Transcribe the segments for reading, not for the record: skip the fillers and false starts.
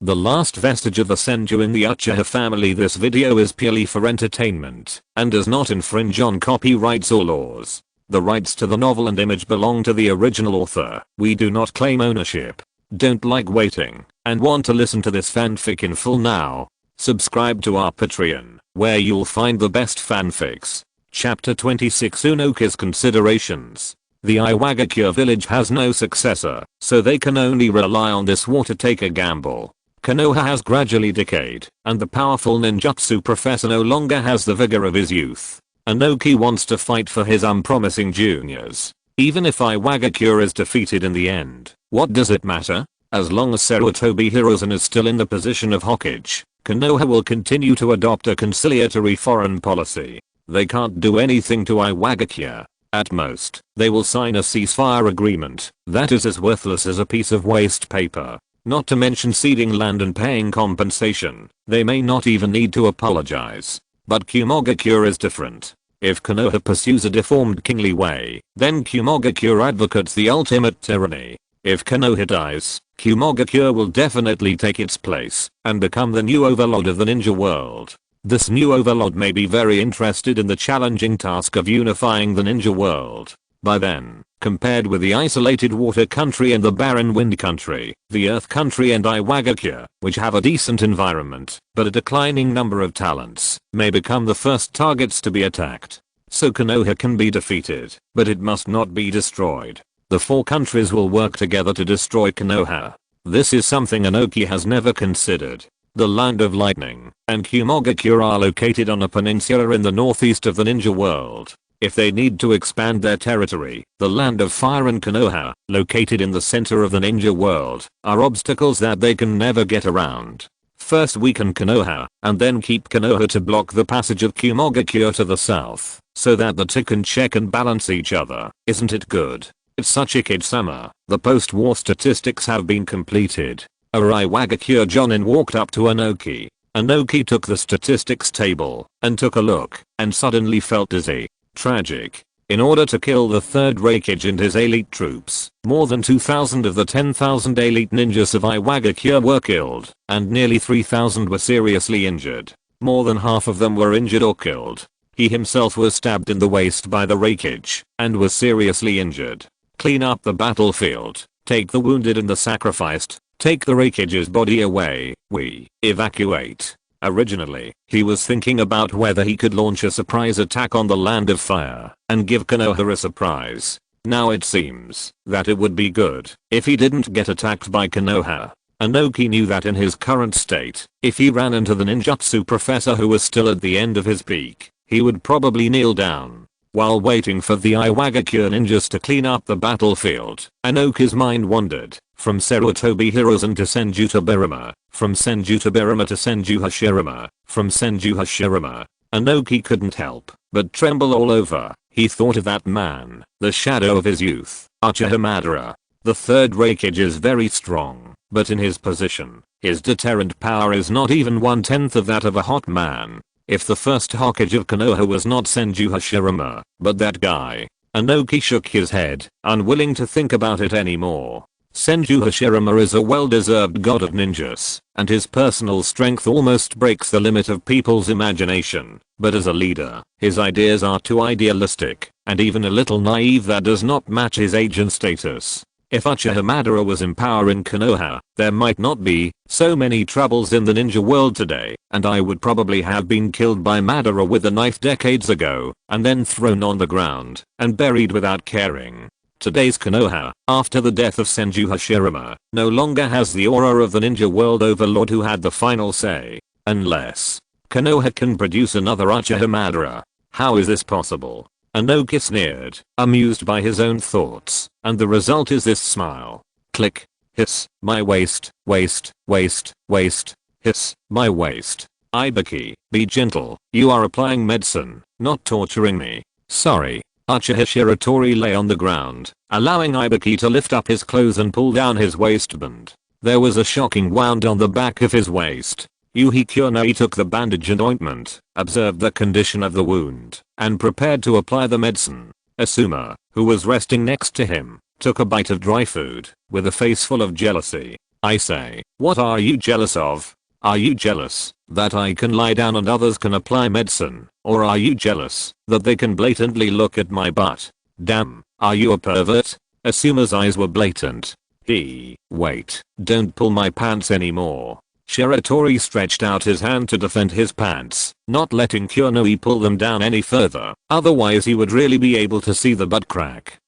the last vestige of the Senju in the Uchiha family. This video is purely for entertainment and does not infringe on copyrights or laws. The rights to the novel and image belong to the original author. We do not claim ownership. Don't like waiting and want to listen to this fanfic in full now? Subscribe to our Patreon, where you'll find the best fanfics. Chapter 26 Unoki's Considerations. The Iwagakure village has no successor, so they can only rely on this war to take a gamble. Konoha has gradually decayed, and the powerful ninjutsu professor no longer has the vigor of his youth. Inoki wants to fight for his unpromising juniors. Even if Iwagakure is defeated in the end, what does it matter? As long as Shiratori Hirozen is still in the position of Hokage, Konoha will continue to adopt a conciliatory foreign policy. They can't do anything to Iwagakure. At most, they will sign a ceasefire agreement that is as worthless as a piece of waste paper. Not to mention ceding land and paying compensation. They may not even need to apologize. But Kumogakure is different. If Konoha pursues a deformed kingly way, then Kumogakure advocates the ultimate tyranny. If Konoha dies, Kumogakure will definitely take its place and become the new overlord of the ninja world. This new overlord may be very interested in the challenging task of unifying the ninja world. By then, compared with the isolated water country and the barren wind country, the earth country and Iwagakure, which have a decent environment, but a declining number of talents, may become the first targets to be attacked. So Konoha can be defeated, but it must not be destroyed. The four countries will work together to destroy Konoha. This is something Inoki has never considered. The Land of Lightning and Kumogakure are located on a peninsula in the northeast of the ninja world. If they need to expand their territory, the Land of Fire and Konoha, located in the center of the ninja world, are obstacles that they can never get around. First weaken Konoha, and then keep Konoha to block the passage of Kumogakure to the south, so that the two can check and balance each other. Isn't it good? It's such a kid-sama. The post-war statistics have been completed. Iwagakure Jonin walked up to Inoki. Inoki took the statistics table and took a look, and suddenly felt dizzy. Tragic. In order to kill the third Raikage and his elite troops, more than 2,000 of the 10,000 elite ninjas of Iwagakure were killed, and nearly 3,000 were seriously injured. More than half of them were injured or killed. He himself was stabbed in the waist by the Raikage, and was seriously injured. Clean up the battlefield, take the wounded and the sacrificed, take the Raikage's body away, we evacuate. Originally, he was thinking about whether he could launch a surprise attack on the Land of Fire and give Konoha a surprise. Now it seems that it would be good if he didn't get attacked by Konoha. Inoki knew that in his current state, if he ran into the ninjutsu professor who was still at the end of his peak, he would probably kneel down. While waiting for the Iwagakure ninjas to clean up the battlefield, Inoki's mind wandered from Shiratori Hirozen to Senju Tobirama, from Senju Tobirama to Senju Hashirama, from Senju Hashirama. Inoki couldn't help but tremble all over. He thought of that man, the shadow of his youth, Uchiha Madara. The third Raikage is very strong, but in his position, his deterrent power is not even 1/10 of that of a hot man. If the first Hokage of Konoha was not Senju Hashirama, but that guy. Inoki shook his head, unwilling to think about it anymore. Senju Hashirama is a well-deserved god of ninjas, and his personal strength almost breaks the limit of people's imagination. But as a leader, his ideas are too idealistic, and even a little naive that does not match his age and status. If Uchiha Madara was in power in Konoha, there might not be so many troubles in the ninja world today, and I would probably have been killed by Madara with a knife decades ago, and then thrown on the ground and buried without caring. Today's Konoha, after the death of Senju Hashirama, no longer has the aura of the ninja world overlord who had the final say. Unless Konoha can produce another Uchiha Madara. How is this possible? Inoki sneered, amused by his own thoughts, and the result is this smile. Click. Hiss. My waist, waist, waist, waist. Hiss. My waist. Ibaki, be gentle. You are applying medicine, not torturing me. Sorry. Uchiha Shiratori lay on the ground, allowing Ibaki to lift up his clothes and pull down his waistband. There was a shocking wound on the back of his waist. Yuhi Kurenai took the bandage and ointment, observed the condition of the wound, and prepared to apply the medicine. Asuma, who was resting next to him, took a bite of dry food, with a face full of jealousy. I say, what are you jealous of? Are you jealous that I can lie down and others can apply medicine? Or are you jealous that they can blatantly look at my butt? Damn, are you a pervert? Asuma's eyes were blatant. Wait, don't pull my pants anymore. Shiratori stretched out his hand to defend his pants, not letting Kunoe pull them down any further, otherwise he would really be able to see the butt crack.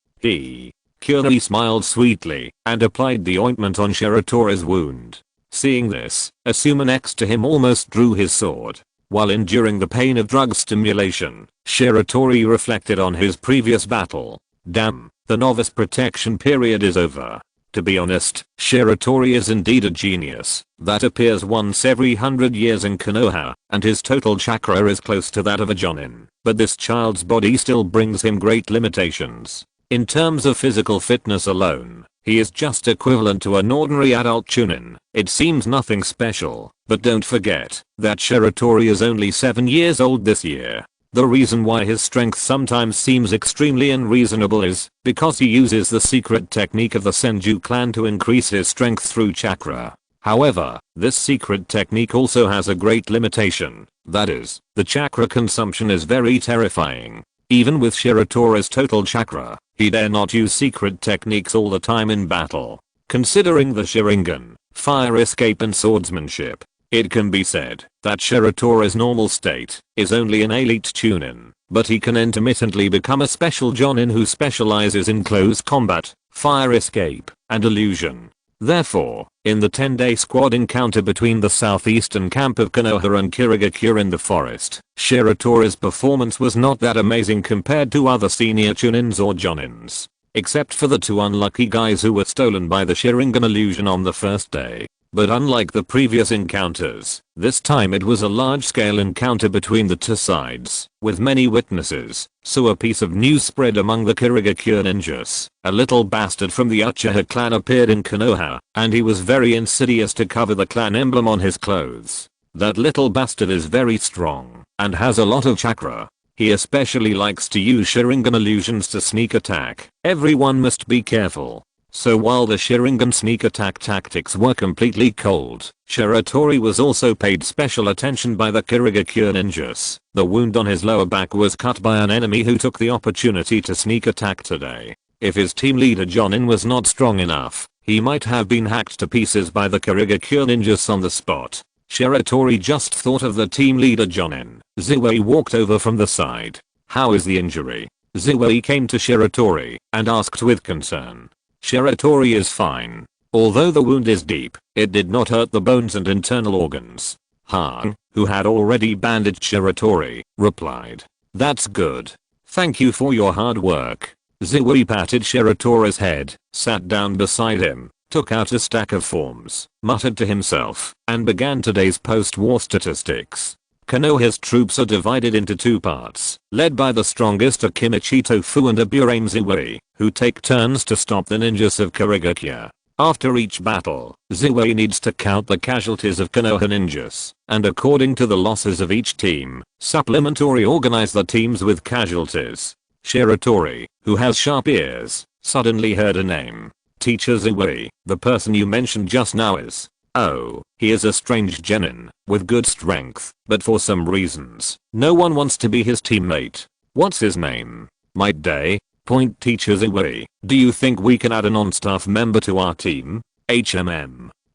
Kunoe smiled sweetly and applied the ointment on Shiratori's wound. Seeing this, Asuma next to him almost drew his sword. While enduring the pain of drug stimulation, Shiratori reflected on his previous battle. Damn, the novice protection period is over. To be honest, Shiratori is indeed a genius that appears once every 100 years in Konoha, and his total chakra is close to that of a jonin. But this child's body still brings him great limitations. In terms of physical fitness alone, he is just equivalent to an ordinary adult chunin. It seems nothing special, but don't forget that Shiratori is only 7 years old this year. The reason why his strength sometimes seems extremely unreasonable is because he uses the secret technique of the Senju clan to increase his strength through chakra. However, this secret technique also has a great limitation. That is, the chakra consumption is very terrifying. Even with Shiratori's total chakra, he dare not use secret techniques all the time in battle. Considering the Sharingan, fire escape and swordsmanship, it can be said that Shiratori's normal state is only an elite chunin, but he can intermittently become a special jonin who specializes in close combat, fire escape, and illusion. Therefore, in the 10-day squad encounter between the southeastern camp of Konoha and Kirigakure in the forest, Shiratori's performance was not that amazing compared to other senior chunins or jonins. Except for the 2 unlucky guys who were stolen by the Sharingan illusion on the first day. But unlike the previous encounters, this time it was a large-scale encounter between the 2 sides, with many witnesses, so a piece of news spread among the Kirigakure ninjas. A little bastard from the Uchiha clan appeared in Konoha, and he was very insidious to cover the clan emblem on his clothes. That little bastard is very strong, and has a lot of chakra. He especially likes to use Sharingan illusions to sneak attack. Everyone must be careful. So while the Sharingan sneak attack tactics were completely cold, Shiratori was also paid special attention by the Kirigakure ninjas. The wound on his lower back was cut by an enemy who took the opportunity to sneak attack today. If his team leader Jonin was not strong enough, he might have been hacked to pieces by the Kirigakure ninjas on the spot. Shiratori just thought of the team leader Jonin. Ziwei walked over from the side. How is the injury? Ziwei came to Shiratori and asked with concern. Shiratori is fine. Although the wound is deep, it did not hurt the bones and internal organs. Han, who had already bandaged Shiratori, replied. That's good. Thank you for your hard work. Ziwei patted Shiratori's head, sat down beside him, took out a stack of forms, muttered to himself, and began today's post-war statistics. Konoha's troops are divided into 2 parts, led by the strongest Akimichi Tofu and Aburame Ziwei, who take turns to stop the ninjas of Kirigakure. After each battle, Ziwei needs to count the casualties of Konoha ninjas, and according to the losses of each team, supplement or reorganize the teams with casualties. Shiratori, who has sharp ears, suddenly heard a name. Teacher Ziwei, the person you mentioned just now is. Oh, he is a strange genin, with good strength, but for some reasons, no one wants to be his teammate. What's his name? Might Day? Point Teacher Ziwei. Do you think we can add a non-staff member to our team?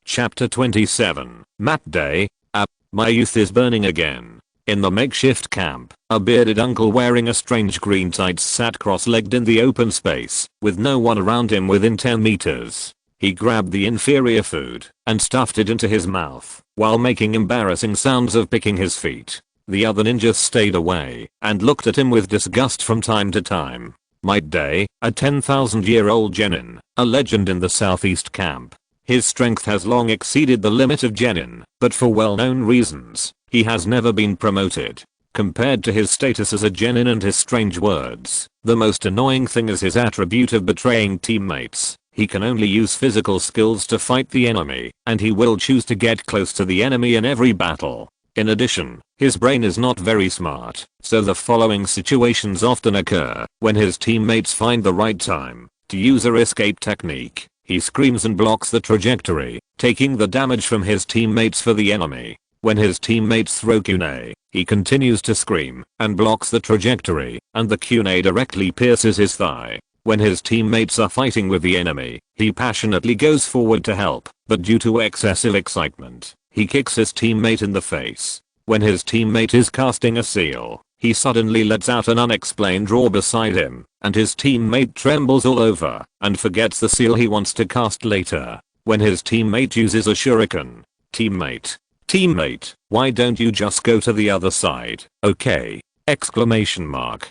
Chapter 27. Mat Day. My youth is burning again. In the makeshift camp, a bearded uncle wearing a strange green tights sat cross-legged in the open space, with no one around him within 10 meters. He grabbed the inferior food and stuffed it into his mouth while making embarrassing sounds of picking his feet. The other ninjas stayed away and looked at him with disgust from time to time. Might Day, a 10,000-year-old genin, a legend in the southeast camp. His strength has long exceeded the limit of genin, but for well-known reasons, he has never been promoted. Compared to his status as a genin and his strange words, the most annoying thing is his attribute of betraying teammates. He can only use physical skills to fight the enemy, and he will choose to get close to the enemy in every battle. In addition, his brain is not very smart, so the following situations often occur when his teammates find the right time to use a escape technique. He screams and blocks the trajectory, taking the damage from his teammates for the enemy. When his teammates throw kunai, he continues to scream and blocks the trajectory, and the kunai directly pierces his thigh. When his teammates are fighting with the enemy, he passionately goes forward to help, but due to excessive excitement, he kicks his teammate in the face. When his teammate is casting a seal, he suddenly lets out an unexplained roar beside him, and his teammate trembles all over and forgets the seal he wants to cast later. When his teammate uses a shuriken, Teammate, why don't you just go to the other side, okay? Exclamation mark.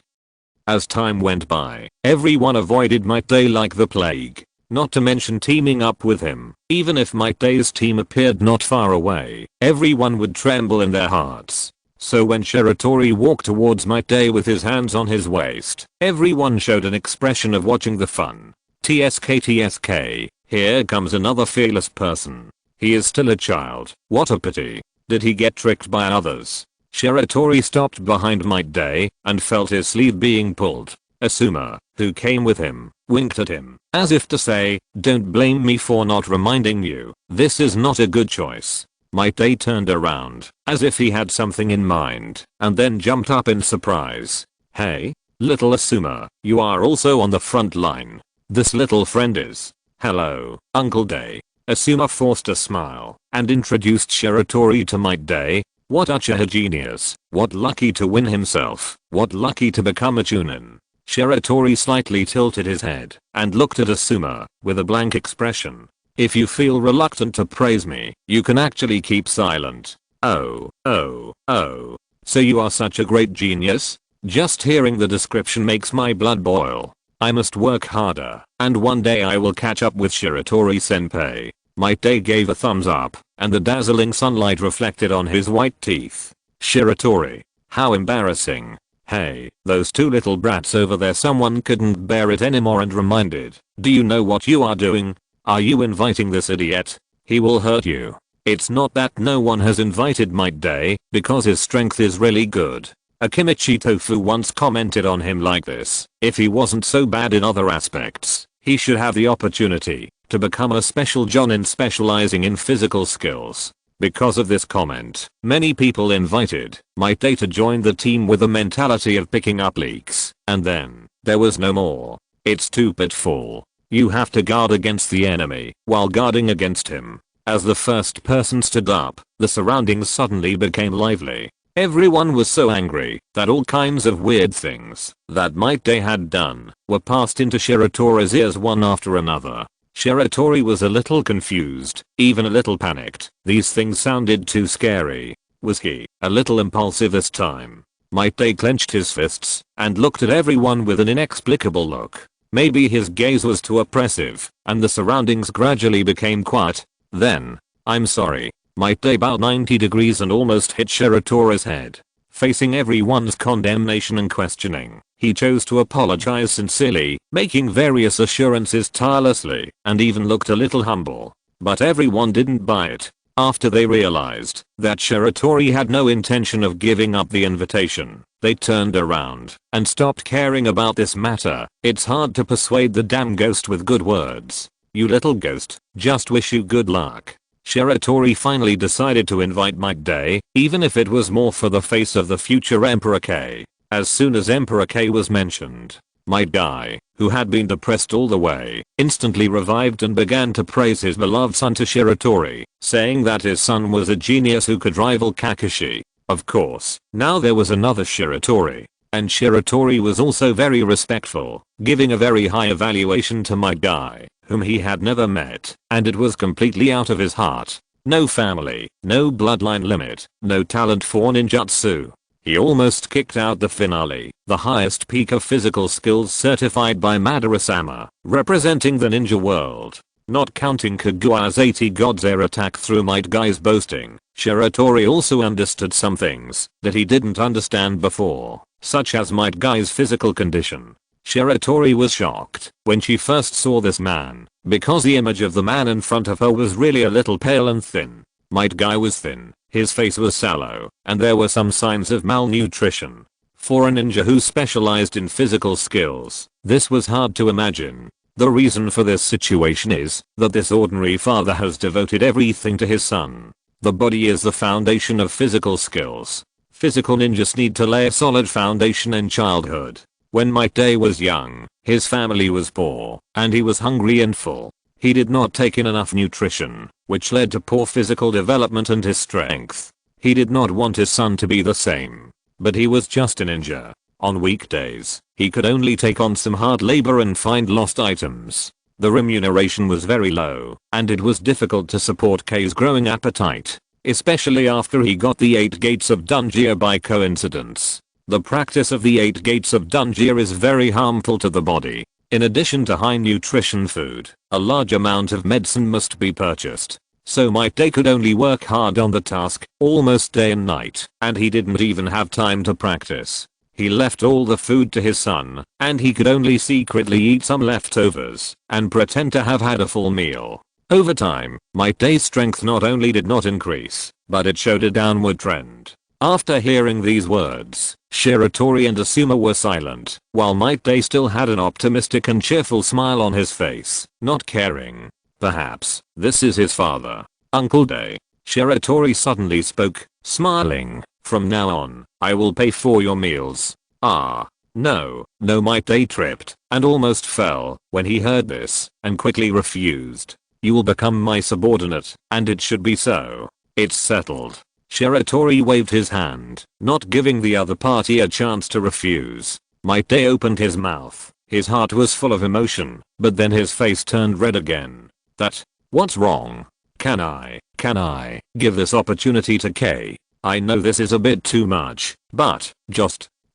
As time went by, everyone avoided Might Day like the plague, not to mention teaming up with him. Even if Might Day's team appeared not far away, everyone would tremble in their hearts. So when Shiratori walked towards Might Day with his hands on his waist, everyone showed an expression of watching the fun. TSK, here comes another fearless person. He is still a child. What a pity. Did he get tricked by others? Shiratori stopped behind Might Day and felt his sleeve being pulled. Asuma, who came with him, winked at him, as if to say, don't blame me for not reminding you. This is not a good choice. Might Day turned around, as if he had something in mind, and then jumped up in surprise. Hey, little Asuma, you are also on the front line. This little friend is. Hello, Uncle Day. Asuma forced a smile and introduced Shiratori to Might Day. What Uchiha genius, what lucky to win himself, what lucky to become a chunin. Shiratori slightly tilted his head and looked at Asuma with a blank expression. If you feel reluctant to praise me, you can actually keep silent. Oh. So you are such a great genius? Just hearing the description makes my blood boil. I must work harder, and one day I will catch up with Shiratori-senpai. Might Day gave a thumbs up, and the dazzling sunlight reflected on his white teeth. Shiratori. How embarrassing. Hey, those two little brats over there, someone couldn't bear it anymore and reminded. Do you know what you are doing? Are you inviting this idiot? He will hurt you. It's not that no one has invited Might Day, because his strength is really good. Akimichi Tofu once commented on him like this: if he wasn't so bad in other aspects, he should have the opportunity to become a special jonin specializing in physical skills. Because of this comment, many people invited Might Day to join the team with the mentality of picking up leaks, and then there was no more. It's too pitfall. You have to guard against the enemy while guarding against him. As the first person stood up, the surroundings suddenly became lively. Everyone was so angry that all kinds of weird things that Might Day had done were passed into Shiratori's ears one after another. Shiratori was a little confused, even a little panicked. These things sounded too scary. Was he a little impulsive this time? Might Day clenched his fists and looked at everyone with an inexplicable look. Maybe his gaze was too oppressive, and the surroundings gradually became quiet. Then, I'm sorry. Might Day bowed 90 degrees and almost hit Shiratori's head. Facing everyone's condemnation and questioning, he chose to apologize sincerely, making various assurances tirelessly, and even looked a little humble. But everyone didn't buy it. After they realized that Shiratori had no intention of giving up the invitation, they turned around and stopped caring about this matter. It's hard to persuade the damn ghost with good words. You little ghost, just wish you good luck. Shiratori finally decided to invite Might Day, even if it was more for the face of the future Emperor K. As soon as Emperor K was mentioned, Might Day, who had been depressed all the way, instantly revived and began to praise his beloved son to Shiratori, saying that his son was a genius who could rival Kakashi. Of course, now there was another Shiratori, and Shiratori was also very respectful, giving a very high evaluation to Might Day, whom he had never met, and it was completely out of his heart. No family, no bloodline limit, no talent for ninjutsu. He almost kicked out the finale, the highest peak of physical skills certified by Madara-sama, representing the ninja world. Not counting Kaguya's 80 God's air attack through Might Guy's boasting, Shiratori also understood some things that he didn't understand before, such as Might Guy's physical condition. Shiratori was shocked when she first saw this man, because the image of the man in front of her was really a little pale and thin. Might Guy was thin, his face was sallow, and there were some signs of malnutrition. For a ninja who specialized in physical skills, this was hard to imagine. The reason for this situation is that this ordinary father has devoted everything to his son. The body is the foundation of physical skills. Physical ninjas need to lay a solid foundation in childhood. When Might Day was young, his family was poor, and he was hungry and full. He did not take in enough nutrition, which led to poor physical development and his strength. He did not want his son to be the same. But he was just a ninja. On weekdays, he could only take on some hard labor and find lost items. The remuneration was very low, and it was difficult to support K's growing appetite, especially after he got the 8 gates of Dungeon by coincidence. The practice of the 8 gates of Dungeon is very harmful to the body. In addition to high nutrition food, a large amount of medicine must be purchased. So Might Day could only work hard on the task, almost day and night, and he didn't even have time to practice. He left all the food to his son, and he could only secretly eat some leftovers, and pretend to have had a full meal. Over time, Might Day's strength not only did not increase, but it showed a downward trend. After hearing these words, Shiratori and Asuma were silent, while Might Day still had an optimistic and cheerful smile on his face, not caring. Perhaps, this is his father. Uncle Day. Shiratori suddenly spoke, smiling. From now on, I will pay for your meals. Ah. No, Might Day tripped, and almost fell, when he heard this, and quickly refused. You will become my subordinate, and it should be so. It's settled. Shiratori waved his hand, not giving the other party a chance to refuse. Might Day opened his mouth. His heart was full of emotion, but then his face turned red again. What's wrong? Can I give this opportunity to K? I know this is a bit too much, but,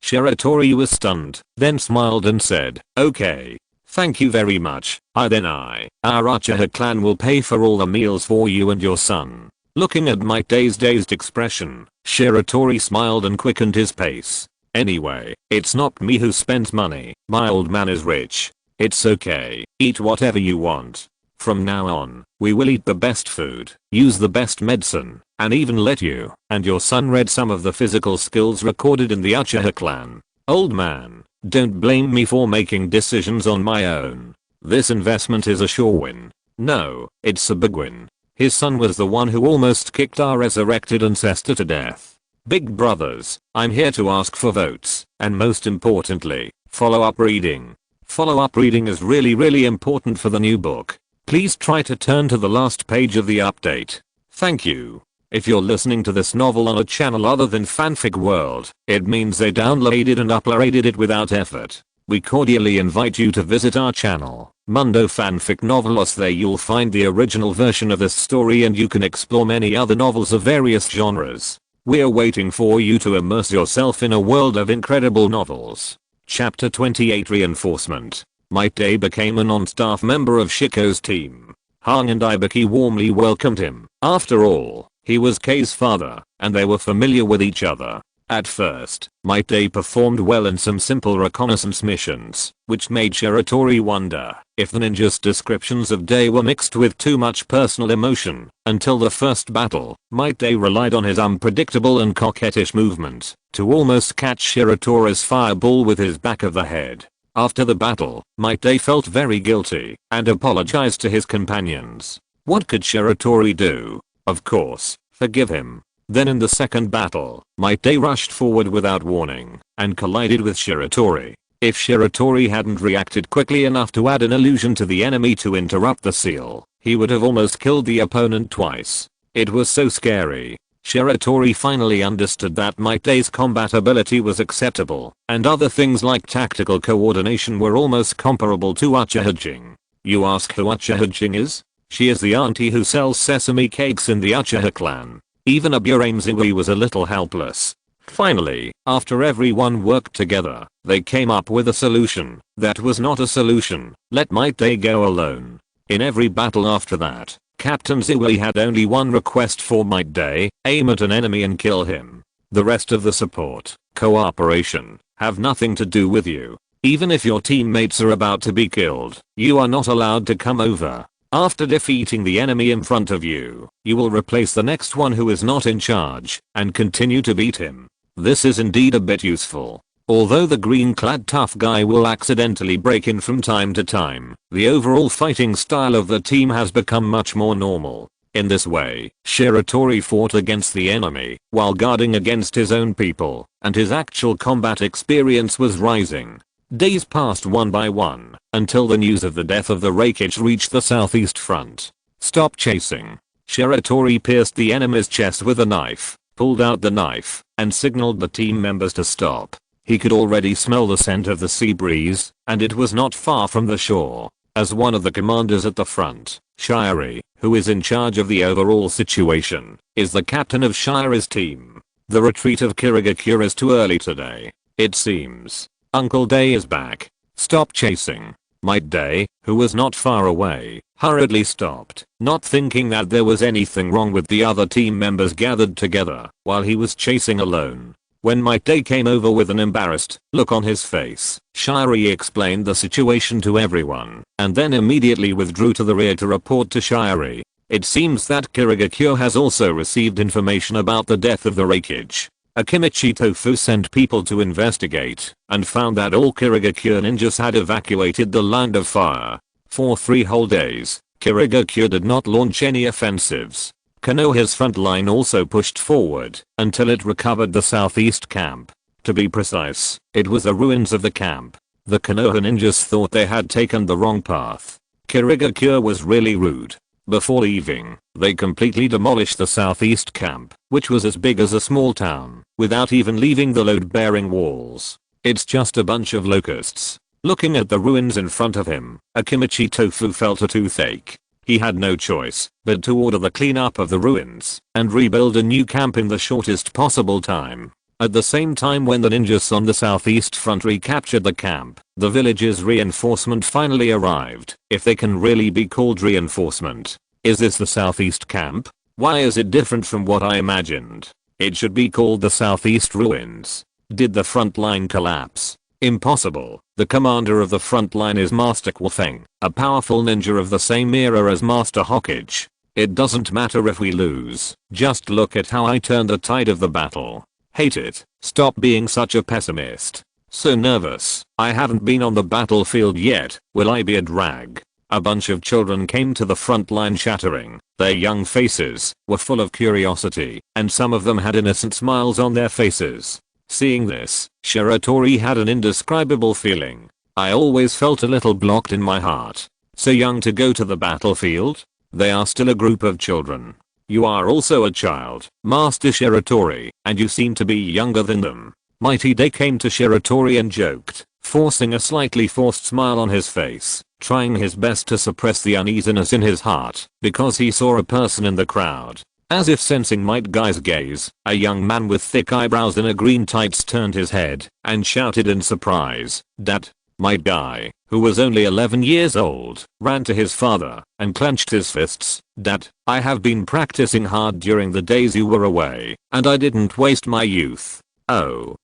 Shiratori was stunned, then smiled and said, okay. Thank you very much. Our Uchiha clan will pay for all the meals for you and your son. Looking at Might Day's dazed expression, Shiratori smiled and quickened his pace. Anyway, it's not me who spends money, my old man is rich. It's okay, eat whatever you want. From now on, we will eat the best food, use the best medicine, and even let you and your son read some of the physical skills recorded in the Uchiha clan. Old man, don't blame me for making decisions on my own. This investment is a sure win. No, it's a big win. His son was the one who almost kicked our resurrected ancestor to death. Big brothers, I'm here to ask for votes, and most importantly, follow-up reading. Follow-up reading is really important for the new book. Please try to turn to the last page of the update. Thank you. If you're listening to this novel on a channel other than Fanfic World, it means they downloaded and uploaded it without effort. We cordially invite you to visit our channel, Mundo Fanfic Novelos. There you'll find the original version of this story and you can explore many other novels of various genres. We're waiting for you to immerse yourself in a world of incredible novels. Chapter 28 Reinforcement. Might Day became a non-staff member of Shiko's team. Hang and Ibiki warmly welcomed him. After all, he was K's father, and they were familiar with each other. At first, Might Day performed well in some simple reconnaissance missions, which made Shiratori wonder if the ninja's descriptions of Day were mixed with too much personal emotion. Until the first battle, Might Day relied on his unpredictable and coquettish movement to almost catch Shiratori's fireball with his back of the head. After the battle, Might Day felt very guilty and apologized to his companions. What could Shiratori do? Of course, forgive him. Then in the second battle, Might Day rushed forward without warning and collided with Shiratori. If Shiratori hadn't reacted quickly enough to add an illusion to the enemy to interrupt the seal, he would have almost killed the opponent twice. It was so scary. Shiratori finally understood that Might Day's combat ability was acceptable, and other things like tactical coordination were almost comparable to Uchiha Jing. You ask who Uchiha Jing is? She is the auntie who sells sesame cakes in the Uchiha clan. Even Aburamzui was a little helpless. Finally, after everyone worked together, they came up with a solution that was not a solution. Let Might Day go alone. In every battle after that, Captain Zui had only one request for Might Day: aim at an enemy and kill him. The rest of the support, cooperation, have nothing to do with you. Even if your teammates are about to be killed, you are not allowed to come over. After defeating the enemy in front of you, you will replace the next one who is not in charge and continue to beat him. This is indeed a bit useful. Although the green-clad tough guy will accidentally break in from time to time, the overall fighting style of the team has become much more normal. In this way, Shiratori fought against the enemy while guarding against his own people, and his actual combat experience was rising. Days passed one by one, until the news of the death of the Raikage reached the southeast front. "Stop chasing." Shiratori pierced the enemy's chest with a knife, pulled out the knife, and signaled the team members to stop. He could already smell the scent of the sea breeze, and it was not far from the shore. As one of the commanders at the front, Shiratori, who is in charge of the overall situation, is the captain of Shiratori's team. The retreat of Kirigakure is too early today, it seems. Uncle Day is back. Stop chasing. Might Day, who was not far away, hurriedly stopped, not thinking that there was anything wrong with the other team members gathered together while he was chasing alone. When Might Day came over with an embarrassed look on his face, Shiratori explained the situation to everyone, and then immediately withdrew to the rear to report to Shiratori. It seems that Kirigakure has also received information about the death of the Raikage. Akimichi Tofu sent people to investigate, and found that all Kirigakure ninjas had evacuated the Land of Fire. For 3 whole days, Kirigakure did not launch any offensives. Konoha's front line also pushed forward until it recovered the southeast camp. To be precise, it was the ruins of the camp. The Konoha ninjas thought they had taken the wrong path. Kirigakure was really rude. Before leaving, they completely demolished the southeast camp, which was as big as a small town, without even leaving the load-bearing walls. It's just a bunch of locusts. Looking at the ruins in front of him, Akimichi Tofu felt a toothache. He had no choice but to order the cleanup of the ruins and rebuild a new camp in the shortest possible time. At the same time, when the ninjas on the southeast front recaptured the camp, the village's reinforcement finally arrived, if they can really be called reinforcement. Is this the southeast camp? Why is it different from what I imagined? It should be called the southeast ruins. Did the front line collapse? Impossible. The commander of the front line is Master Kwafeng, a powerful ninja of the same era as Master Hokage. It doesn't matter if we lose, just look at how I turned the tide of the battle. Hate it. Stop being such a pessimist. So nervous. I haven't been on the battlefield yet. Will I be a drag? A bunch of children came to the front line chattering. Their young faces were full of curiosity, and some of them had innocent smiles on their faces. Seeing this, Shiratori had an indescribable feeling. I always felt a little blocked in my heart. So young to go to the battlefield? They are still a group of children. You are also a child, Master Shiratori, and you seem to be younger than them. Mighty Day came to Shiratori and joked, forcing a slightly forced smile on his face, trying his best to suppress the uneasiness in his heart, because he saw a person in the crowd. As if sensing Might Guy's gaze, a young man with thick eyebrows in a green tights turned his head and shouted in surprise, "Dad!" Might Guy, who was only 11 years old, ran to his father and clenched his fists. "Dad, I have been practicing hard during the days you were away, and I didn't waste my youth." Oh,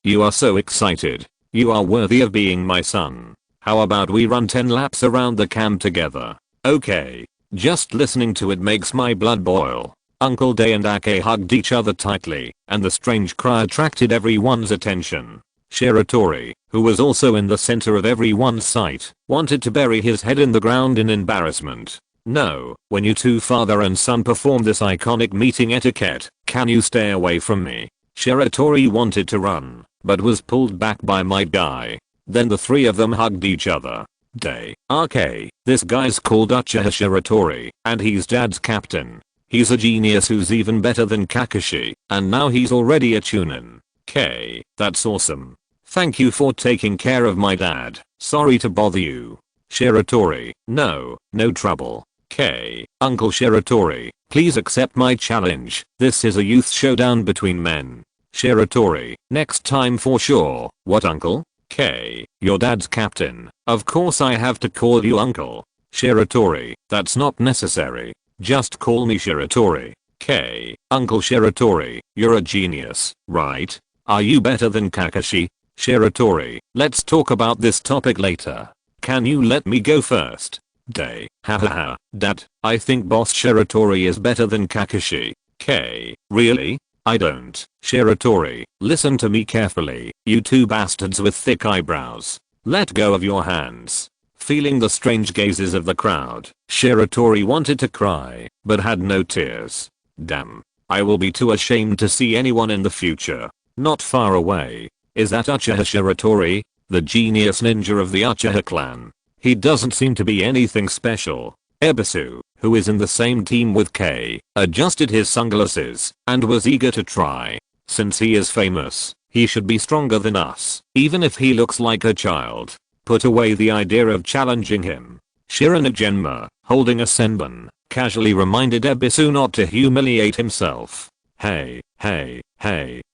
you are so excited. You are worthy of being my son. How about we run 10 laps around the camp together? Okay. Just listening to it makes my blood boil. Uncle Day and Ake hugged each other tightly, and the strange cry attracted everyone's attention. Shiratori, who was also in the center of everyone's sight, wanted to bury his head in the ground in embarrassment. No, when you two father and son perform this iconic meeting etiquette, can you stay away from me? Shiratori wanted to run, but was pulled back by Might Guy. Then the 3 of them hugged each other. Day. Okay, this guy's called Uchiha Shiratori, and he's Dad's captain. He's a genius who's even better than Kakashi, and now he's already a chunin. K, that's awesome. Thank you for taking care of my dad. Sorry to bother you. Shiratori. No trouble. K, Uncle Shiratori, please accept my challenge. This is a youth showdown between men. Shiratori. Next time for sure. What, uncle? K, your dad's captain. Of course I have to call you uncle. Shiratori. That's not necessary. Just call me Shiratori. K, Uncle Shiratori, you're a genius, right? Are you better than Kakashi? Shiratori. Let's talk about this topic later. Can you let me go first? Day. Hahaha. Dad, I think Boss Shiratori is better than Kakashi. K. Really? I don't. Shiratori, listen to me carefully, you two bastards with thick eyebrows. Let go of your hands. Feeling the strange gazes of the crowd, Shiratori wanted to cry, but had no tears. Damn. I will be too ashamed to see anyone in the future. Not far away. Is that Uchiha Shiratori? The genius ninja of the Uchiha clan. He doesn't seem to be anything special. Ebisu, who is in the same team with K, adjusted his sunglasses and was eager to try. Since he is famous, he should be stronger than us, even if he looks like a child. Put away the idea of challenging him. Shiratori, holding a senbon, casually reminded Ebisu not to humiliate himself. Hey,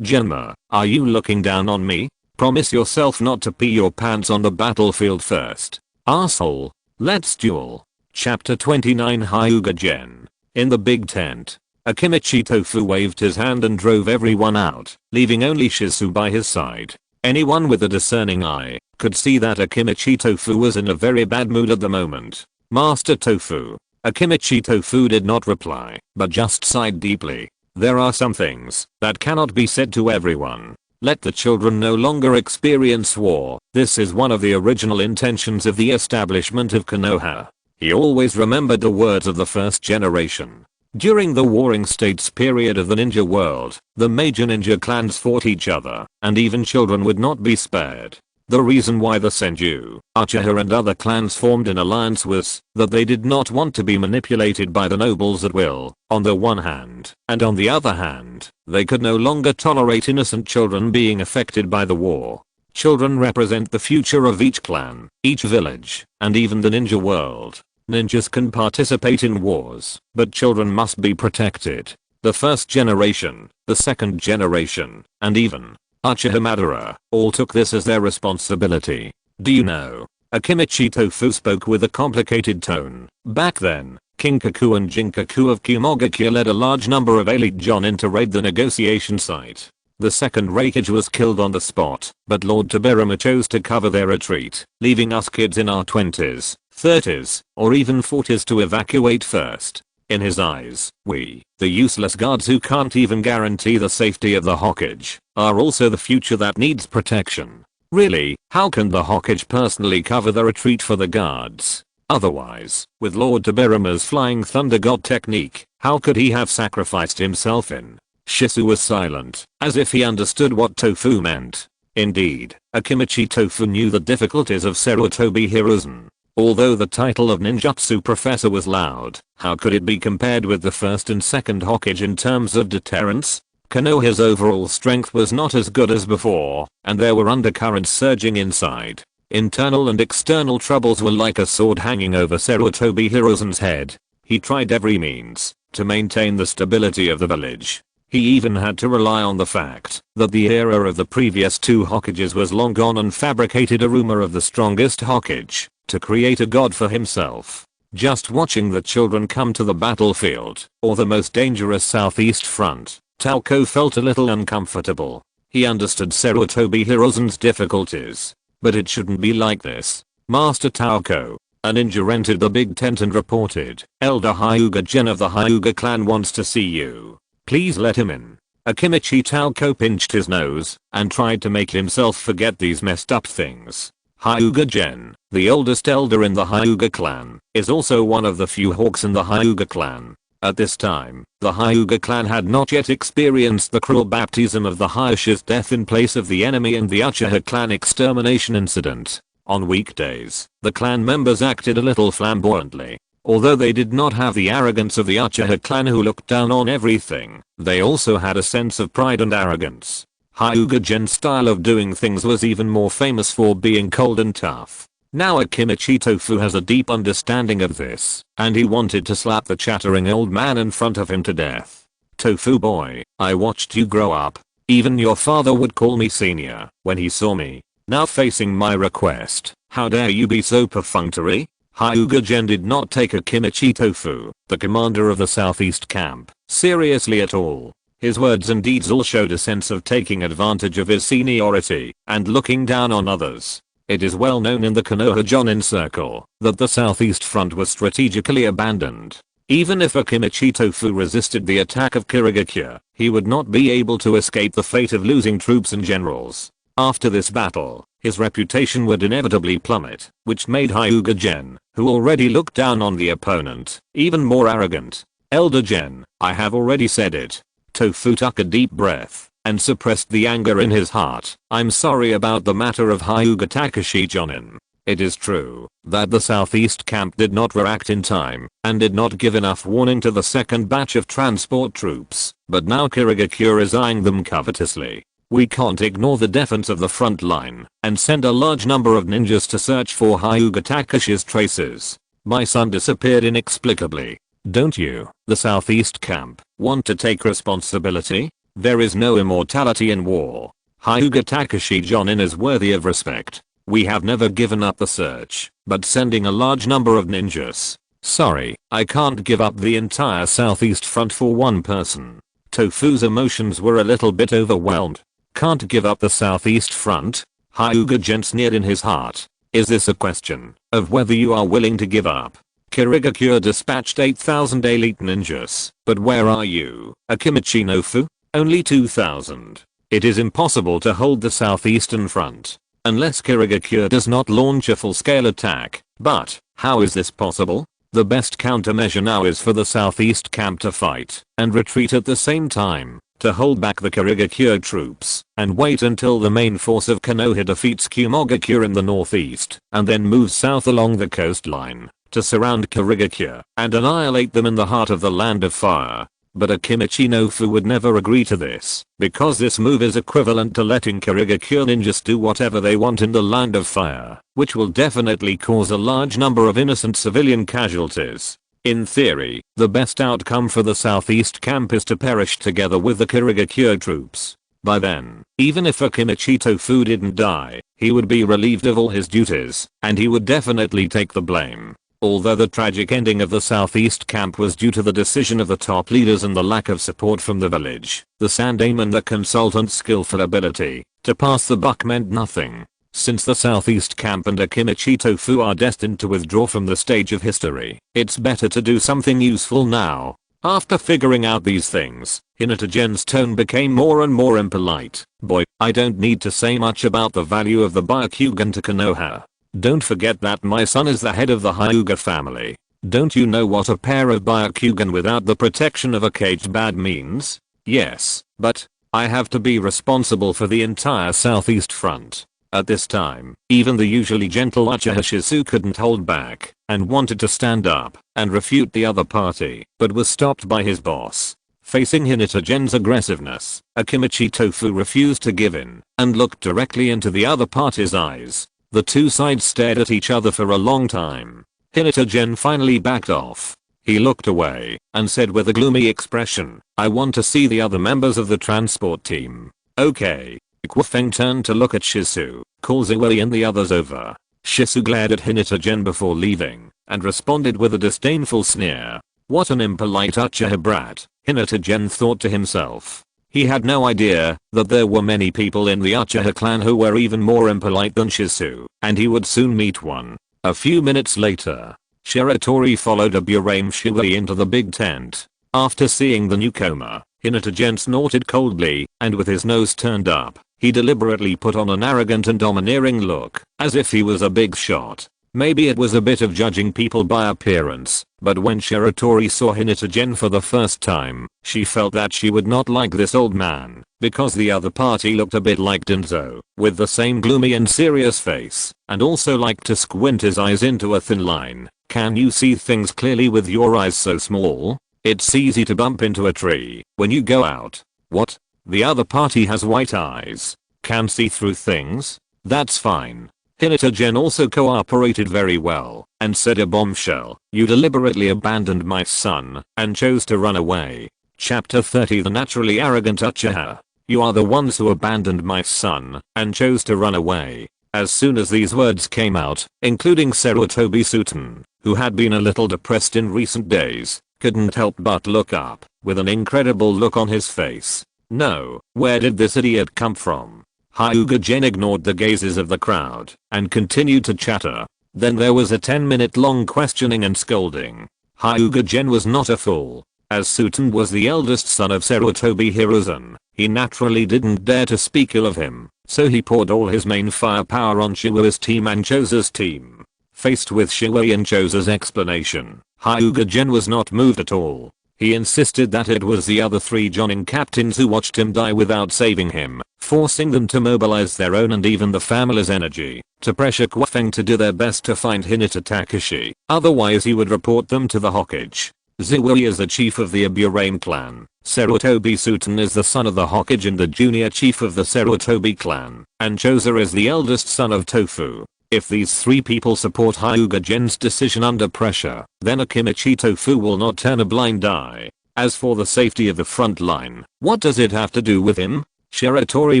Genma, are you looking down on me? Promise yourself not to pee your pants on the battlefield first. Asshole. Let's duel. Chapter 29 Hyuga Gen. In the big tent, Akimichi Tofu waved his hand and drove everyone out, leaving only Shizu by his side. Anyone with a discerning eye could see that Akimichi Tofu was in a very bad mood at the moment. Master Tofu. Akimichi Tofu did not reply, but just sighed deeply. There are some things that cannot be said to everyone. Let the children no longer experience war. This is one of the original intentions of the establishment of Konoha. He always remembered the words of the first generation. During the warring states period of the ninja world, the major ninja clans fought each other, and even children would not be spared. The reason why the Senju, Uchiha and other clans formed an alliance was that they did not want to be manipulated by the nobles at will, on the one hand, and on the other hand, they could no longer tolerate innocent children being affected by the war. Children represent the future of each clan, each village, and even the ninja world. Ninjas can participate in wars, but children must be protected. The first generation, the second generation, and even Uchiha Madara all took this as their responsibility. Do you know? Akimichi Tofu spoke with a complicated tone. Back then, Kinkaku and Jinkaku of Kumogakuya led a large number of elite jonin to raid the negotiation site. The second raikage was killed on the spot, but Lord Tobirama chose to cover their retreat, leaving us kids in our 20s, 30s, or even 40s to evacuate first. In his eyes, we, the useless guards who can't even guarantee the safety of the Hokage, are also the future that needs protection. Really, how can the Hokage personally cover the retreat for the guards? Otherwise, with Lord Tobirama's flying thunder god technique, how could he have sacrificed himself in? Shizu was silent, as if he understood what Tofu meant. Indeed, Akimichi Tofu knew the difficulties of Sarutobi Hiruzen. Although the title of ninjutsu professor was loud, how could it be compared with the first and second Hokage in terms of deterrence? Konoha's overall strength was not as good as before, and there were undercurrents surging inside. Internal and external troubles were like a sword hanging over Sarutobi Hiruzen's head. He tried every means to maintain the stability of the village. He even had to rely on the fact that the era of the previous two Hokages was long gone and fabricated a rumor of the strongest Hokage to create a god for himself. Just watching the children come to the battlefield, or the most dangerous southeast front, Taoko felt a little uncomfortable. He understood Sarutobi Hiruzen's difficulties, but it shouldn't be like this. Master Taoko, a ninja entered the big tent and reported, Elder Hyuga Gen of the Hyuga clan wants to see you. Please let him in. Akimichi Taoko pinched his nose and tried to make himself forget these messed up things. Hyuga Gen, the oldest elder in the Hyuga clan, is also one of the few hawks in the Hyuga clan. At this time, the Hyuga clan had not yet experienced the cruel baptism of the Hyushi's death in place of the enemy and the Uchiha clan extermination incident. On weekdays, the clan members acted a little flamboyantly. Although they did not have the arrogance of the Uchiha clan who looked down on everything, they also had a sense of pride and arrogance. Hyuga Gen's style of doing things was even more famous for being cold and tough. Now Akimichi Tofu has a deep understanding of this, and he wanted to slap the chattering old man in front of him to death. Tofu boy, I watched you grow up. Even your father would call me senior when he saw me. Now facing my request, how dare you be so perfunctory? Hyuga Gen did not take Akimichi Tofu, the commander of the southeast camp, seriously at all. His words and deeds all showed a sense of taking advantage of his seniority and looking down on others. It is well known in the Konoha Jonin circle that the southeast front was strategically abandoned. Even if Akimichi Tofu resisted the attack of Kirigakure, he would not be able to escape the fate of losing troops and generals. After this battle, his reputation would inevitably plummet, which made Hyuga Gen, who already looked down on the opponent, even more arrogant. Elder Gen, I have already said it. Tofu took a deep breath and suppressed the anger in his heart. I'm sorry about the matter of Hyuga Takashi Jonin. It is true that the southeast camp did not react in time and did not give enough warning to the second batch of transport troops, but now Kirigakure is eyeing them covetously. We can't ignore the defense of the front line and send a large number of ninjas to search for Hyuga Takashi's traces. My son disappeared inexplicably. Don't you, the southeast camp, want to take responsibility? There is no immortality in war. Hyuga Takashi Jonin is worthy of respect. We have never given up the search, but sending a large number of ninjas. Sorry, I can't give up the entire southeast front for one person. Tofu's emotions were a little bit overwhelmed. Can't give up the southeast front? Hyuga Gen sneered in his heart. Is this a question of whether you are willing to give up? Kirigakure dispatched 8,000 elite ninjas, but where are you, Akimichi Nofu? Only 2,000. It is impossible to hold the southeastern front unless Kirigakure does not launch a full-scale attack. But how is this possible? The best countermeasure now is for the southeast camp to fight and retreat at the same time, to hold back the Kirigakure troops and wait until the main force of Konoha defeats Kumogakure in the northeast and then move south along the coastline to surround Kirigakure and annihilate them in the heart of the Land of Fire. But Akimichi Nofu would never agree to this, because this move is equivalent to letting Kirigakure ninjas do whatever they want in the Land of Fire, which will definitely cause a large number of innocent civilian casualties. In theory, the best outcome for the southeast camp is to perish together with the Kirigakure troops. By then, even if Akimichi Tofu didn't die, he would be relieved of all his duties, and he would definitely take the blame. Although the tragic ending of the southeast camp was due to the decision of the top leaders and the lack of support from the village, the Sandaime and the consultant's skillful ability to pass the buck meant nothing. Since the southeast camp and Akimichi Tofu are destined to withdraw from the stage of history, it's better to do something useful now. After figuring out these things, Hinata Gen's tone became more and more impolite. Boy, I don't need to say much about the value of the Byakugan to Konoha. Don't forget that my son is the head of the Hyuga family. Don't you know what a pair of Byakugan without the protection of a caged bat means? Yes, but I have to be responsible for the entire southeast front. At this time, even the usually gentle Uchiha Shizu couldn't hold back and wanted to stand up and refute the other party, but was stopped by his boss. Facing Hinata Gen's aggressiveness, Akimichi Tofu refused to give in and looked directly into the other party's eyes. The two sides stared at each other for a long time. Hinata Gen finally backed off. He looked away and said with a gloomy expression, I want to see the other members of the transport team. Okay. Kwufeng turned to look at Shizu, call Ziwei and the others over. Shizu glared at Hinata Gen before leaving and responded with a disdainful sneer. What an impolite Uchiha brat, Hinata Gen thought to himself. He had no idea that there were many people in the Uchiha clan who were even more impolite than Shizu, and he would soon meet one. A few minutes later, Shiratori followed Aburame Shuei into the big tent. After seeing the newcomer, Hinata Gen snorted coldly, and with his nose turned up, he deliberately put on an arrogant and domineering look, as if he was a big shot. Maybe it was a bit of judging people by appearance, but when Shiratori saw Hinata Gen for the first time, she felt that she would not like this old man, because the other party looked a bit like Denzo, with the same gloomy and serious face, and also liked to squint his eyes into a thin line. Can you see things clearly with your eyes so small? It's easy to bump into a tree when you go out. What? The other party has white eyes. Can see through things? That's fine. Hinata Gen also cooperated very well and said a bombshell. You deliberately abandoned my son and chose to run away. Chapter 30 The naturally arrogant Uchiha. You are the ones who abandoned my son and chose to run away. As soon as these words came out, including Sarutobi Suten, who had been a little depressed in recent days, couldn't help but look up, with an incredible look on his face. No, where did this idiot come from? Hyuga Gen ignored the gazes of the crowd and continued to chatter. Then there was a 10-minute long questioning and scolding. Hyuga Gen was not a fool. As Sutan was the eldest son of Shiratori Hiruzen, he naturally didn't dare to speak ill of him, so he poured all his main firepower on Shuei's team and Chosa's team. Faced with Shuei and Chosa's explanation, Hyuga Gen was not moved at all. He insisted that it was the other 3 Jonin captains who watched him die without saving him, forcing them to mobilize their own and even the family's energy to pressure Kwafeng to do their best to find Hinata Takashi, otherwise he would report them to the Hokage. Ziwei is the chief of the Aburame clan, Shiratori Sutan is the son of the Hokage and the junior chief of the Shiratori clan, and Chosa is the eldest son of Tofu. If these 3 people support Hyuga Gen's decision under pressure, then Akimichi Tofu will not turn a blind eye. As for the safety of the front line, what does it have to do with him? Shiratori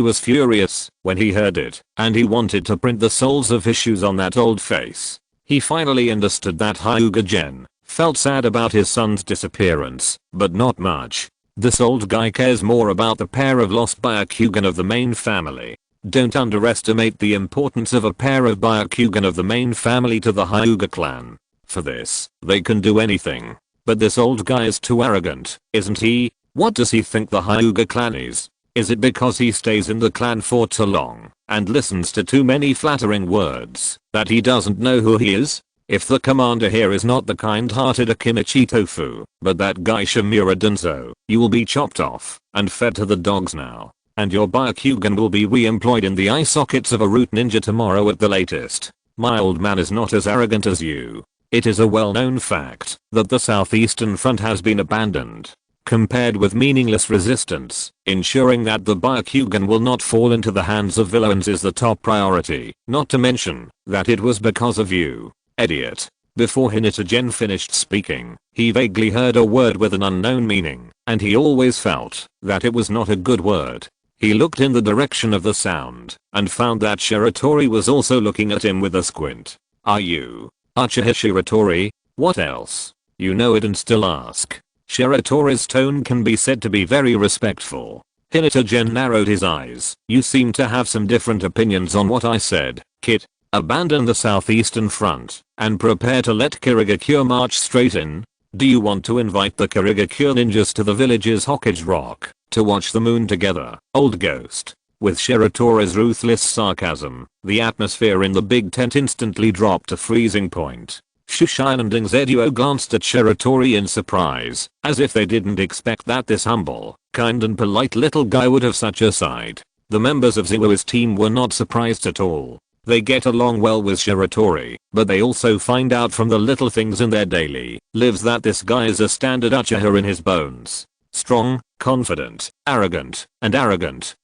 was furious when he heard it, and he wanted to print the souls of his shoes on that old face. He finally understood that Hyuga Gen felt sad about his son's disappearance, but not much. This old guy cares more about the pair of lost Byakugan of the main family. Don't underestimate the importance of a pair of Byakugan of the main family to the Hyuga clan. For this, they can do anything. But this old guy is too arrogant, isn't he? What does he think the Hyuga clan is? Is it because he stays in the clan for too long and listens to too many flattering words that he doesn't know who he is? If the commander here is not the kind-hearted Akimichi Tofu, but that guy Shimura Dunzo, you will be chopped off and fed to the dogs now. And your Byakugan will be re-employed in the eye sockets of a root ninja tomorrow at the latest. My old man is not as arrogant as you. It is a well-known fact that the southeastern front has been abandoned. Compared with meaningless resistance, ensuring that the Byakugan will not fall into the hands of villains is the top priority, not to mention that it was because of you, idiot. Before Hinata Gen finished speaking, he vaguely heard a word with an unknown meaning, and he always felt that it was not a good word. He looked in the direction of the sound and found that Shiratori was also looking at him with a squint. Are you Uchiha Shiratori? What else? You know it and still ask. Shiratori's tone can be said to be very respectful. Hinata Gen narrowed his eyes. You seem to have some different opinions on what I said, kid. Abandon the southeastern front and prepare to let Kirigakure march straight in. Do you want to invite the Kirigakure ninjas to the village's Hokage Rock to watch the moon together, old ghost? With Shiratori's ruthless sarcasm, the atmosphere in the big tent instantly dropped to freezing point. Shushin and Zeduo glanced at Shiratori in surprise, as if they didn't expect that this humble, kind and polite little guy would have such a side. The members of Ziwei's team were not surprised at all. They get along well with Shiratori, but they also find out from the little things in their daily lives that this guy is a standard Uchiha in his bones. Strong, confident, arrogant,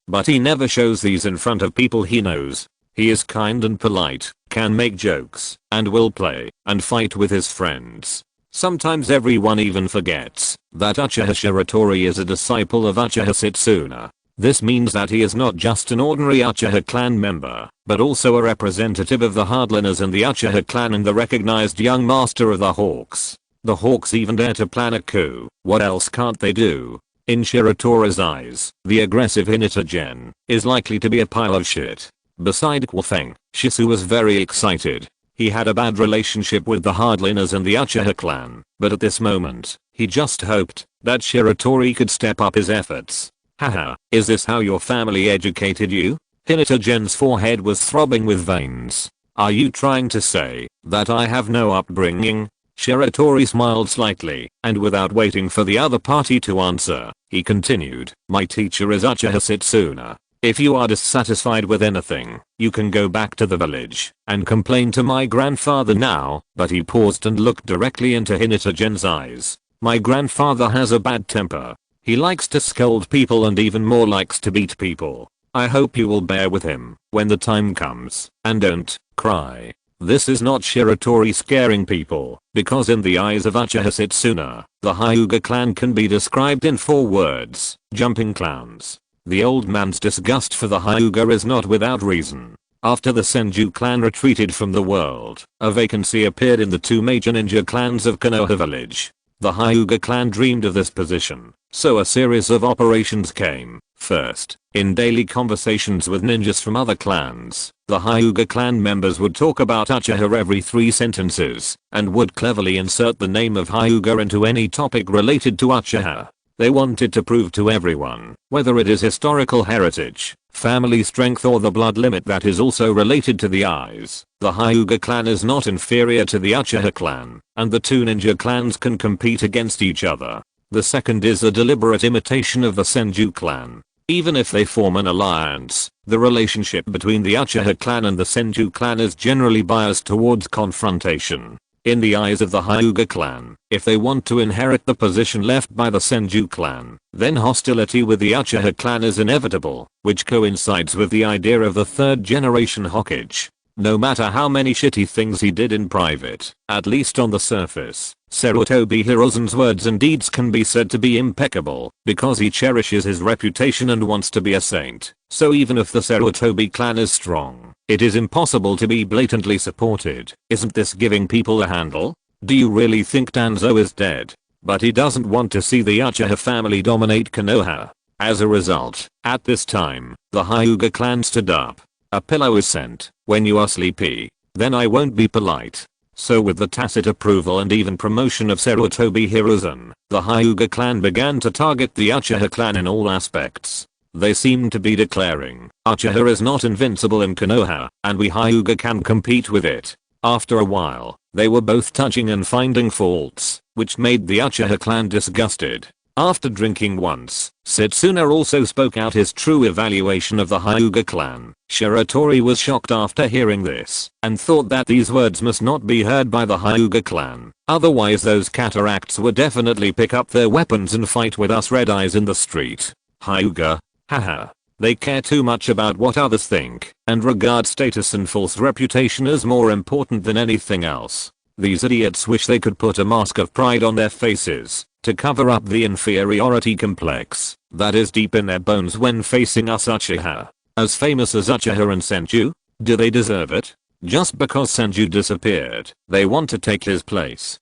but he never shows these in front of people he knows. He is kind and polite, can make jokes, and will play and fight with his friends. Sometimes everyone even forgets that Uchiha Shiratori is a disciple of Uchiha Setsuna. This means that he is not just an ordinary Uchiha clan member, but also a representative of the hardliners in the Uchiha clan and the recognized young master of the Hawks. The Hawks even dare to plan a coup. What else can't they do? In Shiratori's eyes, the aggressive Hinata Gen is likely to be a pile of shit. Beside Kwafeng, Shisu was very excited. He had a bad relationship with the hardliners in the Uchiha clan, but at this moment, he just hoped that Shiratori could step up his efforts. Haha, is this how your family educated you? Hinata Gen's forehead was throbbing with veins. Are you trying to say that I have no upbringing? Shiratori smiled slightly, and without waiting for the other party to answer, he continued, my teacher is Uchiha Setsuna. If you are dissatisfied with anything, you can go back to the village and complain to my grandfather now. But he paused and looked directly into Hinata Gen's eyes. My grandfather has a bad temper. He likes to scold people and even more likes to beat people. I hope you will bear with him when the time comes, and don't cry. This is not Shiratori scaring people, because in the eyes of Uchiha Setsuna, the Hyuga clan can be described in 4 words, jumping clowns. The old man's disgust for the Hyuga is not without reason. After the Senju clan retreated from the world, a vacancy appeared in the 2 major ninja clans of Konoha village. The Hyuga clan dreamed of this position, so a series of operations came First, in daily conversations with ninjas from other clans, the Hyuga clan members would talk about Uchiha every 3 sentences, and would cleverly insert the name of Hyuga into any topic related to Uchiha. They wanted to prove to everyone, whether it is historical heritage, family strength or the blood limit that is also related to the eyes, the Hyuga clan is not inferior to the Uchiha clan, and the 2 ninja clans can compete against each other. The second is a deliberate imitation of the Senju clan. Even if they form an alliance, the relationship between the Uchiha clan and the Senju clan is generally biased towards confrontation. In the eyes of the Hyuga clan, if they want to inherit the position left by the Senju clan, then hostility with the Uchiha clan is inevitable, which coincides with the idea of the 3rd generation Hokage. No matter how many shitty things he did in private, at least on the surface, Shiratori Hiruzen's words and deeds can be said to be impeccable, because he cherishes his reputation and wants to be a saint. So even if the Shiratori clan is strong, it is impossible to be blatantly supported. Isn't this giving people a handle? Do you really think Danzo is dead? But he doesn't want to see the Uchiha family dominate Konoha. As a result, at this time, the Hyuga clan stood up. A pillow is sent. When you are sleepy, then I won't be polite. So with the tacit approval and even promotion of Shiratori Hiruzen, the Hyuga clan began to target the Uchiha clan in all aspects. They seemed to be declaring, Uchiha is not invincible in Konoha, and we Hyuga can compete with it. After a while, they were both touching and finding faults, which made the Uchiha clan disgusted. After drinking once, Setsuna also spoke out his true evaluation of the Hyuga clan. Shiratori was shocked after hearing this, and thought that these words must not be heard by the Hyuga clan, otherwise those cataracts would definitely pick up their weapons and fight with us red eyes in the street. Hyuga, haha. They care too much about what others think, and regard status and false reputation as more important than anything else. These idiots wish they could put a mask of pride on their faces, to cover up the inferiority complex that is deep in their bones when facing us Uchiha. As famous as Uchiha and Senju? Do they deserve it? Just because Senju disappeared, they want to take his place.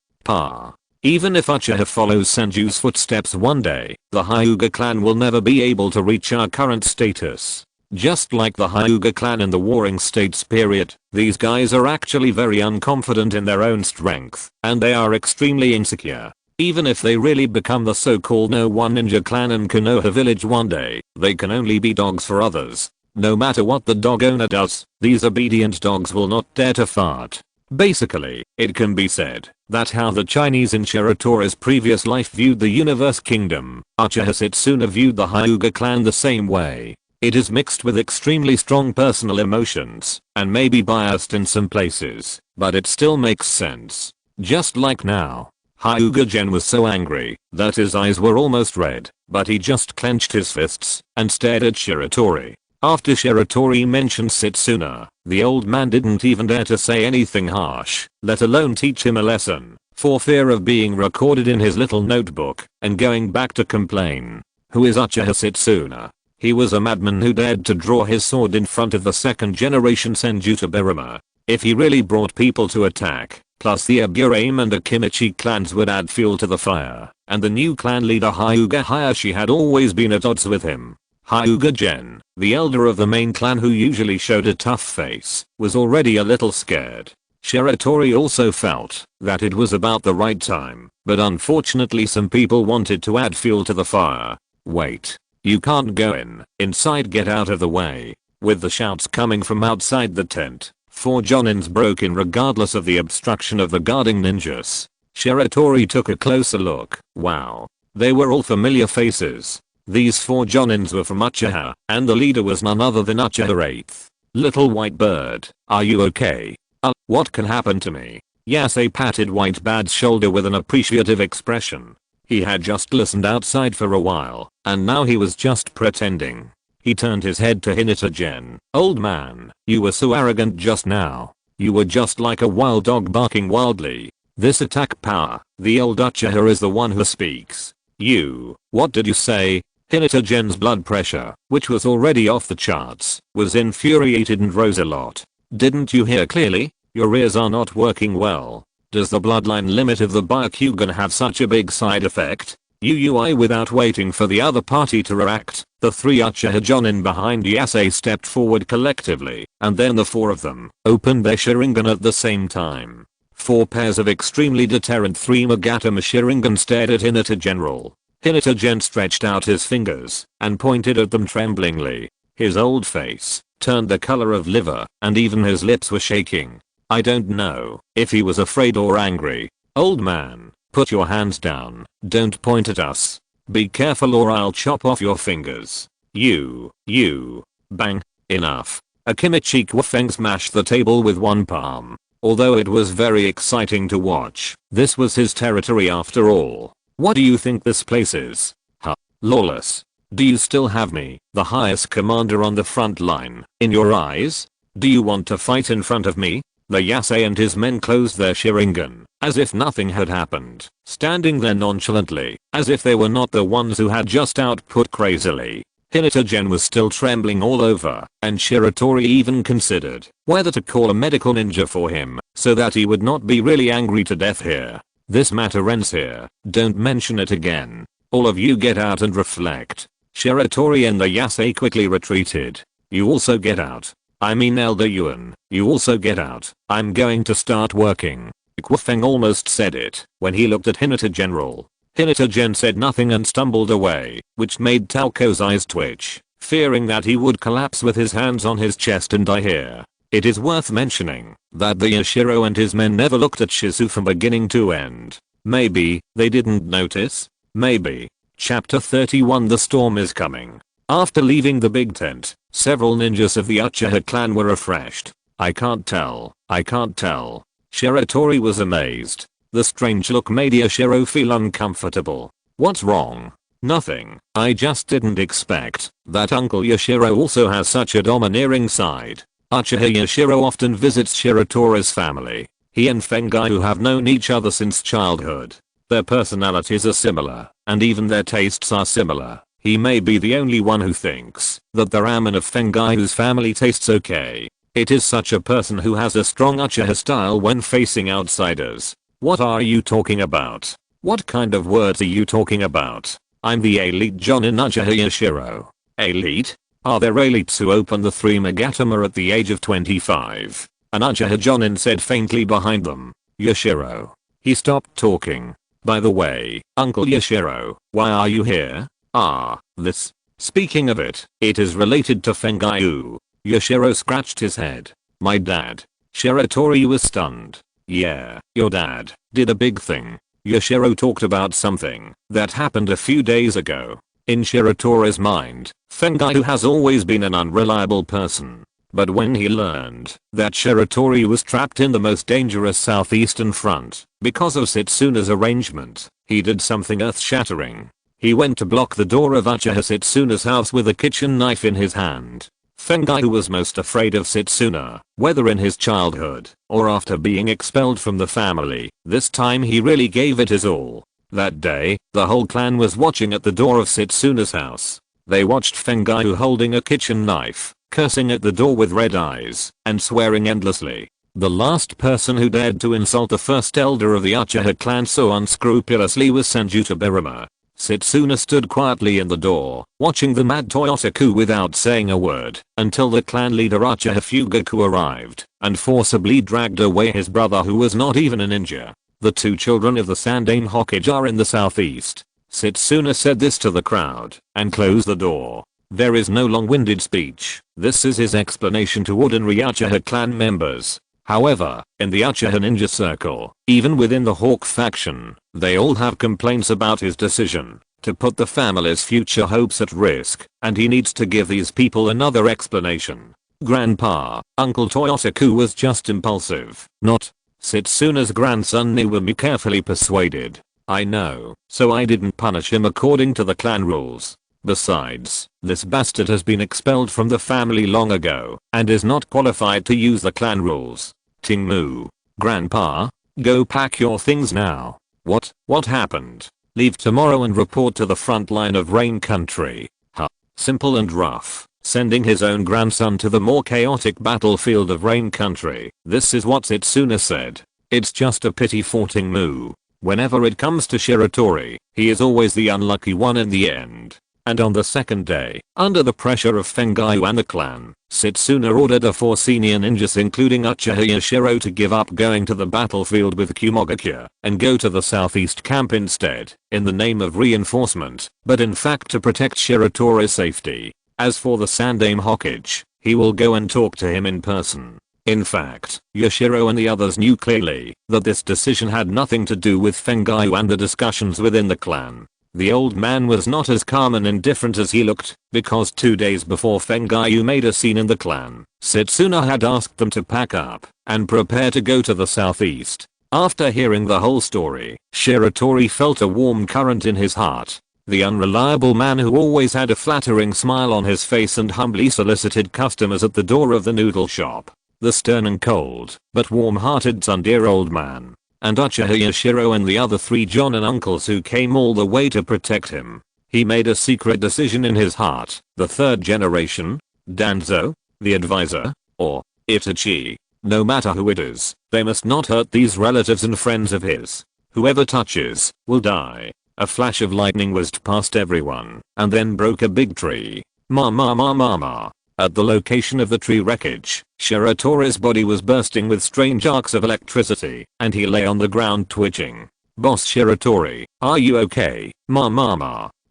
Even if Uchiha follows Senju's footsteps one day, the Hyuga clan will never be able to reach our current status. Just like the Hyuga clan in the Warring States period, these guys are actually very unconfident in their own strength, and they are extremely insecure. Even if they really become the so-called No One Ninja clan in Konoha village one day, they can only be dogs for others. No matter what the dog owner does, these obedient dogs will not dare to fart. Basically, it can be said that how the Chinese in Shiratori's previous life viewed the universe kingdom, Uchiha Setsuna viewed the Hyuga clan the same way. It is mixed with extremely strong personal emotions, and may be biased in some places, but it still makes sense. Just like now. Hyuga-gen was so angry that his eyes were almost red, but he just clenched his fists and stared at Shiratori. After Shiratori mentioned Setsuna, the old man didn't even dare to say anything harsh, let alone teach him a lesson, for fear of being recorded in his little notebook and going back to complain. Who is Uchiha Setsuna? He was a madman who dared to draw his sword in front of the 2nd generation Senju Tobirama. If he really brought people to attack, plus the Aburame and Akimichi clans would add fuel to the fire, and the new clan leader Hyuga Hayashi had always been at odds with him. Hyuga-gen, the elder of the main clan who usually showed a tough face, was already a little scared. Shiratori also felt that it was about the right time, but unfortunately some people wanted to add fuel to the fire. Wait. You can't go in. Inside, get out of the way. With the shouts coming from outside the tent, 4 jonins broke in regardless of the obstruction of the guarding ninjas. Shiratori took a closer look. Wow. They were all familiar faces. These 4 jonins were from Uchiha, and the leader was none other than Uchiha 8th. Little white bird, are you okay? What can happen to me? Yasei patted White Bad's shoulder with an appreciative expression. He had just listened outside for a while, and now he was just pretending. He turned his head to Hinata-gen. Old man, you were so arrogant just now. You were just like a wild dog barking wildly. This attack power, the old Uchiha is the one who speaks. What did you say? Hinata-gen's blood pressure, which was already off the charts, was infuriated and rose a lot. Didn't you hear clearly? Your ears are not working well. Does the bloodline limit of the Byakugan have such a big side effect? Without waiting for the other party to react, The 3 Uchiha Jonin behind Yasei stepped forward collectively, and then the 4 of them opened their Sharingan at the same time. 4 pairs of extremely deterrent 3 Magatama Sharingan stared at Hinata General. Hinata Gen stretched out his fingers and pointed at them tremblingly. His old face turned the color of liver, and even his lips were shaking. I don't know if he was afraid or angry. Old man, put your hands down. Don't point at us. Be careful or I'll chop off your fingers. You. Bang. Enough. Akimichi Kwafeng smashed the table with one palm. Although it was very exciting to watch, this was his territory after all. What do you think this place is? Huh? Lawless. Do you still have me, the highest commander on the front line, in your eyes? Do you want to fight in front of me? The Yasei and his men closed their Sharingan, as if nothing had happened, standing there nonchalantly, as if they were not the ones who had just output crazily. Hinata Gen was still trembling all over, and Shiratori even considered whether to call a medical ninja for him, so that he would not be really angry to death here. This matter ends here. Don't mention it again. All of you get out and reflect. Shiratori and the Yasei quickly retreated. You also get out. I mean Elder Yuan, you also get out. I'm going to start working. Kwafeng almost said it when he looked at Hinata General. Hinata Gen said nothing and stumbled away, which made Taoko's eyes twitch, fearing that he would collapse with his hands on his chest and die here. It is worth mentioning that the Yashiro and his men never looked at Shizu from beginning to end. Maybe they didn't notice? Maybe. Chapter 31 The storm is coming. After leaving the big tent, several ninjas of the Uchiha clan were refreshed. I can't tell. Shiratori was amazed. The strange look made Yashiro feel uncomfortable. What's wrong? Nothing. I just didn't expect that Uncle Yashiro also has such a domineering side. Uchiha Yashiro often visits Shiratori's family. He and Fengai have known each other since childhood. Their personalities are similar, and even their tastes are similar. He may be the only one who thinks that the ramen of Fengai's family tastes okay. It is such a person who has a strong Uchiha style when facing outsiders. What are you talking about? What kind of words are you talking about? I'm the elite Jonin Uchiha Yashiro. Elite? Are there elites who open the 3 Magatama at the age of 25? An Uchiha Jonin said faintly behind them. Yashiro. He stopped talking. By the way, Uncle Yashiro, why are you here? This. Speaking of it, it is related to Fengai. Yashiro scratched his head. My dad. Shiratori was stunned. Yeah, your dad did a big thing. Yashiro talked about something that happened a few days ago. In Shiratori's mind, Fengai has always been an unreliable person. But when he learned that Shiratori was trapped in the most dangerous southeastern front because of Setsuna's arrangement, he did something earth-shattering. He went to block the door of Uchiha Setsuna's house with a kitchen knife in his hand. Fengai was most afraid of Setsuna, whether in his childhood or after being expelled from the family. This time he really gave it his all. That day, the whole clan was watching at the door of Setsuna's house. They watched Fengai holding a kitchen knife, cursing at the door with red eyes, and swearing endlessly. The last person who dared to insult the first elder of the Uchiha clan so unscrupulously was Senju Tobirama. Setsuna stood quietly in the door, watching the mad Toyotaku without saying a word, until the clan leader Uchiha Fugaku arrived, and forcibly dragged away his brother who was not even a ninja. The 2 children of the Sandaime Hokage are in the southeast. Setsuna said this to the crowd, and closed the door. There is no long-winded speech. This is his explanation to ordinary Uchiha clan members. However, in the Uchiha ninja circle, even within the Hawk faction, they all have complaints about his decision to put the family's future hopes at risk, and he needs to give these people another explanation. Grandpa, Uncle Toyotaku was just impulsive, not. Setsuna's grandson Niwami carefully persuaded. I know, so I didn't punish him according to the clan rules. Besides, this bastard has been expelled from the family long ago, and is not qualified to use the clan rules. Tingmu. Grandpa? Go pack your things now. What happened? Leave tomorrow and report to the front line of Rain Country. Simple and rough. Sending his own grandson to the more chaotic battlefield of Rain Country. This is what Setsuna said. It's just a pity for Tingmu. Whenever it comes to Shiratori, he is always the unlucky one in the end. And on the second day, under the pressure of Fengayu and the clan, Setsuna ordered the 4 senior ninjas including Uchiha Yashiro to give up going to the battlefield with Kumogakure and go to the southeast camp instead, in the name of reinforcement, but in fact to protect Shiratori's safety. As for the Sandaime Hokage, he will go and talk to him in person. In fact, Yashiro and the others knew clearly that this decision had nothing to do with Fengayu and the discussions within the clan. The old man was not as calm and indifferent as he looked, because 2 days before Fengayu made a scene in the clan, Setsuna had asked them to pack up and prepare to go to the southeast. After hearing the whole story, Shiratori felt a warm current in his heart. The unreliable man who always had a flattering smile on his face and humbly solicited customers at the door of the noodle shop. The stern and cold, but warm-hearted tsundere old man. And Uchiha Yashiro and the other 3 Jonin uncles who came all the way to protect him. He made a secret decision in his heart, the 3rd generation, Danzo, the advisor, or Itachi. No matter who it is, they must not hurt these relatives and friends of his. Whoever touches, will die. A flash of lightning whizzed past everyone, and then broke a big tree. Ma. At the location of the tree wreckage, Shiratori's body was bursting with strange arcs of electricity, and he lay on the ground twitching. Boss Shiratori, are you okay? Ma.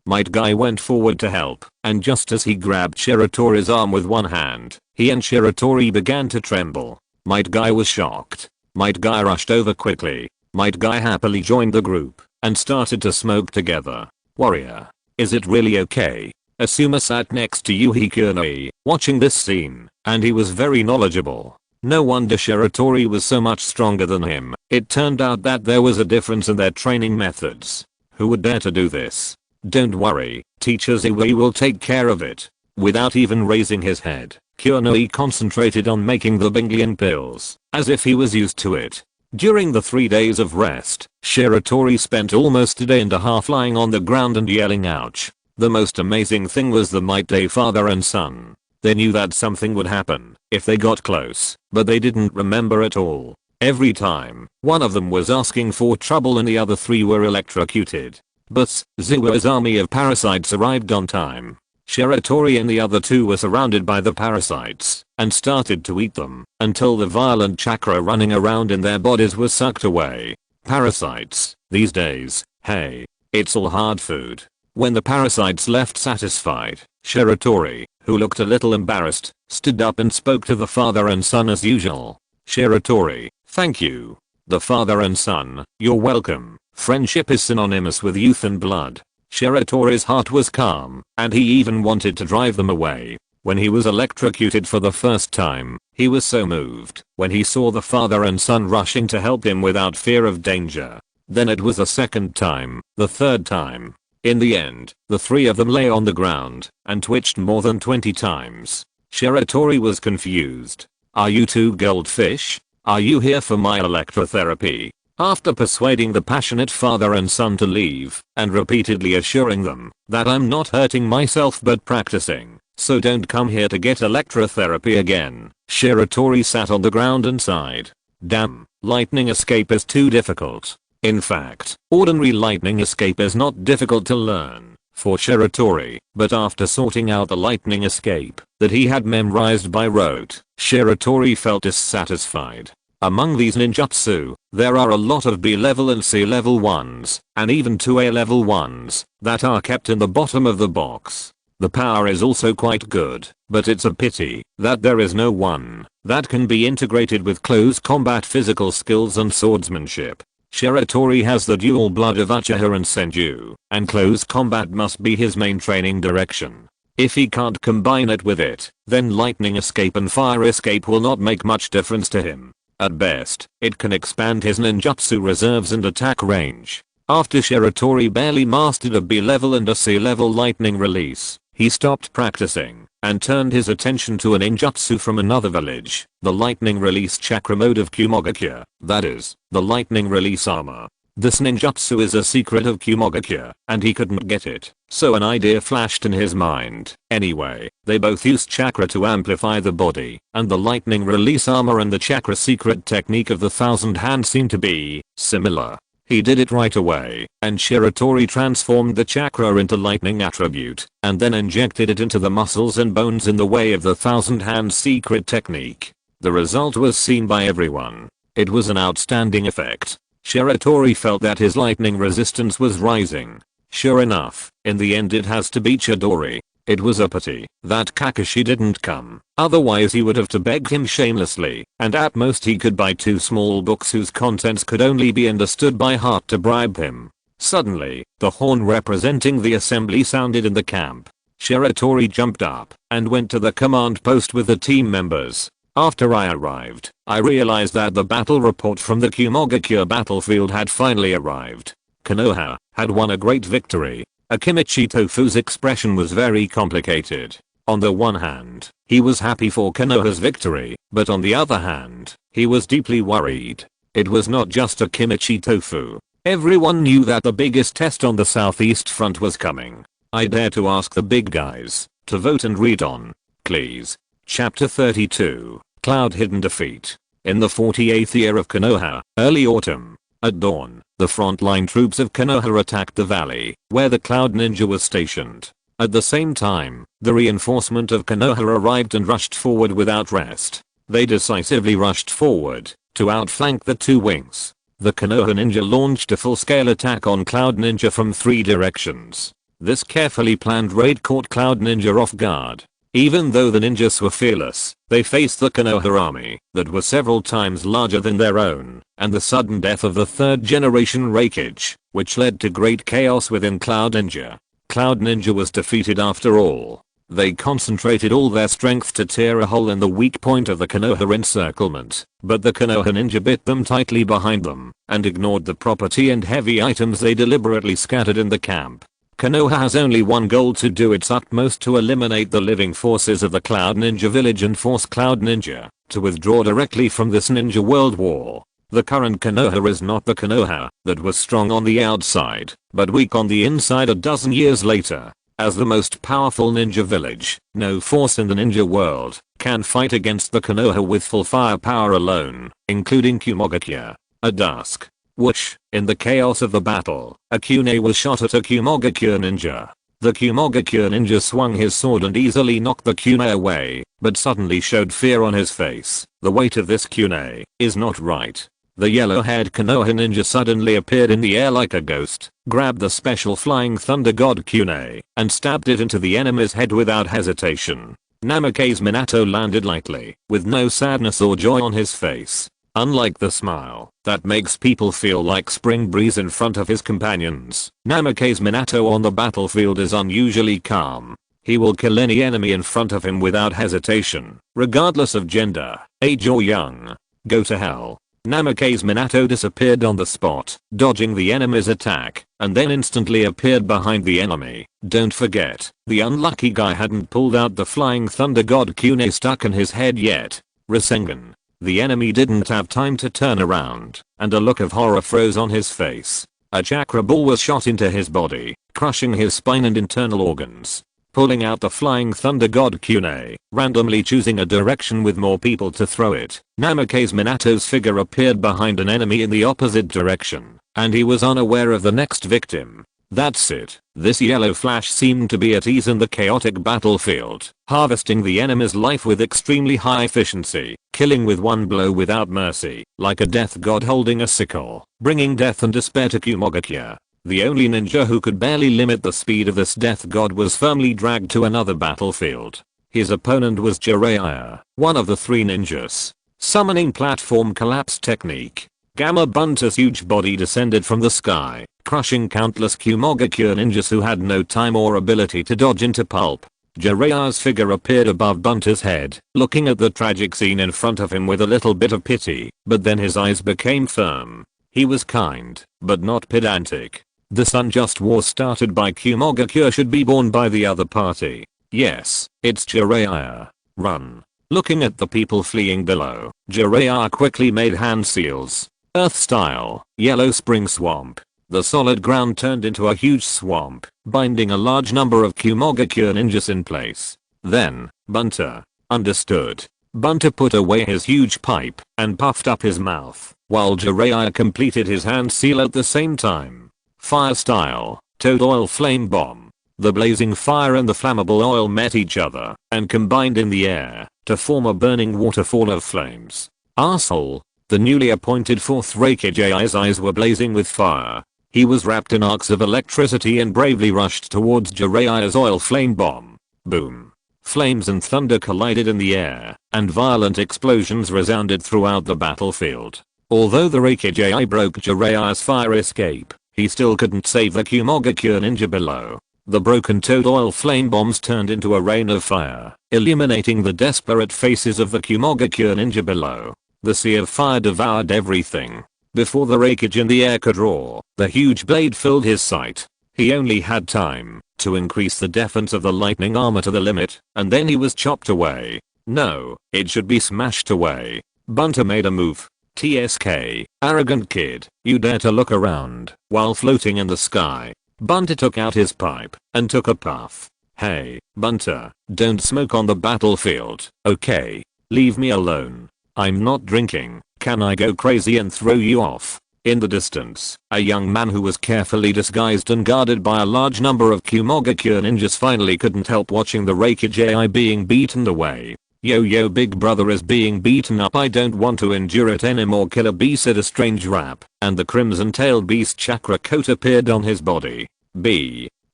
Might Guy went forward to help, and just as he grabbed Shiratori's arm with one hand, he and Shiratori began to tremble. Might Guy was shocked. Might Guy rushed over quickly. Might Guy happily joined the group, and started to smoke together. Warrior, is it really okay? Asuma sat next to Yuhi Kurenoi, watching this scene, and he was very knowledgeable. No wonder Shiratori was so much stronger than him. It turned out that there was a difference in their training methods. Who would dare to do this? Don't worry, Teacher Ziwei will take care of it. Without even raising his head, Kurenoi concentrated on making the Binglian pills, as if he was used to it. During the 3 days of rest, Shiratori spent almost a day and a half lying on the ground and yelling ouch. The most amazing thing was the Might Day father and son. They knew that something would happen if they got close, but they didn't remember at all. Every time, one of them was asking for trouble and the other 3 were electrocuted. But Ziwa's army of parasites arrived on time. Shiratori and the other 2 were surrounded by the parasites and started to eat them until the violent chakra running around in their bodies was sucked away. Parasites, these days, hey, it's all hard food. When the parasites left satisfied, Shiratori, who looked a little embarrassed, stood up and spoke to the father and son as usual. Shiratori, thank you. The father and son, you're welcome. Friendship is synonymous with youth and blood. Shiratori's heart was calm, and he even wanted to drive them away. When he was electrocuted for the first time, he was so moved when he saw the father and son rushing to help him without fear of danger. Then it was a second time, the third time. In the end, the 3 of them lay on the ground and twitched more than 20 times. Shiratori was confused. Are you 2 goldfish? Are you here for my electrotherapy? After persuading the passionate father and son to leave and repeatedly assuring them that I'm not hurting myself but practicing, so don't come here to get electrotherapy again, Shiratori sat on the ground and sighed. Damn, lightning escape is too difficult. In fact, ordinary lightning escape is not difficult to learn for Shiratori, but after sorting out the lightning escape that he had memorized by rote, Shiratori felt dissatisfied. Among these ninjutsu, there are a lot of B level and C level ones, and even 2 A level ones, that are kept in the bottom of the box. The power is also quite good, but it's a pity that there is no one that can be integrated with close combat physical skills and swordsmanship. Shiratori has the dual blood of Uchiha and Senju, and close combat must be his main training direction. If he can't combine it with it, then lightning escape and fire escape will not make much difference to him. At best, it can expand his ninjutsu reserves and attack range. After Shiratori barely mastered a B level and a C level lightning release, he stopped practicing and turned his attention to a ninjutsu from another village, the lightning release chakra mode of Kumogakure, that is, the lightning release armor. This ninjutsu is a secret of Kumogakure, and he couldn't get it, so an idea flashed in his mind. Anyway, they both used chakra to amplify the body, and the lightning release armor and the chakra secret technique of the thousand hands seemed to be similar. He did it right away, and Shiratori transformed the chakra into lightning attribute, and then injected it into the muscles and bones in the way of the thousand hands secret technique. The result was seen by everyone. It was an outstanding effect. Shiratori felt that his lightning resistance was rising. Sure enough, in the end it has to be Chidori. It was a pity that Kakashi didn't come, otherwise he would have to beg him shamelessly, and at most he could buy 2 small books whose contents could only be understood by heart to bribe him. Suddenly, the horn representing the assembly sounded in the camp. Shiratori jumped up and went to the command post with the team members. After I arrived, I realized that the battle report from the Kumogakure battlefield had finally arrived. Konoha had won a great victory. Akimichi Tofu's expression was very complicated. On the one hand, he was happy for Konoha's victory, but on the other hand, he was deeply worried. It was not just Akimichi Tofu. Everyone knew that the biggest test on the southeast front was coming. I dare to ask the big guys to vote and read on, please. Chapter 32, Cloud Hidden Defeat. In the 48th year of Konoha, early autumn, at dawn, the frontline troops of Konoha attacked the valley, where the Cloud Ninja was stationed. At the same time, the reinforcement of Konoha arrived and rushed forward without rest. They decisively rushed forward to outflank the 2 wings. The Konoha Ninja launched a full-scale attack on Cloud Ninja from 3 directions. This carefully planned raid caught Cloud Ninja off guard. Even though the ninjas were fearless, they faced the Konoha army that was several times larger than their own, and the sudden death of the 3rd generation Raikage, which led to great chaos within Cloud Ninja. Cloud Ninja was defeated after all. They concentrated all their strength to tear a hole in the weak point of the Konoha encirclement, but the Konoha Ninja bit them tightly behind them, and ignored the property and heavy items they deliberately scattered in the camp. Konoha has only one goal: to do its utmost to eliminate the living forces of the Cloud Ninja village and force Cloud Ninja to withdraw directly from this ninja world war. The current Konoha is not the Konoha that was strong on the outside, but weak on the inside a dozen years later. As the most powerful ninja village, no force in the ninja world can fight against the Konoha with full firepower alone, including Kumogakure. At dusk, whoosh, in the chaos of the battle, a kunai was shot at a Kumogakure ninja. The Kumogakure ninja swung his sword and easily knocked the kunai away, but suddenly showed fear on his face. The weight of this kunai is not right. The yellow-haired Konoha ninja suddenly appeared in the air like a ghost, grabbed the special flying thunder god kunai, and stabbed it into the enemy's head without hesitation. Namake's Minato landed lightly, with no sadness or joy on his face. Unlike the smile that makes people feel like spring breeze in front of his companions, Namake's Minato on the battlefield is unusually calm. He will kill any enemy in front of him without hesitation, regardless of gender, age or young. Go to hell. Namake's Minato disappeared on the spot, dodging the enemy's attack, and then instantly appeared behind the enemy. Don't forget, the unlucky guy hadn't pulled out the flying thunder god kunai stuck in his head yet. Rasengan. The enemy didn't have time to turn around, and a look of horror froze on his face. A chakra ball was shot into his body, crushing his spine and internal organs. Pulling out the flying thunder god kunai, randomly choosing a direction with more people to throw it, Namake's Minato's figure appeared behind an enemy in the opposite direction, and he was unaware of the next victim. That's it. This yellow flash seemed to be at ease in the chaotic battlefield, harvesting the enemy's life with extremely high efficiency, killing with one blow without mercy, like a death god holding a sickle, bringing death and despair to Kumogakure. The only ninja who could barely limit the speed of this death god was firmly dragged to another battlefield. His opponent was Jiraiya, one of the 3 ninjas. Summoning platform collapse technique. Gamma Bunta's huge body descended from the sky, crushing countless Kumogakure ninjas who had no time or ability to dodge into pulp. Jiraiya's figure appeared above Bunta's head, looking at the tragic scene in front of him with a little bit of pity, but then his eyes became firm. He was kind, but not pedantic. This unjust war started by Kumogakure should be borne by the other party. Yes, it's Jiraiya. Run. Looking at the people fleeing below, Jiraiya quickly made hand seals. Earth style, yellow spring swamp. The solid ground turned into a huge swamp, binding a large number of Kumogakure ninjas in place. Then, Bunta. Understood. Bunta put away his huge pipe and puffed up his mouth. while Jiraiya completed his hand seal at the same time. Fire style, toad oil flame bomb. The blazing fire and the flammable oil met each other and combined in the air to form a burning waterfall of flames. Arsehole. The newly appointed fourth Raikijai's eyes were blazing with fire. He was wrapped in arcs of electricity and bravely rushed towards Jiraiya's oil flame bomb. Boom. Flames and thunder collided in the air, and violent explosions resounded throughout the battlefield. Although the Raikijai broke Jiraiya's fire escape, he still couldn't save the Kumogakure ninja below. The broken toad oil flame bombs turned into a rain of fire, illuminating the desperate faces of the Kumogakure ninja below. The sea of fire devoured everything. Before the Raikage in the air could roar, the huge blade filled his sight. He only had time to increase the defense of the lightning armor to the limit, and then he was chopped away. No, it should be smashed away. Bunter made a move. TSK, arrogant kid, you dare to look around while floating in the sky. Bunter took out his pipe and took a puff. Hey, Bunter, don't smoke on the battlefield, okay? Leave me alone. I'm not drinking. Can I go crazy and throw you off? In the distance, a young man who was carefully disguised and guarded by a large number of Kumogakure ninjas finally couldn't help watching the Raikijai being beaten away. Yo big brother is being beaten up, I don't want to endure it anymore. Killer B said a strange rap, and the crimson-tailed beast chakra coat appeared on his body.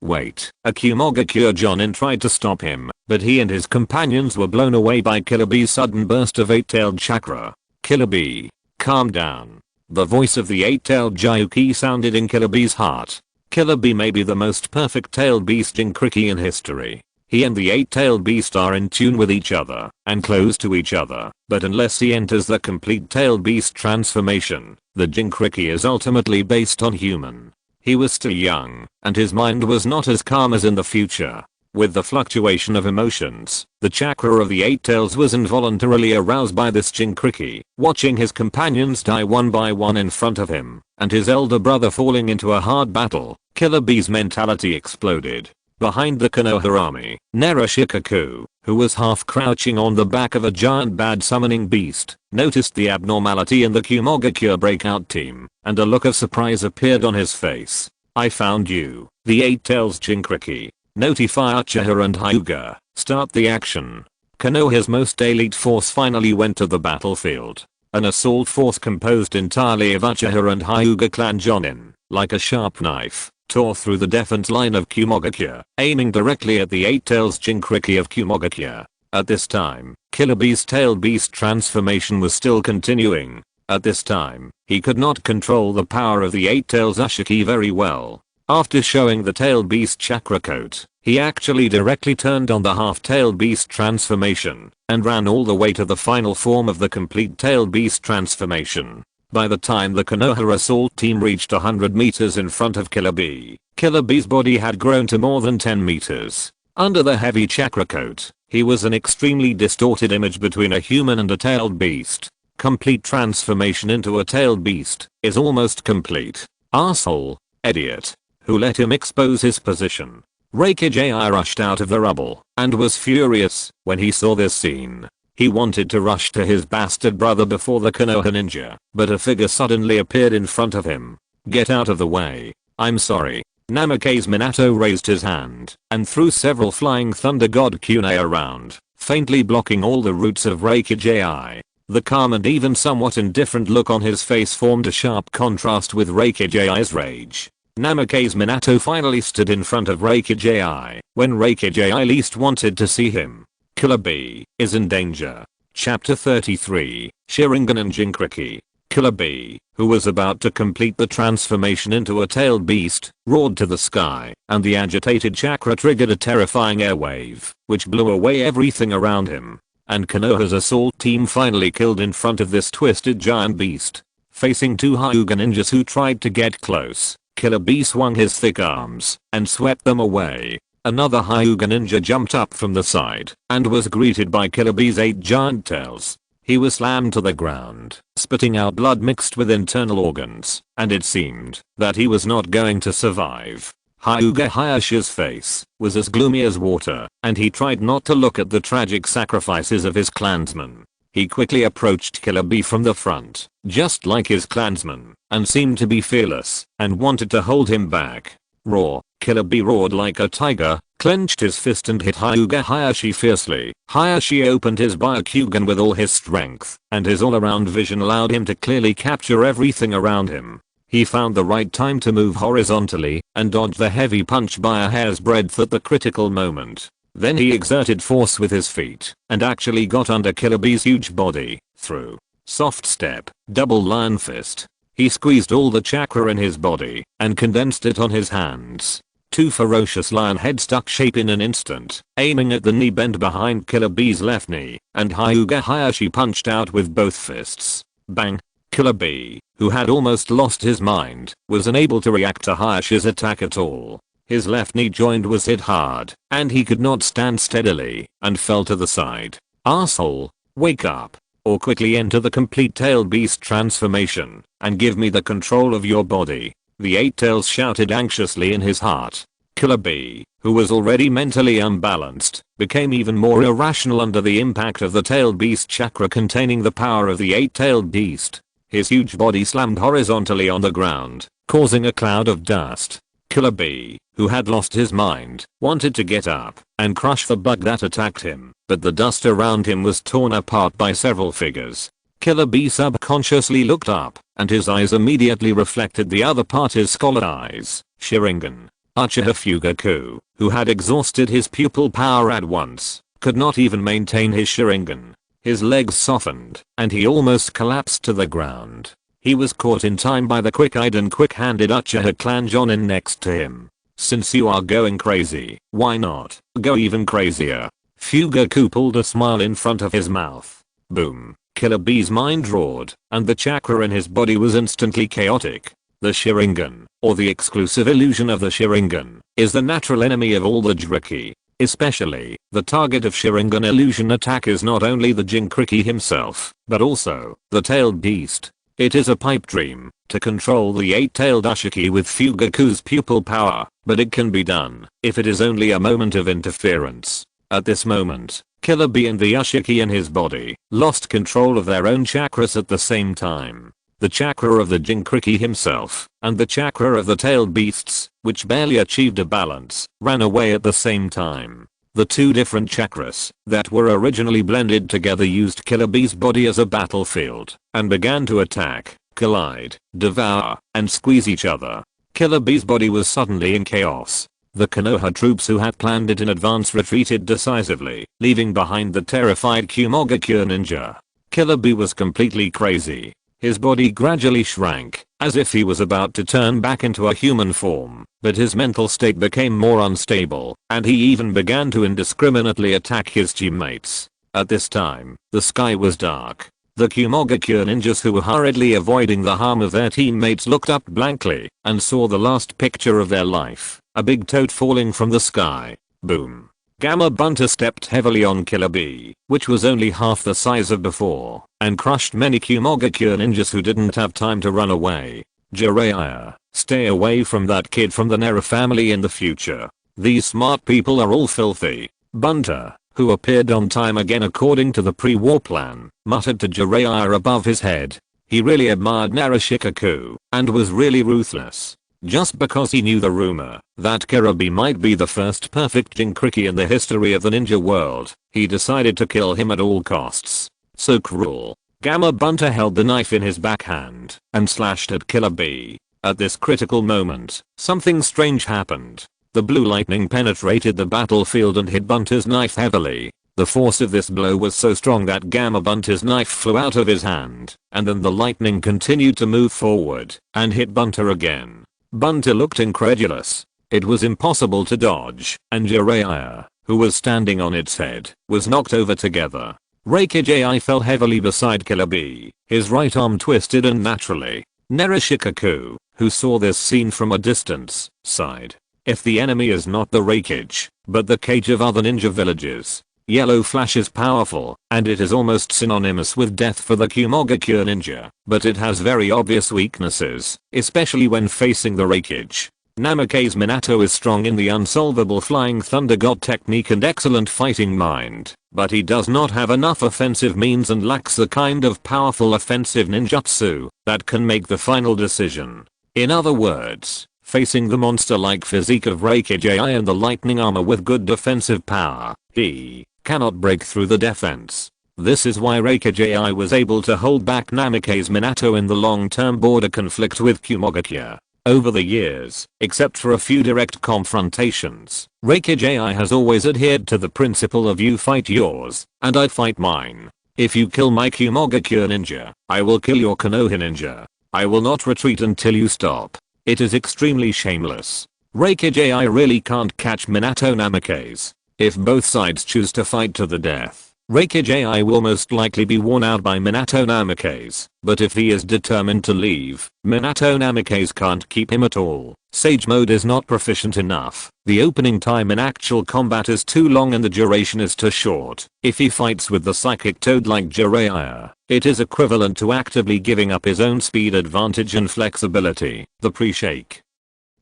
Wait, a Kumogakure Jonin tried to stop him, but he and his companions were blown away by Killer B's sudden burst of eight-tailed chakra. Killer B, calm down. The voice of the eight-tailed Gyuki sounded in Killer B's heart. Killer B may be the most perfect tailed beast Jinchuriki in history. He and the eight-tailed beast are in tune with each other and close to each other, but unless he enters the complete tailed beast transformation, the Jinchuriki is ultimately based on human. He was still young, and his mind was not as calm as in the future. With the fluctuation of emotions, the chakra of the eight tails was involuntarily aroused by this Jinchuriki, watching his companions die one by one in front of him, and his elder brother falling into a hard battle. Killer B's mentality exploded. Behind the Konoha army, Narashikaku, who was half crouching on the back of a giant bad summoning beast, noticed the abnormality in the Kumogakure breakout team, and a look of surprise appeared on his face. I found you, the eight tails Jinchuriki. Notify Uchiha and Hyuga, start the action. Konoha's most elite force finally went to the battlefield. An assault force composed entirely of Uchiha and Hyuga clan Jonin, like a sharp knife, tore through the defense line of Kumogakure, aiming directly at the eight tails Jinchuriki of Kumogakure. At this time, Killer B's tailed beast transformation was still continuing. At this time, he could not control the power of the eight tails Ushiki very well. After showing the tailed beast chakra coat, he actually directly turned on the half-tailed beast transformation and ran all the way to the final form of the complete tailed beast transformation. By the time the Konoha assault team reached 100 meters in front of Killer B's body had grown to more than 10 meters. Under the heavy chakra coat, he was an extremely distorted image between a human and a tailed beast. Complete transformation into a tailed beast is almost complete. Arsehole, idiot. Who let him expose his position? Raikijai rushed out of the rubble and was furious when he saw this scene. He wanted to rush to his bastard brother before the Konoha ninja, but a figure suddenly appeared in front of him. Get out of the way. I'm sorry. Namake's Minato raised his hand and threw several flying thunder god kunai around, faintly blocking all the roots of Raikijai. The calm and even somewhat indifferent look on his face formed a sharp contrast with Raikijai's rage. Namake's Minato finally stood in front of Raikijai when Raikijai least wanted to see him. Killer B is in danger. Chapter 33, Sharingan and Jinchuriki. Killer B, who was about to complete the transformation into a tailed beast, roared to the sky, and the agitated chakra triggered a terrifying airwave, which blew away everything around him. And Konoha's assault team finally killed in front of this twisted giant beast. Facing two Hyuga ninjas who tried to get close, Killer B swung his thick arms and swept them away. Another Hyuga ninja jumped up from the side and was greeted by Killer B's 8 giant tails. He was slammed to the ground, spitting out blood mixed with internal organs, and it seemed that he was not going to survive. Hyuga Hayashi's face was as gloomy as water, and he tried not to look at the tragic sacrifices of his clansmen. He quickly approached Killer B from the front, just like his clansman, and seemed to be fearless and wanted to hold him back. Roar! Killer B roared like a tiger, clenched his fist and hit Hyuga Hayashi fiercely. Hayashi opened his Byakugan with all his strength, and his all-around vision allowed him to clearly capture everything around him. He found the right time to move horizontally and dodge the heavy punch by a hair's breadth at the critical moment. Then he exerted force with his feet and actually got under Killer B's huge body through soft step, double lion fist. He squeezed all the chakra in his body and condensed it on his hands. Two ferocious lion heads took shape in an instant, aiming at the knee bend behind Killer B's left knee, and Hyuga Hayashi punched out with both fists. Bang! Killer B, who had almost lost his mind, was unable to react to Hayashi's attack at all. His left knee joint was hit hard, and he could not stand steadily, and fell to the side. Asshole, wake up, or quickly enter the complete tail beast transformation, and give me the control of your body. The Eight Tails shouted anxiously in his heart. Killer B, who was already mentally unbalanced, became even more irrational under the impact of the tailed beast chakra containing the power of the eight-tailed beast. His huge body slammed horizontally on the ground, causing a cloud of dust. Killer B, who had lost his mind, wanted to get up and crush the bug that attacked him, but the dust around him was torn apart by several figures. Killer B subconsciously looked up, and his eyes immediately reflected the other party's scholar eyes. Sharingan. Uchiha Fugaku, who had exhausted his pupil power at once, could not even maintain his Sharingan. His legs softened, and he almost collapsed to the ground. He was caught in time by the quick-eyed and quick-handed Uchiha clan Jonin next to him. Since you are going crazy, why not go even crazier? Fugaku pulled a smile in front of his mouth. Boom. Killer B's mind roared, and the chakra in his body was instantly chaotic. The Sharingan, or the exclusive illusion of the Sharingan, is the natural enemy of all the Jinkriki. Especially, the target of Sharingan illusion attack is not only the Jinkriki himself, but also the tailed beast. It is a pipe dream to control the eight-tailed Ushiki with Fugaku's pupil power, but it can be done if it is only a moment of interference. At this moment, Killer B and the Ushiki in his body lost control of their own chakras at the same time. The chakra of the Jinkriki himself and the chakra of the tailed beasts, which barely achieved a balance, ran away at the same time. The two different chakras that were originally blended together used Killer B's body as a battlefield and began to attack, collide, devour, and squeeze each other. Killer B's body was suddenly in chaos. The Konoha troops who had planned it in advance retreated decisively, leaving behind the terrified Kumogakure ninja. Killer B was completely crazy. His body gradually shrank, as if he was about to turn back into a human form, but his mental state became more unstable, and he even began to indiscriminately attack his teammates. At this time, the sky was dark. The Kumogakure ninjas who were hurriedly avoiding the harm of their teammates looked up blankly and saw the last picture of their life, a big toad falling from the sky. Boom. Gamma Bunter stepped heavily on Killer B, which was only half the size of before, and crushed many Kumogakure ninjas who didn't have time to run away. Jiraiya, stay away from that kid from the Nera family in the future. These smart people are all filthy. Bunter, who appeared on time again according to the pre-war plan, muttered to Jiraiya above his head. He really admired Narashikaku, and was really ruthless. Just because he knew the rumor that Killer B might be the first perfect Jinkriki in the history of the ninja world, he decided to kill him at all costs. So cruel. Gamma Bunter held the knife in his backhand and slashed at Killer B. At this critical moment, something strange happened. The blue lightning penetrated the battlefield and hit Bunter's knife heavily. The force of this blow was so strong that Gamma Bunter's knife flew out of his hand, and then the lightning continued to move forward and hit Bunter again. Bunter looked incredulous. It was impossible to dodge, and Jiraiya, who was standing on its head, was knocked over together. Reikijai fell heavily beside Killer B, his right arm twisted unnaturally. Narashikaku, who saw this scene from a distance, sighed. If the enemy is not the Reikage, but the cage of other ninja villages, Yellow Flash is powerful, and it is almost synonymous with death for the Kumogakure ninja, but it has very obvious weaknesses, especially when facing the Reikage. Namake's Minato is strong in the unsolvable flying thunder god technique and excellent fighting mind, but he does not have enough offensive means and lacks the kind of powerful offensive ninjutsu that can make the final decision. In other words, facing the monster-like physique of Raikage and the lightning armor with good defensive power, he cannot break through the defense. This is why Raikage was able to hold back Namake's Minato in the long-term border conflict with Kumogakuya. Over the years, except for a few direct confrontations, Raikage has always adhered to the principle of you fight yours, and I fight mine. If you kill my Kumogakuya ninja, I will kill your Konoha ninja. I will not retreat until you stop. It is extremely shameless. Raikage really can't catch Minato Namake's. If both sides choose to fight to the death, Raikage will most likely be worn out by Minato Namake's, but if he is determined to leave, Minato Namake's can't keep him at all. Sage mode is not proficient enough. The opening time in actual combat is too long and the duration is too short. If he fights with the psychic toad like Jiraiya, it is equivalent to actively giving up his own speed advantage and flexibility. The pre-shake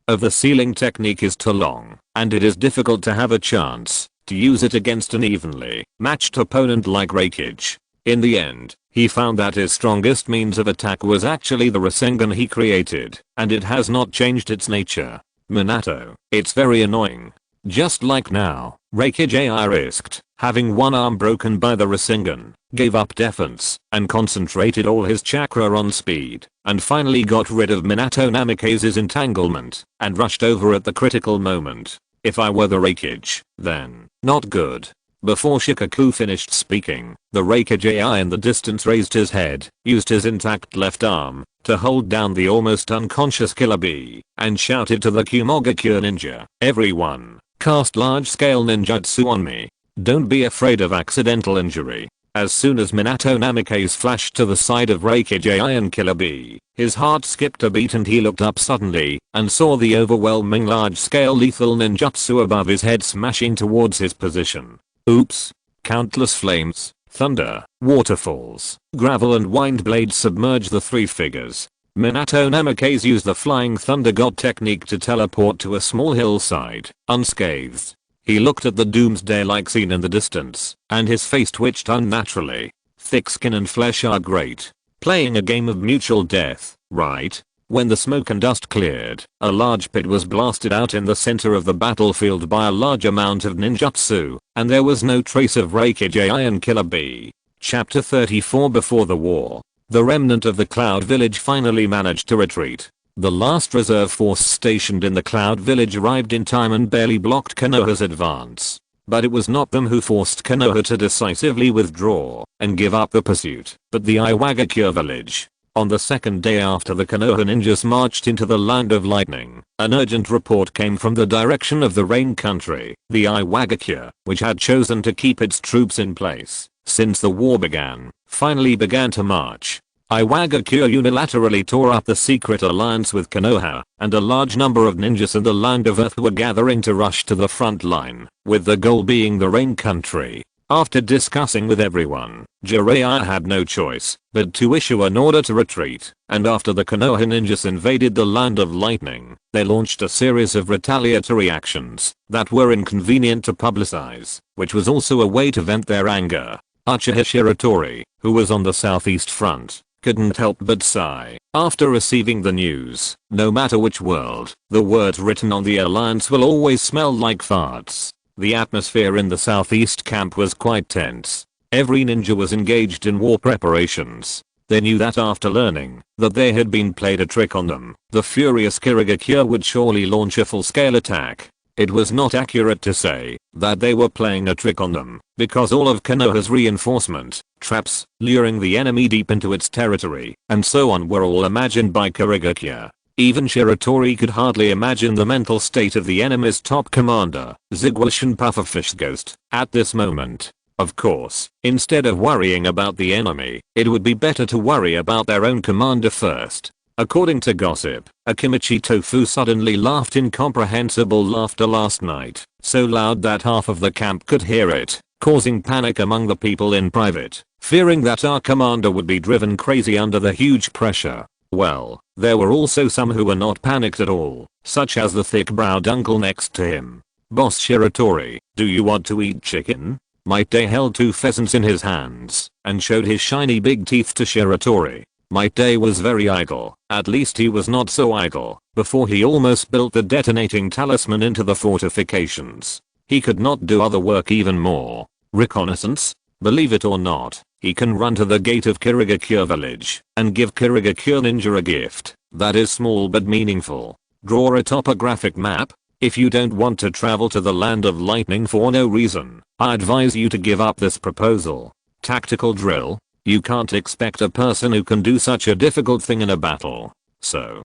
of the ceiling technique is too long, and it is difficult to have a chance to use it against an evenly matched opponent like Raikage. In the end, he found that his strongest means of attack was actually the Rasengan he created, and it has not changed its nature. Minato, it's very annoying. Just like now, Raikage risked having one arm broken by the Rasengan, gave up defense, and concentrated all his chakra on speed, and finally got rid of Minato Namake's entanglement, and rushed over at the critical moment. If I were the Raikage, then, not good. Before Shikaku finished speaking, the Raikage in the distance raised his head, used his intact left arm to hold down the almost unconscious Killer Bee, and shouted to the Kumogakuya ninja, "Everyone, cast large-scale ninjutsu on me. Don't be afraid of accidental injury." As soon as Minato Namake's flashed to the side of Raikage and Killer Bee, his heart skipped a beat and he looked up suddenly and saw the overwhelming large-scale lethal ninjutsu above his head smashing towards his position. Oops. Countless flames, thunder, waterfalls, gravel and wind blades submerge the three figures. Minato Namake's used the flying thunder god technique to teleport to a small hillside, unscathed. He looked at the doomsday-like scene in the distance, and his face twitched unnaturally. Thick skin and flesh are great. Playing a game of mutual death, right? When the smoke and dust cleared, a large pit was blasted out in the center of the battlefield by a large amount of ninjutsu, and there was no trace of Raikage and Killer Bee. Chapter 34. Before the war, the remnant of the Cloud Village finally managed to retreat. The last reserve force stationed in the Cloud Village arrived in time and barely blocked Konoha's advance. But it was not them who forced Konoha to decisively withdraw and give up the pursuit, but the Iwagakure village. On the second day after the Konoha ninjas marched into the Land of Lightning, an urgent report came from the direction of the Rain Country. The Iwagakure, which had chosen to keep its troops in place since the war began, finally began to march. Iwagakure unilaterally tore up the secret alliance with Konoha, and a large number of ninjas in the Land of Earth were gathering to rush to the front line, with the goal being the Rain Country. After discussing with everyone, Jiraiya had no choice but to issue an order to retreat, and after the Konoha ninjas invaded the Land of Lightning, they launched a series of retaliatory actions that were inconvenient to publicize, which was also a way to vent their anger. Uchiha Shiratori, who was on the southeast front, couldn't help but sigh after receiving the news. No matter which world, the words written on the alliance will always smell like farts. The atmosphere in the southeast camp was quite tense. Every ninja was engaged in war preparations. They knew that after learning that they had been played a trick on them, the furious Kirigakure would surely launch a full-scale attack. It was not accurate to say that they were playing a trick on them, because all of Konoha's reinforcement, traps, luring the enemy deep into its territory, and so on were all imagined by Kirigakure. Even Shiratori could hardly imagine the mental state of the enemy's top commander, Zigwashin Pufferfish Ghost, at this moment. Of course, instead of worrying about the enemy, it would be better to worry about their own commander first. According to gossip, Akimichi Tofu suddenly laughed incomprehensible laughter last night, so loud that half of the camp could hear it, causing panic among the people in private, fearing that our commander would be driven crazy under the huge pressure. Well, There were also some who were not panicked at all, such as the thick-browed uncle next to him. "Boss Shiratori, do you want to eat chicken?" Maite held 2 pheasants in his hands and showed his shiny big teeth to Shiratori. Maite was very idle, at least he was not so idle, before he almost built the detonating talisman into the fortifications. He could not do other work even more. Reconnaissance? Believe it or not, he can run to the gate of Kirigakure village and give Kirigakure ninja a gift that is small but meaningful. Draw a topographic map. If you don't want to travel to the land of lightning for no reason, I advise you to give up this proposal. Tactical drill? You can't expect a person who can do such a difficult thing in a battle. So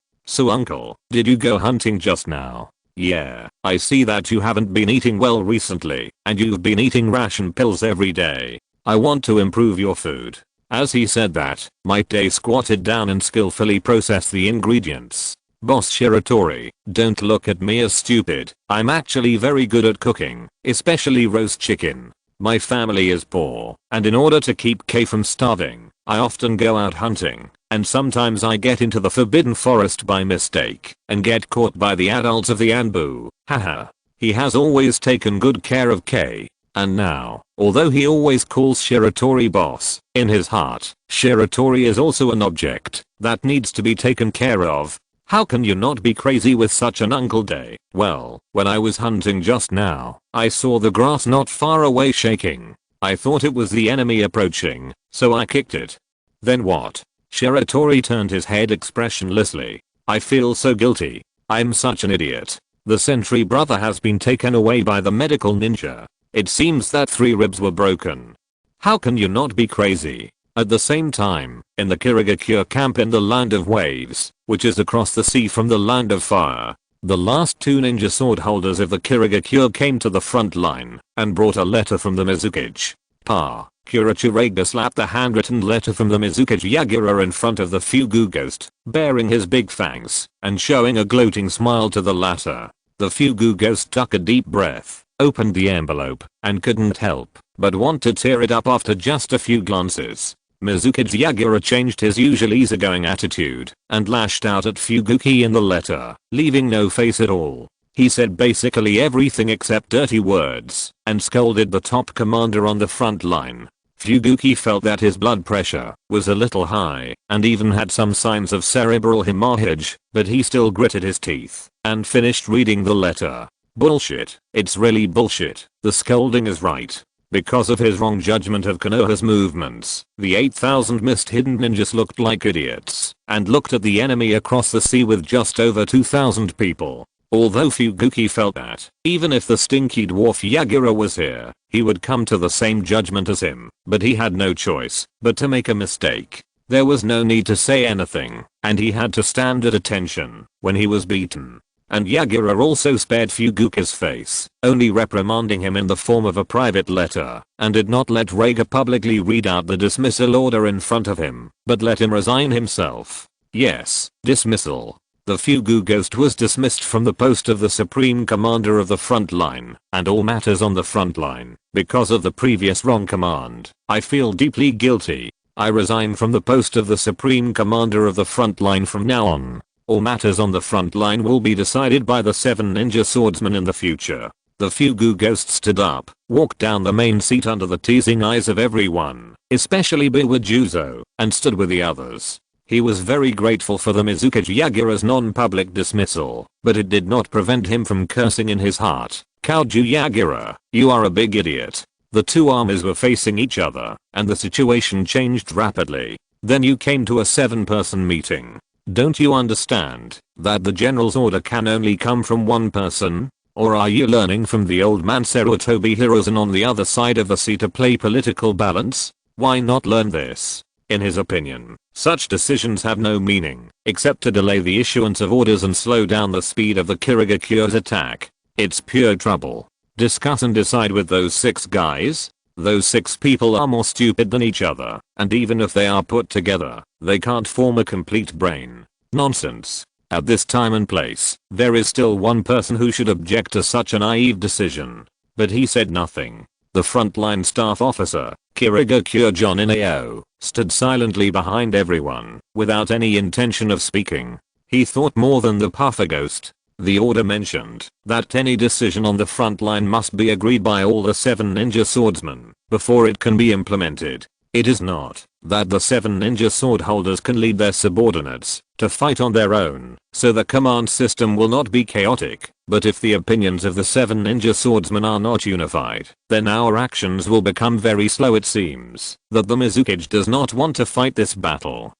uncle, did you go hunting just now? Yeah, I see that you haven't been eating well recently, and you've been eating ration pills every day. I want to improve your food. As he said that, Maite squatted down and skillfully processed the ingredients. Boss Shiratori, don't look at me as stupid. I'm actually very good at cooking, especially roast chicken. My family is poor, and in order to keep Kay from starving, I often go out hunting, and sometimes I get into the forbidden forest by mistake and get caught by the adults of the Anbu. Haha. He has always taken good care of Kay. And now, although he always calls Shiratori boss, in his heart, Shiratori is also an object that needs to be taken care of. How can you not be crazy with such an uncle day? Well, when I was hunting just now, I saw the grass not far away shaking. I thought it was the enemy approaching, so I kicked it. Then what? Shiratori turned his head expressionlessly. I feel so guilty. I'm such an idiot. The sentry brother has been taken away by the medical ninja. It seems that 3 ribs were broken. How can you not be crazy? At the same time, in the Kirigakure camp in the Land of Waves, which is across the sea from the Land of Fire, the last 2 ninja sword holders of the Kirigakure came to the front line and brought a letter from the Mizukage. Pa, Kurachurega slapped the handwritten letter from the Mizukage Yagura in front of the Fugu ghost, baring his big fangs and showing a gloating smile to the latter. The Fugu ghost took a deep breath, opened the envelope, and couldn't help but want to tear it up after just a few glances. Mizukage Yagura changed his usual easygoing attitude and lashed out at Fuguki in the letter, leaving no face at all. He said basically everything except dirty words and scolded the top commander on the front line. Fuguki felt that his blood pressure was a little high and even had some signs of cerebral hemorrhage, but he still gritted his teeth and finished reading the letter. Bullshit. It's really bullshit. The scolding is right. Because of his wrong judgment of Konoha's movements, the 8,000 mist hidden ninjas looked like idiots and looked at the enemy across the sea with just over 2,000 people. Although Fuguki felt that, even if the stinky dwarf Yagura was here, he would come to the same judgment as him, but he had no choice but to make a mistake. There was no need to say anything, and he had to stand at attention when he was beaten. And Yagura also spared Fuguki's face, only reprimanding him in the form of a private letter, and did not let Reiga publicly read out the dismissal order in front of him, but let him resign himself. Yes, dismissal. The Fugu ghost was dismissed from the post of the Supreme Commander of the front line, and all matters on the front line, because of the previous wrong command. I feel deeply guilty. I resign from the post of the Supreme Commander of the front line from now on. All matters on the front line will be decided by the 7 ninja swordsmen in the future. The Fugu ghost stood up, walked down the main seat under the teasing eyes of everyone, especially Biwajuzo, and stood with the others. He was very grateful for the Mizukage Yagura's non-public dismissal, but it did not prevent him from cursing in his heart. Kaoju Yagura, you are a big idiot. The 2 armies were facing each other, and the situation changed rapidly. Then you came to a 7-person meeting. Don't you understand that the general's order can only come from one person? Or are you learning from the old man Sarutobi Hirozen on the other side of the sea to play political balance? Why not learn this? In his opinion, such decisions have no meaning except to delay the issuance of orders and slow down the speed of the Kirigakure's attack. It's pure trouble. Discuss and decide with those 6 guys. Those 6 people are more stupid than each other, and even if they are put together, they can't form a complete brain. Nonsense. At this time and place, there is still one person who should object to such a naive decision. But he said nothing. The frontline staff officer, Kirigakure John Inao, stood silently behind everyone, without any intention of speaking. He thought more than the puffer ghost. The order mentioned that any decision on the front line must be agreed by all the 7 ninja swordsmen before it can be implemented. It is not that the 7 ninja sword holders can lead their subordinates to fight on their own, so the command system will not be chaotic, but if the opinions of the 7 ninja swordsmen are not unified, then our actions will become very slow. It seems that the Mizukage does not want to fight this battle.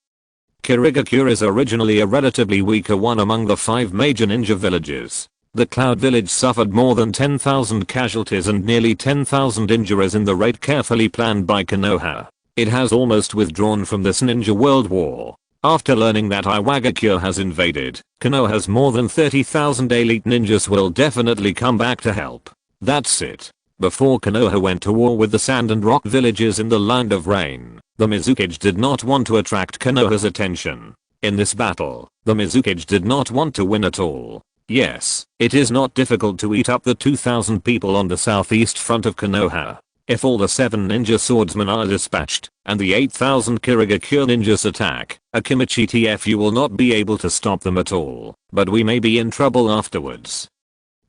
Kirigakure is originally a relatively weaker one among the 5 major ninja villages. The Cloud Village suffered more than 10,000 casualties and nearly 10,000 injuries in the raid carefully planned by Konoha. It has almost withdrawn from this ninja world war. After learning that Iwagakure has invaded, Konoha's more than 30,000 elite ninjas will definitely come back to help. That's it. Before Konoha went to war with the sand and rock villages in the Land of Rain, the Mizukage did not want to attract Konoha's attention. In this battle, the Mizukage did not want to win at all. Yes, it is not difficult to eat up the 2,000 people on the southeast front of Konoha. If all the 7 ninja swordsmen are dispatched, and the 8,000 Kirigakure ninjas attack, Akimichi TF you will not be able to stop them at all, but we may be in trouble afterwards.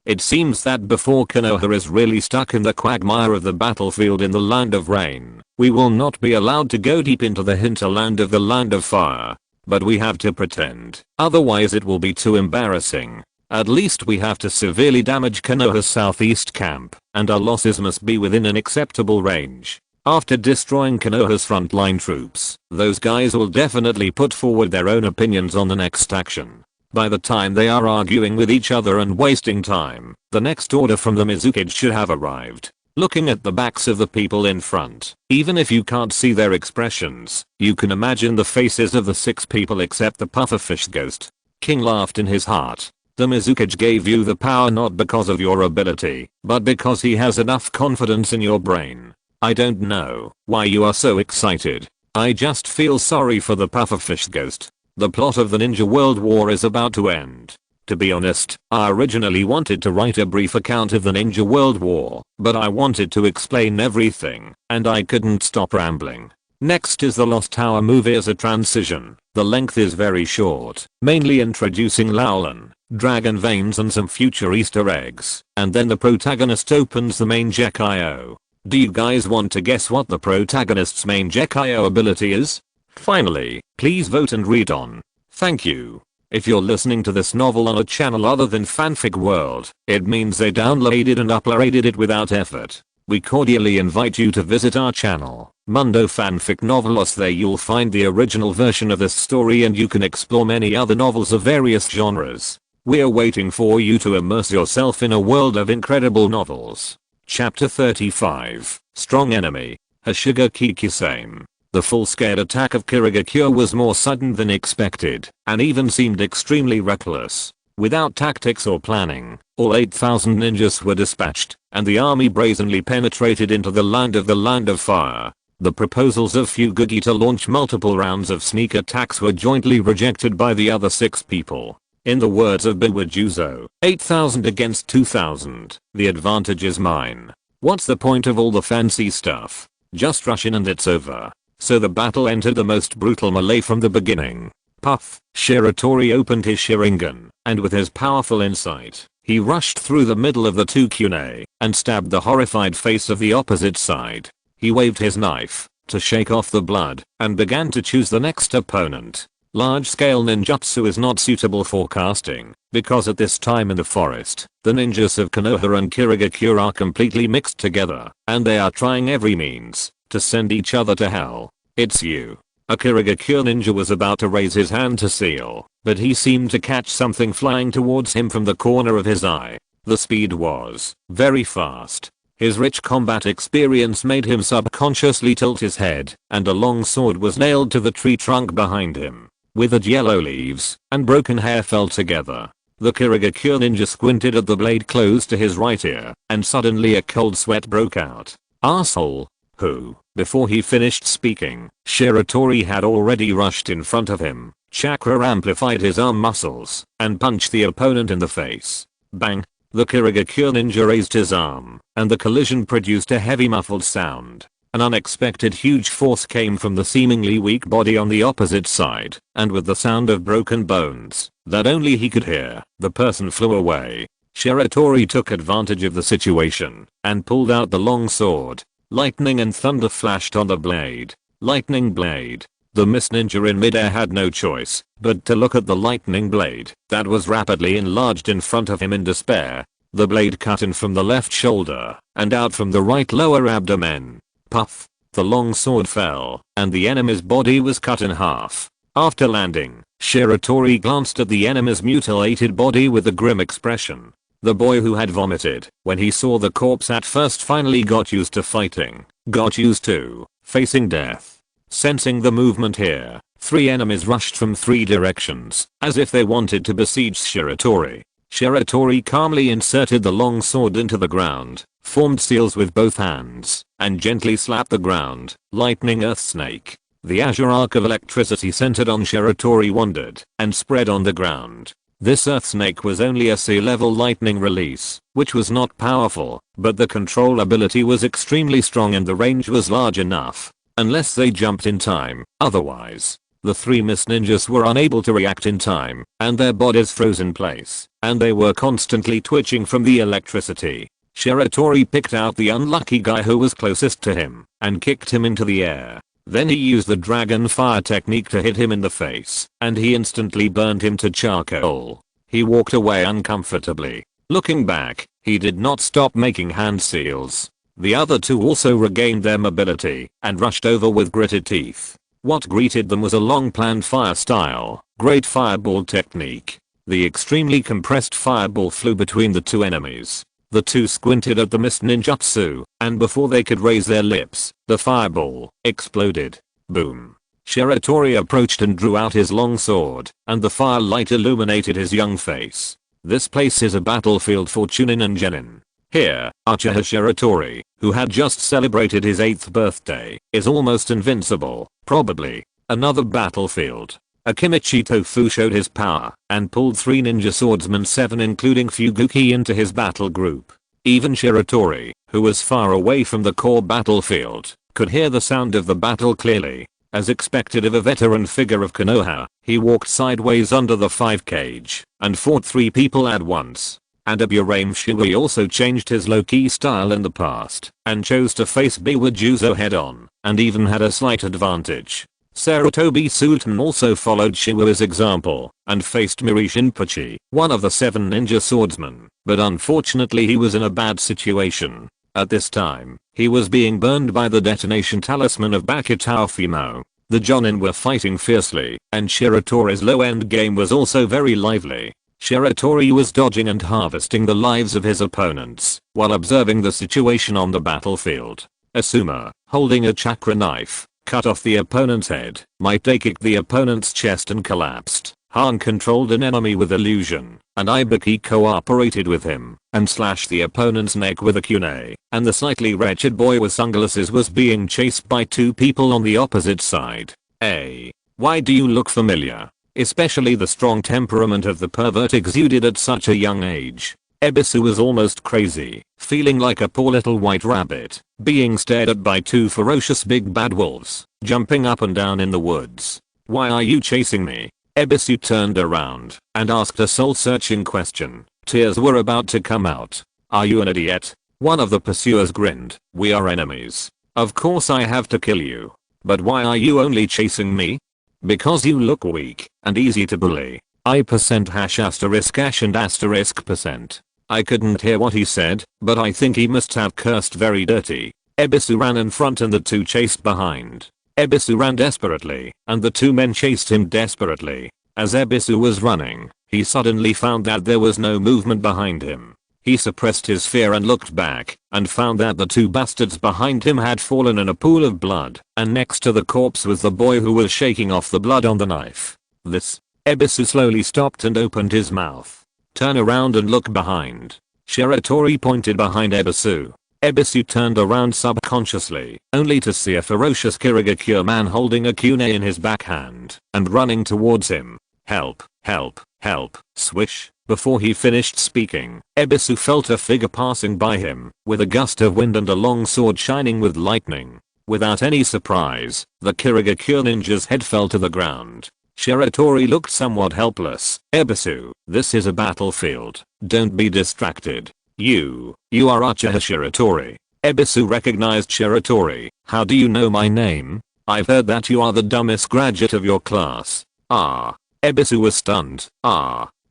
It seems that before Konoha is really stuck in the quagmire of the battlefield in the Land of Rain, we will not be allowed to go deep into the hinterland of the Land of Fire. But we have to pretend, otherwise it will be too embarrassing. At least we have to severely damage Konoha's southeast camp, and our losses must be within an acceptable range. After destroying Konoha's frontline troops, those guys will definitely put forward their own opinions on the next action. By the time they are arguing with each other and wasting time, the next order from the Mizukage should have arrived. Looking at the backs of the people in front, even if you can't see their expressions, you can imagine the faces of the 6 people except the pufferfish ghost. King laughed in his heart. The Mizukage gave you the power not because of your ability, but because he has enough confidence in your brain. I don't know why you are so excited. I just feel sorry for the pufferfish ghost. The plot of the Ninja World War is about to end. To be honest, I originally wanted to write a brief account of the Ninja World War, but I wanted to explain everything, and I couldn't stop rambling. Next is the Lost Tower movie as a transition. The length is very short, mainly introducing Laulan, dragon veins and some future Easter eggs, and then the protagonist opens the main Gekio. Do you guys want to guess what the protagonist's main Gekio ability is? Finally, please vote and read on. Thank you. If you're listening to this novel on a channel other than Fanfic World, it means they downloaded and uploaded it without effort. We cordially invite you to visit our channel, Mundo Fanfic Novelos. There you'll find the original version of this story and you can explore many other novels of various genres. We're waiting for you to immerse yourself in a world of incredible novels. Chapter 35, Strong Enemy, Hashiga Kikisame. The full-scale attack of Kirigakure was more sudden than expected, and even seemed extremely reckless. Without tactics or planning, all 8,000 ninjas were dispatched, and the army brazenly penetrated into the Land of Fire. The proposals of Fugugi to launch multiple rounds of sneak attacks were jointly rejected by the other 6 people. In the words of Biwajuzo, 8,000 against 2,000, the advantage is mine. What's the point of all the fancy stuff? Just rush in and it's over. So the battle entered the most brutal melee from the beginning. Puff, Shiratori opened his Sharingan, and with his powerful insight, he rushed through the middle of the 2 kunai, and stabbed the horrified face of the opposite side. He waved his knife, to shake off the blood, and began to choose the next opponent. Large-scale ninjutsu is not suitable for casting, because at this time in the forest, the ninjas of Konoha and Kirigakure are completely mixed together, and they are trying every means to send each other to hell. It's you. A Kirigakure ninja was about to raise his hand to seal, but he seemed to catch something flying towards him from the corner of his eye. The speed was very fast. His rich combat experience made him subconsciously tilt his head, and a long sword was nailed to the tree trunk behind him. Withered yellow leaves and broken hair fell together. The Kirigakure ninja squinted at the blade close to his right ear, and suddenly a cold sweat broke out. Arsehole. Who? Before he finished speaking, Shiratori had already rushed in front of him. Chakra amplified his arm muscles and punched the opponent in the face. Bang! The Kirigakure ninja raised his arm, and the collision produced a heavy muffled sound. An unexpected huge force came from the seemingly weak body on the opposite side, and with the sound of broken bones, that only he could hear. The person flew away. Shiratori took advantage of the situation and pulled out the long sword. Lightning and thunder flashed on the blade. Lightning blade. The Miss Ninja in midair had no choice but to look at the lightning blade that was rapidly enlarged in front of him in despair. The blade cut in from the left shoulder and out from the right lower abdomen. Puff. The long sword fell and the enemy's body was cut in half. After landing, Shiratori glanced at the enemy's mutilated body with a grim expression. The boy who had vomited when he saw the corpse at first finally got used to fighting, got used to facing death. Sensing the movement here, 3 enemies rushed from 3 directions, as if they wanted to besiege Shiratori. Shiratori calmly inserted the long sword into the ground, formed seals with both hands, and gently slapped the ground. Lightning earth snake. The azure arc of electricity centered on Shiratori wandered and spread on the ground. This earth snake was only a sea level lightning release, which was not powerful, but the control ability was extremely strong and the range was large enough. Unless they jumped in time, otherwise, the 3 Miss Ninjas were unable to react in time, and their bodies froze in place, and they were constantly twitching from the electricity. Shiratori picked out the unlucky guy who was closest to him, and kicked him into the air. Then he used the dragon fire technique to hit him in the face, and he instantly burned him to charcoal. He walked away uncomfortably. Looking back, he did not stop making hand seals. The other 2 also regained their mobility and rushed over with gritted teeth. What greeted them was a long-planned fire style, great fireball technique. The extremely compressed fireball flew between the 2 enemies. The 2 squinted at the Miss Ninjutsu, and before they could raise their lips, the fireball exploded. Boom. Shiratori approached and drew out his long sword, and the firelight illuminated his young face. This place is a battlefield for Chunin and Genin. Here, Uchiha Shiratori, who had just celebrated his 8th birthday, is almost invincible. Probably. Another battlefield. Akimichi Tofu showed his power and pulled 3 ninja swordsmen 7 including Fuguki into his battle group. Even Shiratori, who was far away from the core battlefield, could hear the sound of the battle clearly. As expected of a veteran figure of Konoha, he walked sideways under the 5 cage and fought 3 people at once. And Aburame Shui also changed his low-key style in the past and chose to face Biwa Juzo head-on and even had a slight advantage. Sarutobi Sultan also followed Shui's example and faced Miri Shinpachi, one of the 7 ninja swordsmen, but unfortunately he was in a bad situation. At this time, he was being burned by the detonation talisman of Bakutao Fimo. The Jonin were fighting fiercely, and Shiratori's low-end game was also very lively. Shiratori was dodging and harvesting the lives of his opponents while observing the situation on the battlefield. Asuma, holding a chakra knife, cut off the opponent's head. Maite kicked the opponent's chest and collapsed. Han controlled an enemy with illusion, and Ibaki cooperated with him and slashed the opponent's neck with a kunai, and the slightly wretched boy with sunglasses was being chased by 2 people on the opposite side. Hey, why do you look familiar? Especially the strong temperament of the pervert exuded at such a young age. Ebisu was almost crazy, feeling like a poor little white rabbit, being stared at by 2 ferocious big bad wolves, jumping up and down in the woods. Why are you chasing me? Ebisu turned around and asked a soul-searching question. Tears were about to come out. Are you an idiot? One of the pursuers grinned. We are enemies. Of course I have to kill you. But why are you only chasing me? Because you look weak and easy to bully. I percent hash asterisk hash and asterisk percent. I couldn't hear what he said, but I think he must have cursed very dirty. Ebisu ran in front and the 2 chased behind. Ebisu ran desperately, and the 2 men chased him desperately. As Ebisu was running, he suddenly found that there was no movement behind him. He suppressed his fear and looked back, and found that the 2 bastards behind him had fallen in a pool of blood, and next to the corpse was the boy who was shaking off the blood on the knife. Ebisu slowly stopped and opened his mouth. Turn around and look behind. Shiratori pointed behind Ebisu. Ebisu turned around subconsciously, only to see a ferocious Kirigakure man holding a kunai in his backhand and running towards him. Help, help, help, swish. Before he finished speaking, Ebisu felt a figure passing by him, with a gust of wind and a long sword shining with lightning. Without any surprise, the Kirigakure ninja's head fell to the ground. Shiratori looked somewhat helpless. Ebisu, this is a battlefield. Don't be distracted. You are Uchiha Shiratori. Ebisu recognized Shiratori. How do you know my name? I've heard that you are the dumbest graduate of your class. Ebisu was stunned.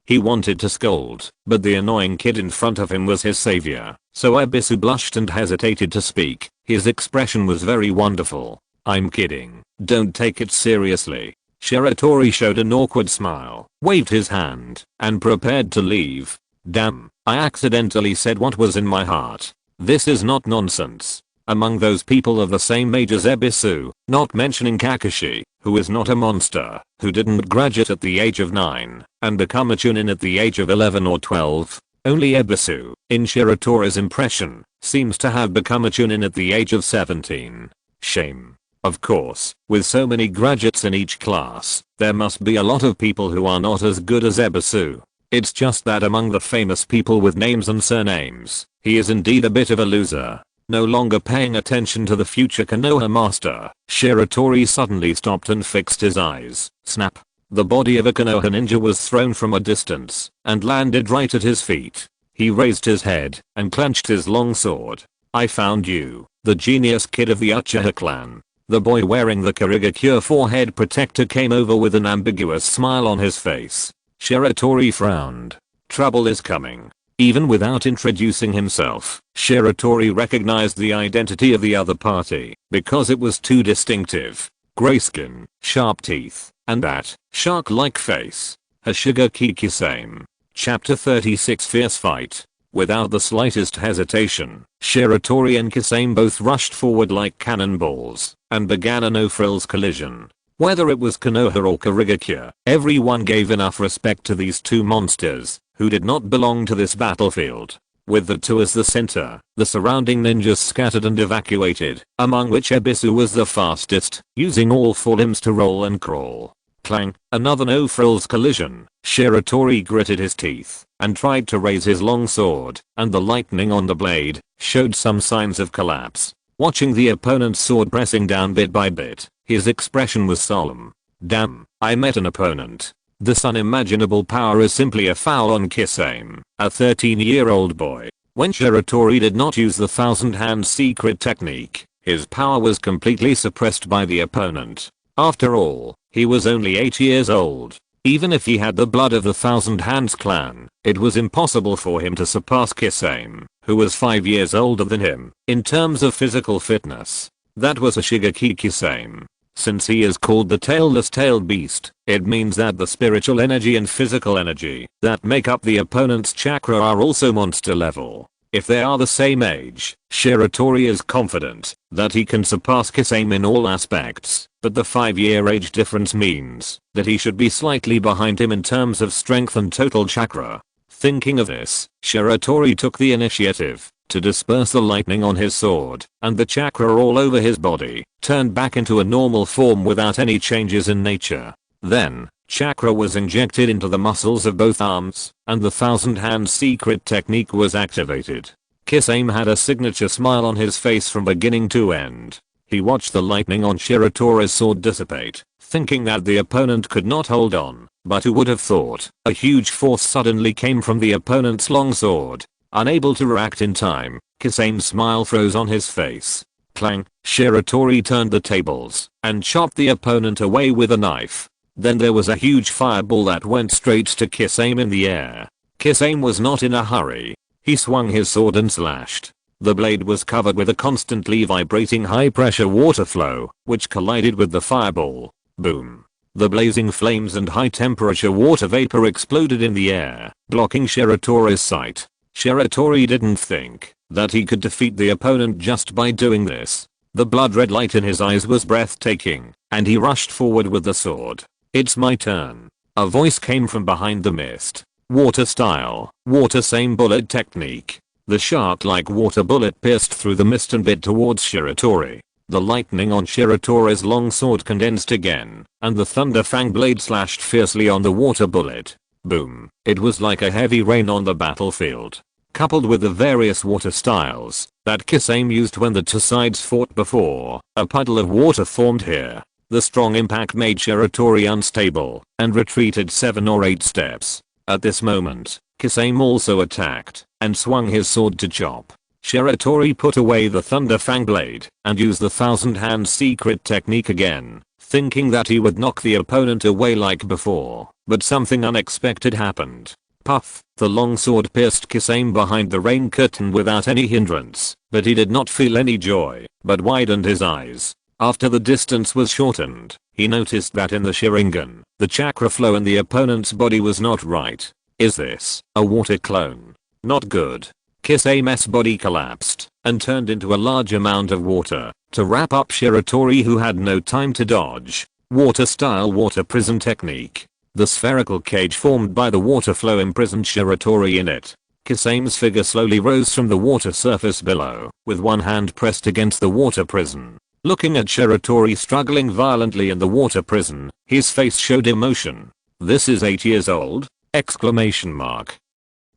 He wanted to scold, but the annoying kid in front of him was his savior. So Ebisu blushed and hesitated to speak. His expression was very wonderful. I'm kidding. Don't take it seriously. Shiratori showed an awkward smile, waved his hand, and prepared to leave. Damn, I accidentally said what was in my heart. This is not nonsense. Among those people of the same age as Ebisu, not mentioning Kakashi, who is not a monster, who didn't graduate at the age of 9, and become a chunin at the age of 11 or 12, only Ebisu, in Shiratori's impression, seems to have become a chunin at the age of 17. Shame. Of course, with so many graduates in each class, there must be a lot of people who are not as good as Ebisu. It's just that among the famous people with names and surnames, he is indeed a bit of a loser. No longer paying attention to the future Konoha master, Shiratori suddenly stopped and fixed his eyes. Snap. The body of a Konoha ninja was thrown from a distance and landed right at his feet. He raised his head and clenched his long sword. I found you, the genius kid of the Uchiha clan. The boy wearing the Kurigakure forehead protector came over with an ambiguous smile on his face. Shiratori frowned. Trouble is coming. Even without introducing himself, Shiratori recognized the identity of the other party because it was too distinctive. Gray skin, sharp teeth, and that shark-like face. Hashigaki Kisame. Chapter 36 Fierce Fight. Without the slightest hesitation, Shiratori and Kisame both rushed forward like cannonballs and began a no-frills collision. Whether it was Konoha or Kurigakure, everyone gave enough respect to these two monsters who did not belong to this battlefield. With the two as the center, the surrounding ninjas scattered and evacuated, among which Ebisu was the fastest, using all four limbs to roll and crawl. Clang, another no-frills collision. Shiratori gritted his teeth and tried to raise his long sword, and the lightning on the blade showed some signs of collapse. Watching the opponent's sword pressing down bit by bit, his expression was solemn. Damn, I met an opponent. This unimaginable power is simply a foul on Kisame, a 13-year-old boy. When Shiratori did not use the Thousand Hands secret technique, his power was completely suppressed by the opponent. After all, he was only 8 years old. Even if he had the blood of the Thousand Hands clan, it was impossible for him to surpass Kisame, who was 5 years older than him, in terms of physical fitness. That was Ashigaki Kisame. Since he is called the tailless tailed beast, it means that the spiritual energy and physical energy that make up the opponent's chakra are also monster level. If they are the same age, Shiratori is confident that he can surpass Kisame in all aspects, but the 5-year age difference means that he should be slightly behind him in terms of strength and total chakra. Thinking of this, Shiratori took the initiative to disperse the lightning on his sword, and the chakra all over his body turned back into a normal form without any changes in nature. Then, chakra was injected into the muscles of both arms, and the Thousand Hands secret technique was activated. Kisame had a signature smile on his face from beginning to end. He watched the lightning on Shiratori's sword dissipate, thinking that the opponent could not hold on, but who would have thought a huge force suddenly came from the opponent's long sword. Unable to react in time, Kisame's smile froze on his face. Clang, Shiratori turned the tables and chopped the opponent away with a knife. Then there was a huge fireball that went straight to Kisame in the air. Kisame was not in a hurry. He swung his sword and slashed. The blade was covered with a constantly vibrating high-pressure water flow, which collided with the fireball. Boom. The blazing flames and high-temperature water vapor exploded in the air, blocking Shiratori's sight. Shiratori didn't think that he could defeat the opponent just by doing this. The blood-red light in his eyes was breathtaking, and he rushed forward with the sword. It's my turn. A voice came from behind the mist. Water style, water same bullet technique. The shark-like water bullet pierced through the mist and bit towards Shiratori. The lightning on Shiratori's long sword condensed again, and the thunder fang blade slashed fiercely on the water bullet. Boom. It was like a heavy rain on the battlefield. Coupled with the various water styles that Kisame used when the two sides fought before, a puddle of water formed here. The strong impact made Shiratori unstable and retreated 7 or 8 steps. At this moment, Kisame also attacked and swung his sword to chop. Shiratori put away the Thunder Fang blade and used the Thousand Hands secret technique again, thinking that he would knock the opponent away like before, but something unexpected happened. Puff! The long sword pierced Kisame behind the rain curtain without any hindrance, but he did not feel any joy, but widened his eyes. After the distance was shortened, he noticed that in the Sharingan, the chakra flow in the opponent's body was not right. Is this a water clone? Not good. Kisame's body collapsed and turned into a large amount of water to wrap up Shiratori, who had no time to dodge. Water-style water prison technique. The spherical cage formed by the water flow imprisoned Shiratori in it. Kisame's figure slowly rose from the water surface below, with one hand pressed against the water prison. Looking at Shiratori struggling violently in the water prison, his face showed emotion. "This is 8 years old?" Exclamation mark.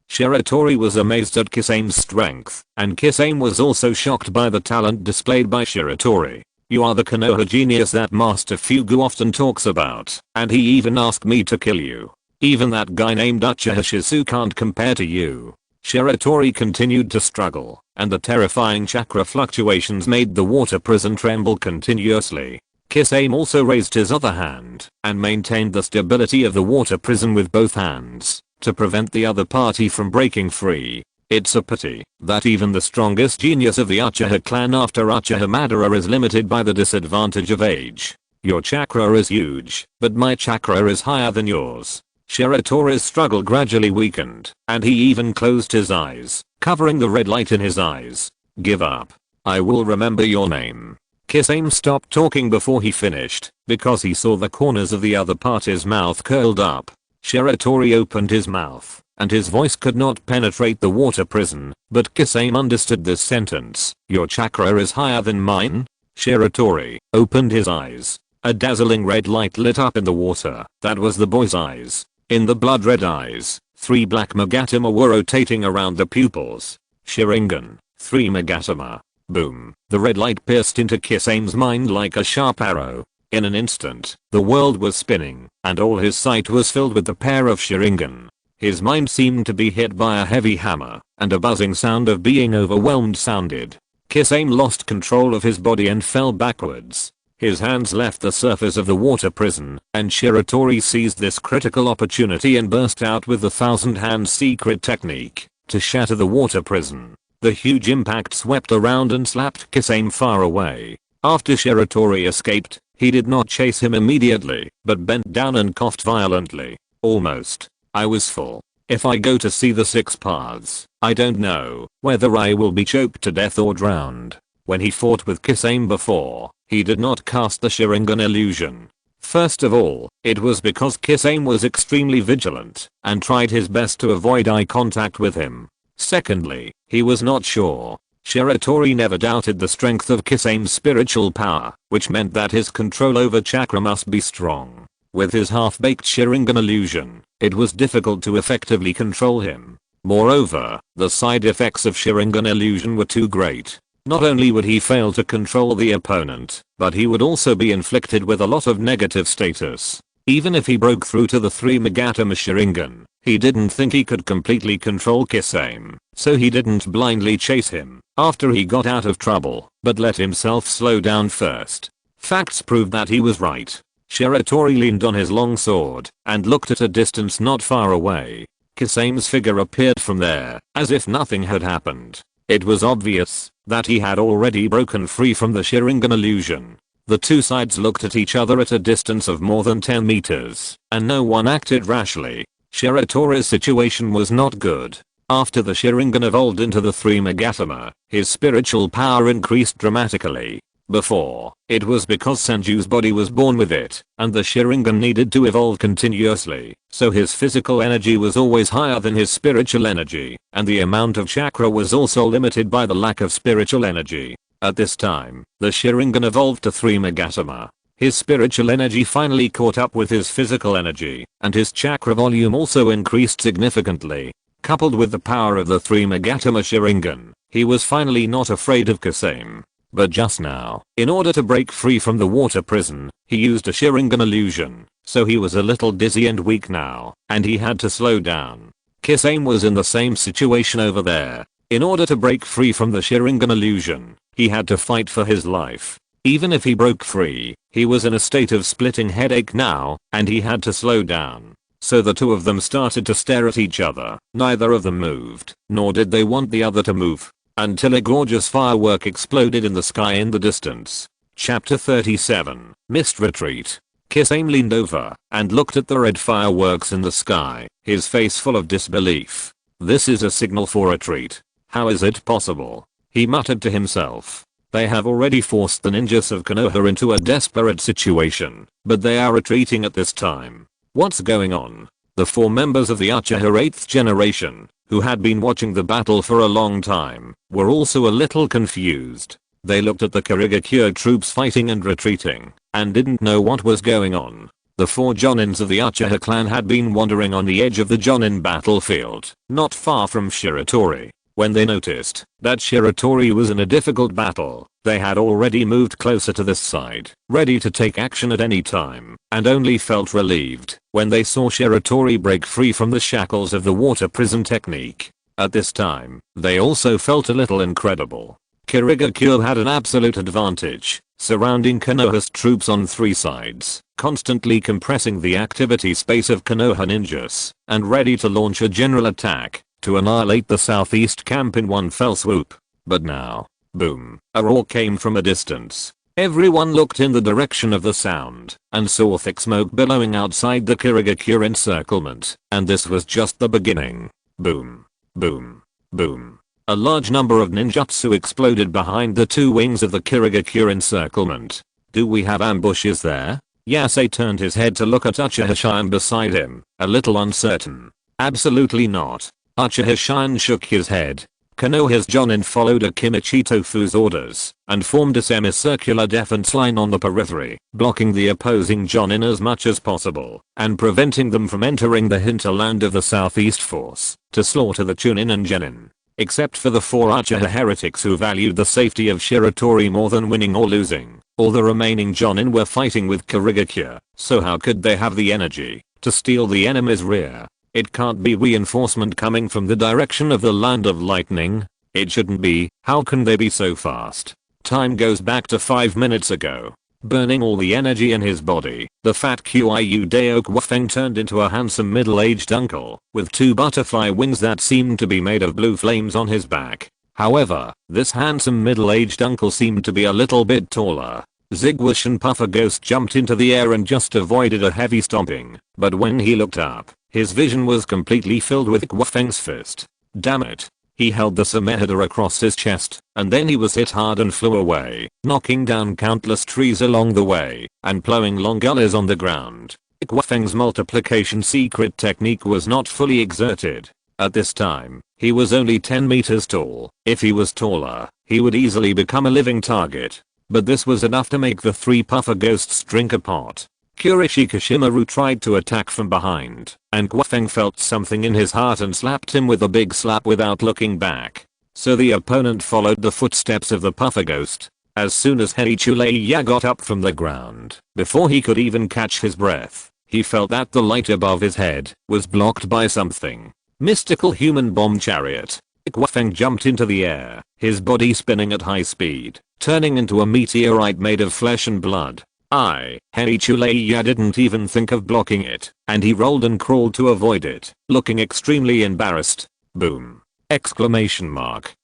Shiratori was amazed at Kisame's strength, and Kisame was also shocked by the talent displayed by Shiratori. "You are the Konoha genius that Master Fugu often talks about, and he even asked me to kill you. Even that guy named Uchiha Shizu can't compare to you." Shiratori continued to struggle, and the terrifying chakra fluctuations made the water prison tremble continuously. Kisame also raised his other hand and maintained the stability of the water prison with both hands to prevent the other party from breaking free. It's a pity that even the strongest genius of the Uchiha clan after Uchiha Madara is limited by the disadvantage of age. "Your chakra is huge, but my chakra is higher than yours." Shiratori's struggle gradually weakened, and he even closed his eyes, covering the red light in his eyes. "Give up. I will remember your name." Kisame stopped talking before he finished, because he saw the corners of the other party's mouth curled up. Shiratori opened his mouth, and his voice could not penetrate the water prison, but Kisame understood this sentence. "Your chakra is higher than mine?" Shiratori opened his eyes. A dazzling red light lit up in the water. That was the boy's eyes. In the blood red eyes, 3 black Magatama were rotating around the pupils. Sharingan, 3 Magatama. Boom. The red light pierced into Kisame's mind like a sharp arrow. In an instant, the world was spinning, and all his sight was filled with the pair of Sharingan. His mind seemed to be hit by a heavy hammer, and a buzzing sound of being overwhelmed sounded. Kisame lost control of his body and fell backwards. His hands left the surface of the water prison, and Shiratori seized this critical opportunity and burst out with the Thousand Hands secret technique to shatter the water prison. The huge impact swept around and slapped Kisame far away. After Shiratori escaped, he did not chase him immediately, but bent down and coughed violently. "Almost. I was full. If I go to see the 6 paths, I don't know whether I will be choked to death or drowned." When he fought with Kisame before, he did not cast the Sharingan illusion. First of all, it was because Kisame was extremely vigilant and tried his best to avoid eye contact with him. Secondly, he was not sure. Shiratori never doubted the strength of Kisame's spiritual power, which meant that his control over chakra must be strong. With his half-baked Sharingan illusion, it was difficult to effectively control him. Moreover, the side effects of Sharingan illusion were too great. Not only would he fail to control the opponent, but he would also be inflicted with a lot of negative status. Even if he broke through to the 3 Magatama Sharingan, he didn't think he could completely control Kisame, so he didn't blindly chase him after he got out of trouble, but let himself slow down first. Facts proved that he was right. Shiratori leaned on his long sword and looked at a distance not far away. Kisame's figure appeared from there, as if nothing had happened. It was obvious that he had already broken free from the Sharingan illusion. The two sides looked at each other at a distance of more than 10 meters, and no one acted rashly. Shiratori's situation was not good. After the Sharingan evolved into the 3 Magatama, his spiritual power increased dramatically. Before, it was because Senju's body was born with it, and the Sharingan needed to evolve continuously, so his physical energy was always higher than his spiritual energy, and the amount of chakra was also limited by the lack of spiritual energy. At this time, the Sharingan evolved to 3 Magatama. His spiritual energy finally caught up with his physical energy, and his chakra volume also increased significantly. Coupled with the power of the 3 Magatama Sharingan, he was finally not afraid of Kisame. But just now, in order to break free from the water prison, he used a Sharingan illusion, so he was a little dizzy and weak now, and he had to slow down. Kisame was in the same situation over there. In order to break free from the Sharingan illusion, he had to fight for his life. Even if he broke free, he was in a state of splitting headache now, and he had to slow down. So the two of them started to stare at each other. Neither of them moved, nor did they want the other to move, until a gorgeous firework exploded in the sky in the distance. Chapter 37, Mist Retreat. Kisame leaned over and looked at the red fireworks in the sky, his face full of disbelief. This is a signal for retreat. How is it possible? He muttered to himself. They have already forced the ninjas of Konoha into a desperate situation, but they are retreating at this time. What's going on? The four members of the Uchiha 8th generation, who had been watching the battle for a long time, were also a little confused. They looked at the Kurigakure troops fighting and retreating, and didn't know what was going on. The four Jonins of the Uchiha clan had been wandering on the edge of the Jonin battlefield, not far from Shiratori. When they noticed that Shiratori was in a difficult battle, they had already moved closer to this side, ready to take action at any time, and only felt relieved when they saw Shiratori break free from the shackles of the water prison technique. At this time, they also felt a little incredible. Kurigakure had an absolute advantage, surrounding Konoha's troops on three sides, constantly compressing the activity space of Konoha ninjas, and ready to launch a general attack to annihilate the southeast camp in one fell swoop. But now, boom, a roar came from a distance. Everyone looked in the direction of the sound and saw thick smoke billowing outside the Kurigakure encirclement, and this was just the beginning. Boom, boom, boom. A large number of ninjutsu exploded behind the two wings of the Kurigakure encirclement. Do we have ambushes there? Yasei turned his head to look at Uchiha Shion beside him, a little uncertain. Absolutely not. Uchiha Shion shook his head. Konoha's Jonin followed Akimichi Tofu's orders and formed a semicircular defense line on the periphery, blocking the opposing Jonin as much as possible and preventing them from entering the hinterland of the southeast force to slaughter the Chunin and Genin. Except for the four Uchiha heretics who valued the safety of Shiratori more than winning or losing, all the remaining Jonin were fighting with Kurigakure, so how could they have the energy to steal the enemy's rear? It can't be reinforcement coming from the direction of the land of lightning. It shouldn't be. How can they be so fast? Time goes back to 5 minutes ago. Burning all the energy in his body, the fat Qiu Dao Guofeng turned into a handsome middle-aged uncle with two butterfly wings that seemed to be made of blue flames on his back. However, this handsome middle-aged uncle seemed to be a little bit taller. Zigwash and Puffer Ghost jumped into the air and just avoided a heavy stomping, but when he looked up, his vision was completely filled with Guofeng's fist. Damn it. He held the Samehada across his chest, and then he was hit hard and flew away, knocking down countless trees along the way, and plowing long gullies on the ground. Guofeng's multiplication secret technique was not fully exerted. At this time, he was only 10 meters tall. If he was taller, he would easily become a living target. But this was enough to make the three Puffer Ghosts drink apart. Kurishi Kashimaru tried to attack from behind, and Guofeng felt something in his heart and slapped him with a big slap without looking back. So the opponent followed the footsteps of the Puffer Ghost. As soon as Heiichuleiya got up from the ground, before he could even catch his breath, he felt that the light above his head was blocked by something. Mystical human bomb chariot. Guofeng jumped into the air, his body spinning at high speed, turning into a meteorite made of flesh and blood. Heiichuleiya didn't even think of blocking it, and he rolled and crawled to avoid it, looking extremely embarrassed. Boom! Exclamation mark.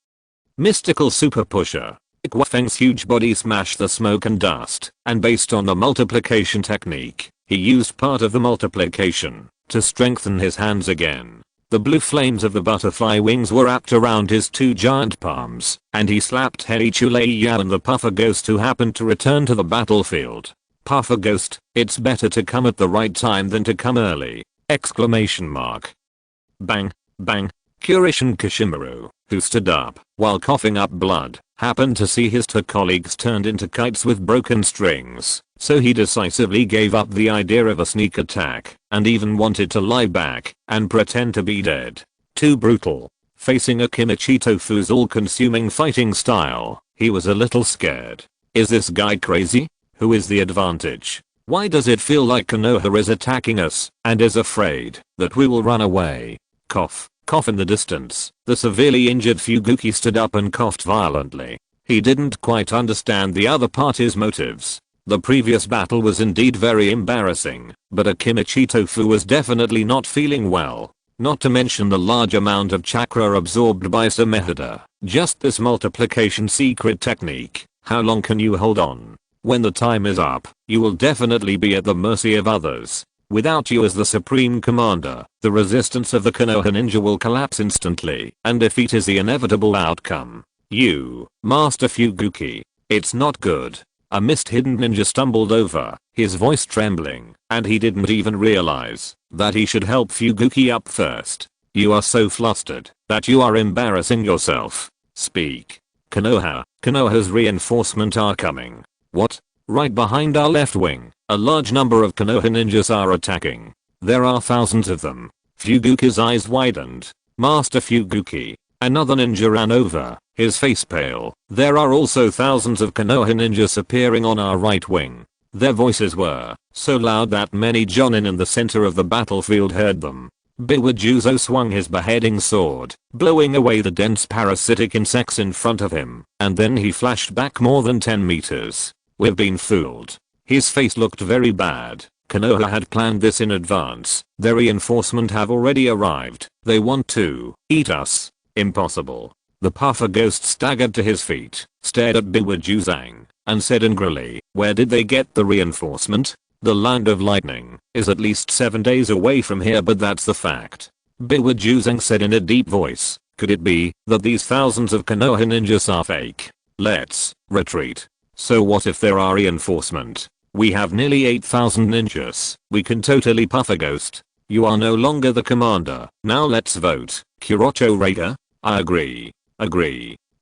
Mystical super pusher. Guofeng's huge body smashed the smoke and dust, and based on the multiplication technique, he used part of the multiplication to strengthen his hands again. The blue flames of the butterfly wings were wrapped around his two giant palms, and he slapped Heiichuleiya and the Puffer Ghost who happened to return to the battlefield. Puffer Ghost, it's better to come at the right time than to come early! Exclamation mark. Bang, bang. Kurishin Kashimaru, who stood up while coughing up blood, happened to see his two colleagues turned into kites with broken strings, so he decisively gave up the idea of a sneak attack and even wanted to lie back and pretend to be dead. Too brutal. Facing Akimichi Tofu's all-consuming fighting style, He was a little scared. Is this guy crazy? Who is the advantage? Why does it feel like Konoha is attacking us and is afraid that we will run away? Cough, cough in the distance. The severely injured Fuguki stood up and coughed violently. He didn't quite understand the other party's motives. The previous battle was indeed very embarrassing, but Akimichi Tofu was definitely not feeling well. Not to mention the large amount of chakra absorbed by Sumehada. Just this multiplication secret technique. How long can you hold on? When the time is up, you will definitely be at the mercy of others. Without you as the supreme commander, the resistance of the Konoha ninja will collapse instantly, and defeat is the inevitable outcome. You, Master Fuguki. It's not good. A mist-hidden ninja stumbled over, his voice trembling, and he didn't even realize that he should help Fuguki up first. You are so flustered that you are embarrassing yourself. Speak. Konoha's reinforcements are coming. What? Right behind our left wing, a large number of Konoha ninjas are attacking. There are thousands of them. Fuguki's eyes widened. Master Fuguki. Another ninja ran over, his face pale. There are also thousands of Konoha ninjas appearing on our right wing. Their voices were so loud that many jonin in the center of the battlefield heard them. Biwajuzo swung his beheading sword, blowing away the dense parasitic insects in front of him, and then he flashed back more than 10 meters. We've been fooled. His face looked very bad. Konoha had planned this in advance. Their reinforcement have already arrived. They want to eat us. Impossible. The puffer ghost staggered to his feet, stared at Biwajuzang, and said angrily, where did they get the reinforcement? The land of lightning is at least 7 days away from here, but that's the fact. Biwajuzang said in a deep voice, could it be that these thousands of Konoha ninjas are fake? Let's retreat. So what if there are reinforcement? We have nearly 8,000 ninjas. We can totally puffer ghost. You are no longer the commander. Now let's vote. Kurocho Raider? I agree.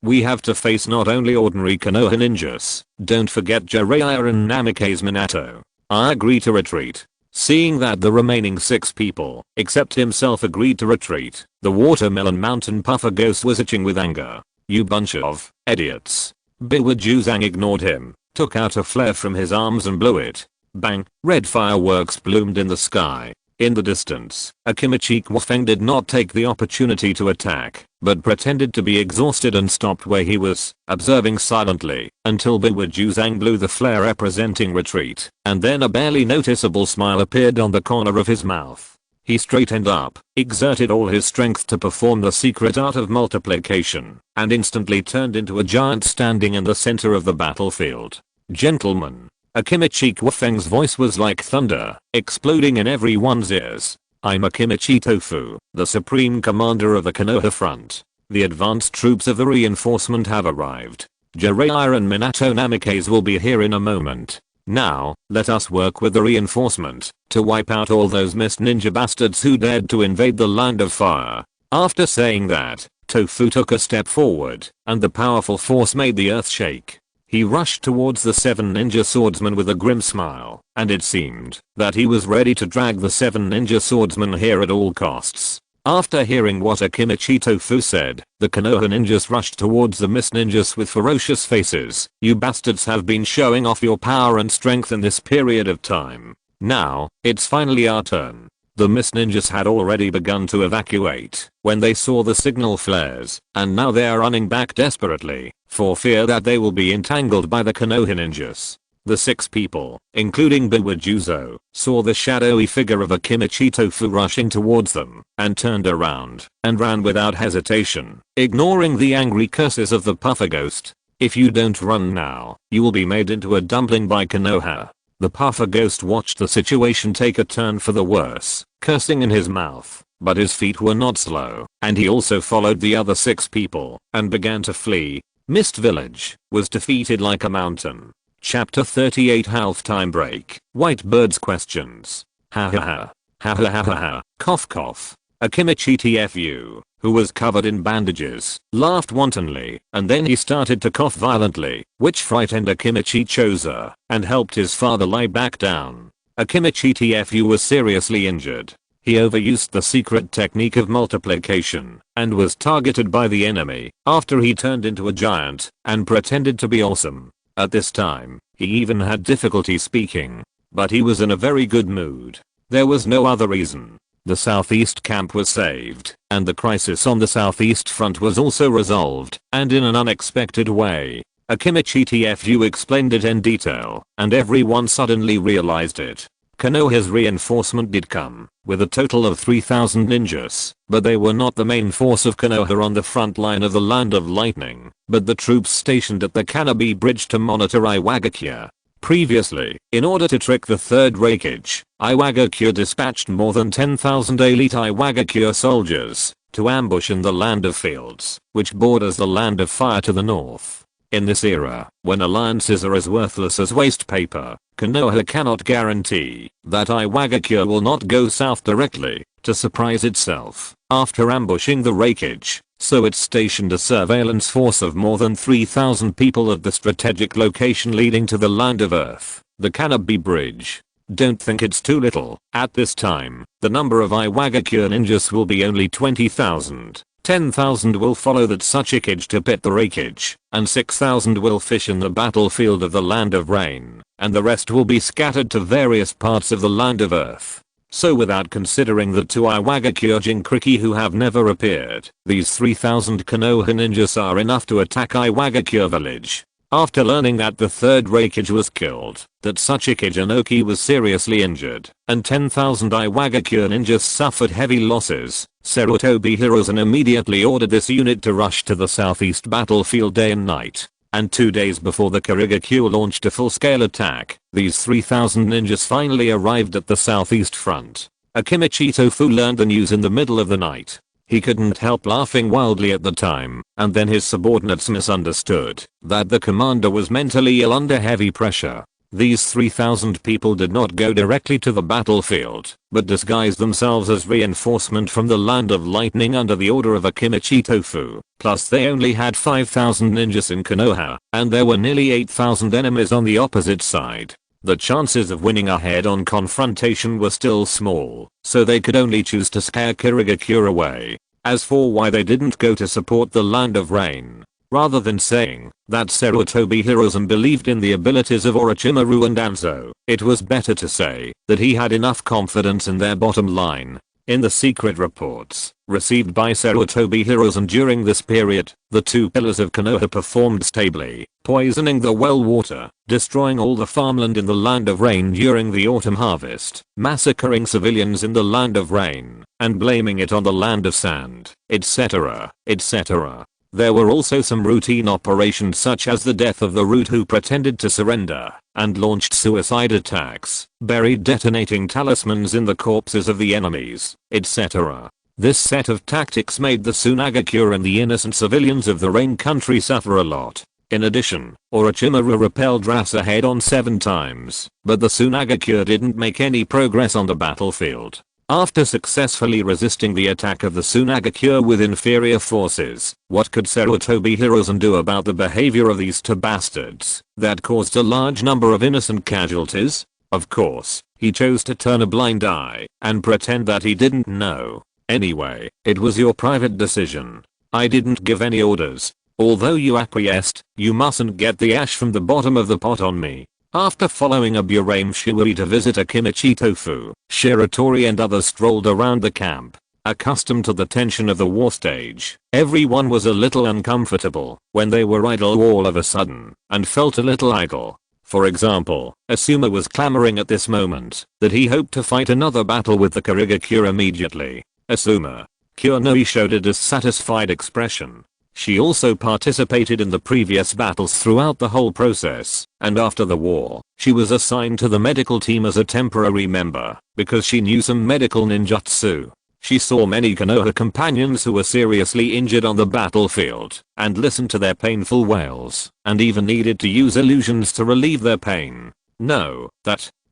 We have to face not only ordinary Konoha ninjas. Don't forget Jiraiya and Namikaze Minato. I agree to retreat. Seeing that the remaining 6 people, except himself, agreed to retreat, the Watermelon Mountain Puffer Ghost was itching with anger. You bunch of idiots. Biwajuzang ignored him, took out a flare from his arms and blew it. Bang, red fireworks bloomed in the sky. In the distance, Akimichi Kwafeng did not take the opportunity to attack, but pretended to be exhausted and stopped where he was, observing silently, until Biwajuzang blew the flare representing retreat, and then a barely noticeable smile appeared on the corner of his mouth. He straightened up, exerted all his strength to perform the secret art of multiplication, and instantly turned into a giant standing in the center of the battlefield. Gentlemen. Akimichi Kwafeng's voice was like thunder, exploding in everyone's ears. I'm Akimichi Tofu, the supreme commander of the Konoha front. The advanced troops of the reinforcement have arrived. Jiraiya and Minato Namikaze will be here in a moment. Now, let us work with the reinforcement to wipe out all those mist ninja bastards who dared to invade the land of fire. After saying that, Tofu took a step forward, and the powerful force made the earth shake. He rushed towards the 7 ninja swordsmen with a grim smile, and it seemed that he was ready to drag the 7 ninja swordsmen here at all costs. After hearing what Akimichi Tofu said, the Konoha ninjas rushed towards the mist ninjas with ferocious faces. You bastards have been showing off your power and strength in this period of time. Now, it's finally our turn. The mist ninjas had already begun to evacuate when they saw the signal flares, and now they are running back desperately, for fear that they will be entangled by the Konoha ninjas. The 6 people, including Biwajuzo, saw the shadowy figure of Akimichi Tofu rushing towards them, and turned around, and ran without hesitation, ignoring the angry curses of the puffer ghost. If you don't run now, you will be made into a dumpling by Konoha. The puffer ghost watched the situation take a turn for the worse, cursing in his mouth, but his feet were not slow, and he also followed the other 6 people, and began to flee. Mist Village was defeated like a mountain. Chapter 38 Halftime Break. White Bird's Questions. Ha ha ha. Ha ha ha ha ha. Cough cough. Akimichi Tfu, who was covered in bandages, laughed wantonly, and then he started to cough violently, which frightened Akimichi Choza, and helped his father lie back down. Akimichi Tfu was seriously injured. He overused the secret technique of multiplication and was targeted by the enemy after he turned into a giant and pretended to be awesome. At this time, he even had difficulty speaking, but he was in a very good mood. There was no other reason. The southeast camp was saved, and the crisis on the southeast front was also resolved, and in an unexpected way. Akimichi TFU explained it in detail, and everyone suddenly realized it. Konoha's reinforcement did come, with a total of 3,000 ninjas, but they were not the main force of Konoha on the front line of the Land of Lightning, but the troops stationed at the Kanabi Bridge to monitor Iwagakure. Previously, in order to trick the third Raikage, Iwagakure dispatched more than 10,000 elite Iwagakure soldiers to ambush in the Land of Fields, which borders the Land of Fire to the north. In this era, when alliances are as worthless as waste paper, Konoha cannot guarantee that Iwagakure will not go south directly to surprise itself after ambushing the Raikage, so it stationed a surveillance force of more than 3,000 people at the strategic location leading to the Land of Earth, the Kanabi Bridge. Don't think it's too little. At this time, the number of Iwagakure ninjas will be only 20,000. 10,000 will follow that Tsuchikage to pit the Raikage, and 6,000 will fish in the battlefield of the Land of Rain, and the rest will be scattered to various parts of the Land of Earth. So without considering the 2 Iwagakure Jinkriki who have never appeared, these 3,000 Konoha ninjas are enough to attack Iwagakure village. After learning that the third Raikage was killed, that Tsuchikage Inoki was seriously injured, and 10,000 Iwagakure ninjas suffered heavy losses, Shiratori Hiruzen immediately ordered this unit to rush to the southeast battlefield day and night. And 2 days before the Kurigakure launched a full-scale attack, these 3,000 ninjas finally arrived at the southeast front. Akimichi Tofu learned the news in the middle of the night. He couldn't help laughing wildly at the time, and then his subordinates misunderstood that the commander was mentally ill under heavy pressure. These 3,000 people did not go directly to the battlefield, but disguised themselves as reinforcement from the Land of Lightning under the order of Akimichi Tofu. Plus they only had 5,000 ninjas in Konoha, and there were nearly 8,000 enemies on the opposite side. The chances of winning a head-on confrontation were still small, so they could only choose to scare Kurigakure away. As for why they didn't go to support the Land of Rain, rather than saying that Shiratori Hiruzen believed in the abilities of Orochimaru and Anzo, it was better to say that he had enough confidence in their bottom line. In the secret reports received by Shiratori Hiruzen during this period, the 2 pillars of Konoha performed stably, poisoning the well water, destroying all the farmland in the Land of Rain during the autumn harvest, massacring civilians in the Land of Rain, and blaming it on the Land of Sand, etc., etc. There were also some routine operations such as the death of the Root who pretended to surrender, and launched suicide attacks, buried detonating talismans in the corpses of the enemies, etc. This set of tactics made the Tsunagakure and the innocent civilians of the Rain country suffer a lot. In addition, Orochimaru repelled Rasa head-on 7 times, but the Tsunagakure didn't make any progress on the battlefield. After successfully resisting the attack of the Tsunagakure with inferior forces, what could Shiratori Hiruzen do about the behavior of these 2 bastards that caused a large number of innocent casualties? Of course, he chose to turn a blind eye and pretend that he didn't know. Anyway, it was your private decision. I didn't give any orders. Although you acquiesced, you mustn't get the ash from the bottom of the pot on me. After following a Burame Shuai to visit Akimichi Tofu, Shiratori and others strolled around the camp. Accustomed to the tension of the war stage, everyone was a little uncomfortable when they were idle all of a sudden, and felt a little idle. For example, Asuma was clamoring at this moment that he hoped to fight another battle with the Kurigakure immediately. Asuma. Kurenoi showed a dissatisfied expression. She also participated in the previous battles throughout the whole process, and after the war, she was assigned to the medical team as a temporary member, because she knew some medical ninjutsu. She saw many Konoha companions who were seriously injured on the battlefield, and listened to their painful wails, and even needed to use illusions to relieve their pain. No,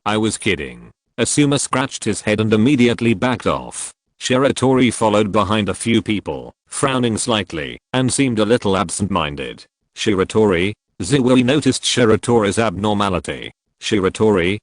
I was kidding. Asuma scratched his head and immediately backed off. Shiratori followed behind a few people, frowning slightly, and seemed a little absent-minded. Shiratori? Zui noticed Shiratori's abnormality. Shiratori?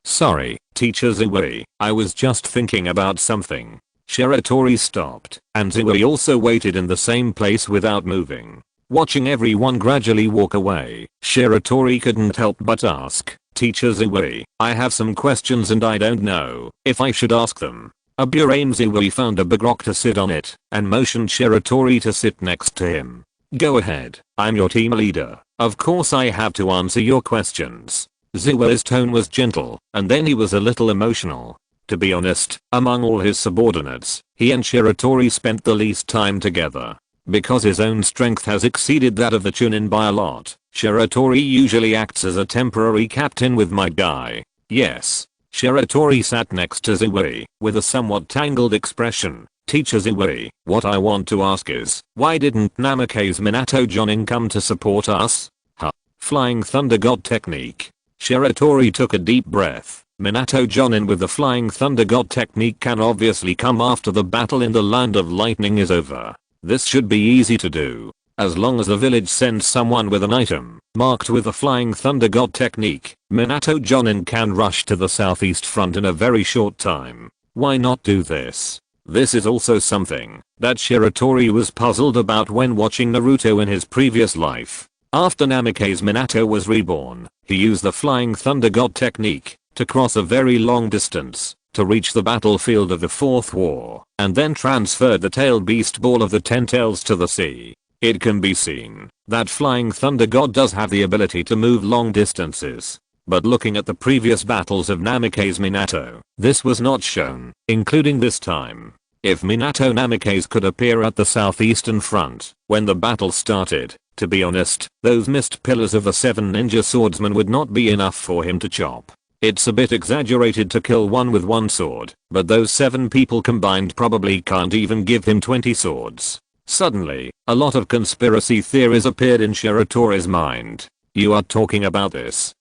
Sorry, Teacher Zui, I was just thinking about something. Shiratori stopped, and Zui also waited in the same place without moving. Watching everyone gradually walk away, Shiratori couldn't help but ask, Teacher Zui, I have some questions and I don't know if I should ask them. Aburame Zui found a big rock to sit on it, and motioned Shiratori to sit next to him. Go ahead, I'm your team leader. Of course I have to answer your questions. Zui's tone was gentle, and then he was a little emotional. To be honest, among all his subordinates, he and Shiratori spent the least time together. Because his own strength has exceeded that of the Chunin by a lot, Shiratori usually acts as a temporary captain with my guy. Yes. Shiratori sat next to Zui, with a somewhat tangled expression. Teacher Zui, what I want to ask is, why didn't Namake's Minato Jonin come to support us? Huh. Flying Thunder God technique. Shiratori took a deep breath. Minato Jonin with the Flying Thunder God technique can obviously come after the battle in the Land of Lightning is over. This should be easy to do. As long as the village sends someone with an item marked with the Flying Thunder God technique, Minato Jonin can rush to the southeast front in a very short time. Why not do this? This is also something that Shiratori was puzzled about when watching Naruto in his previous life. After Namake's Minato was reborn, he used the Flying Thunder God technique to cross a very long distance to reach the battlefield of the Fourth War, and then transferred the tail beast ball of the Ten Tails to the sea. It can be seen that Flying Thunder God does have the ability to move long distances. But looking at the previous battles of Namake's Minato, this was not shown, including this time. If Minato Namake's could appear at the southeastern front when the battle started, to be honest, those missed pillars of the 7 ninja swordsmen would not be enough for him to chop. It's a bit exaggerated to kill one with one sword, but those 7 people combined probably can't even give him 20 swords. Suddenly, a lot of conspiracy theories appeared in Shiratori's mind. You are talking about this,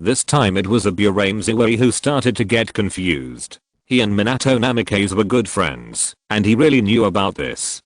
This time it was Aburame Zui who started to get confused. He and Minato Namake's were good friends, and he really knew about this.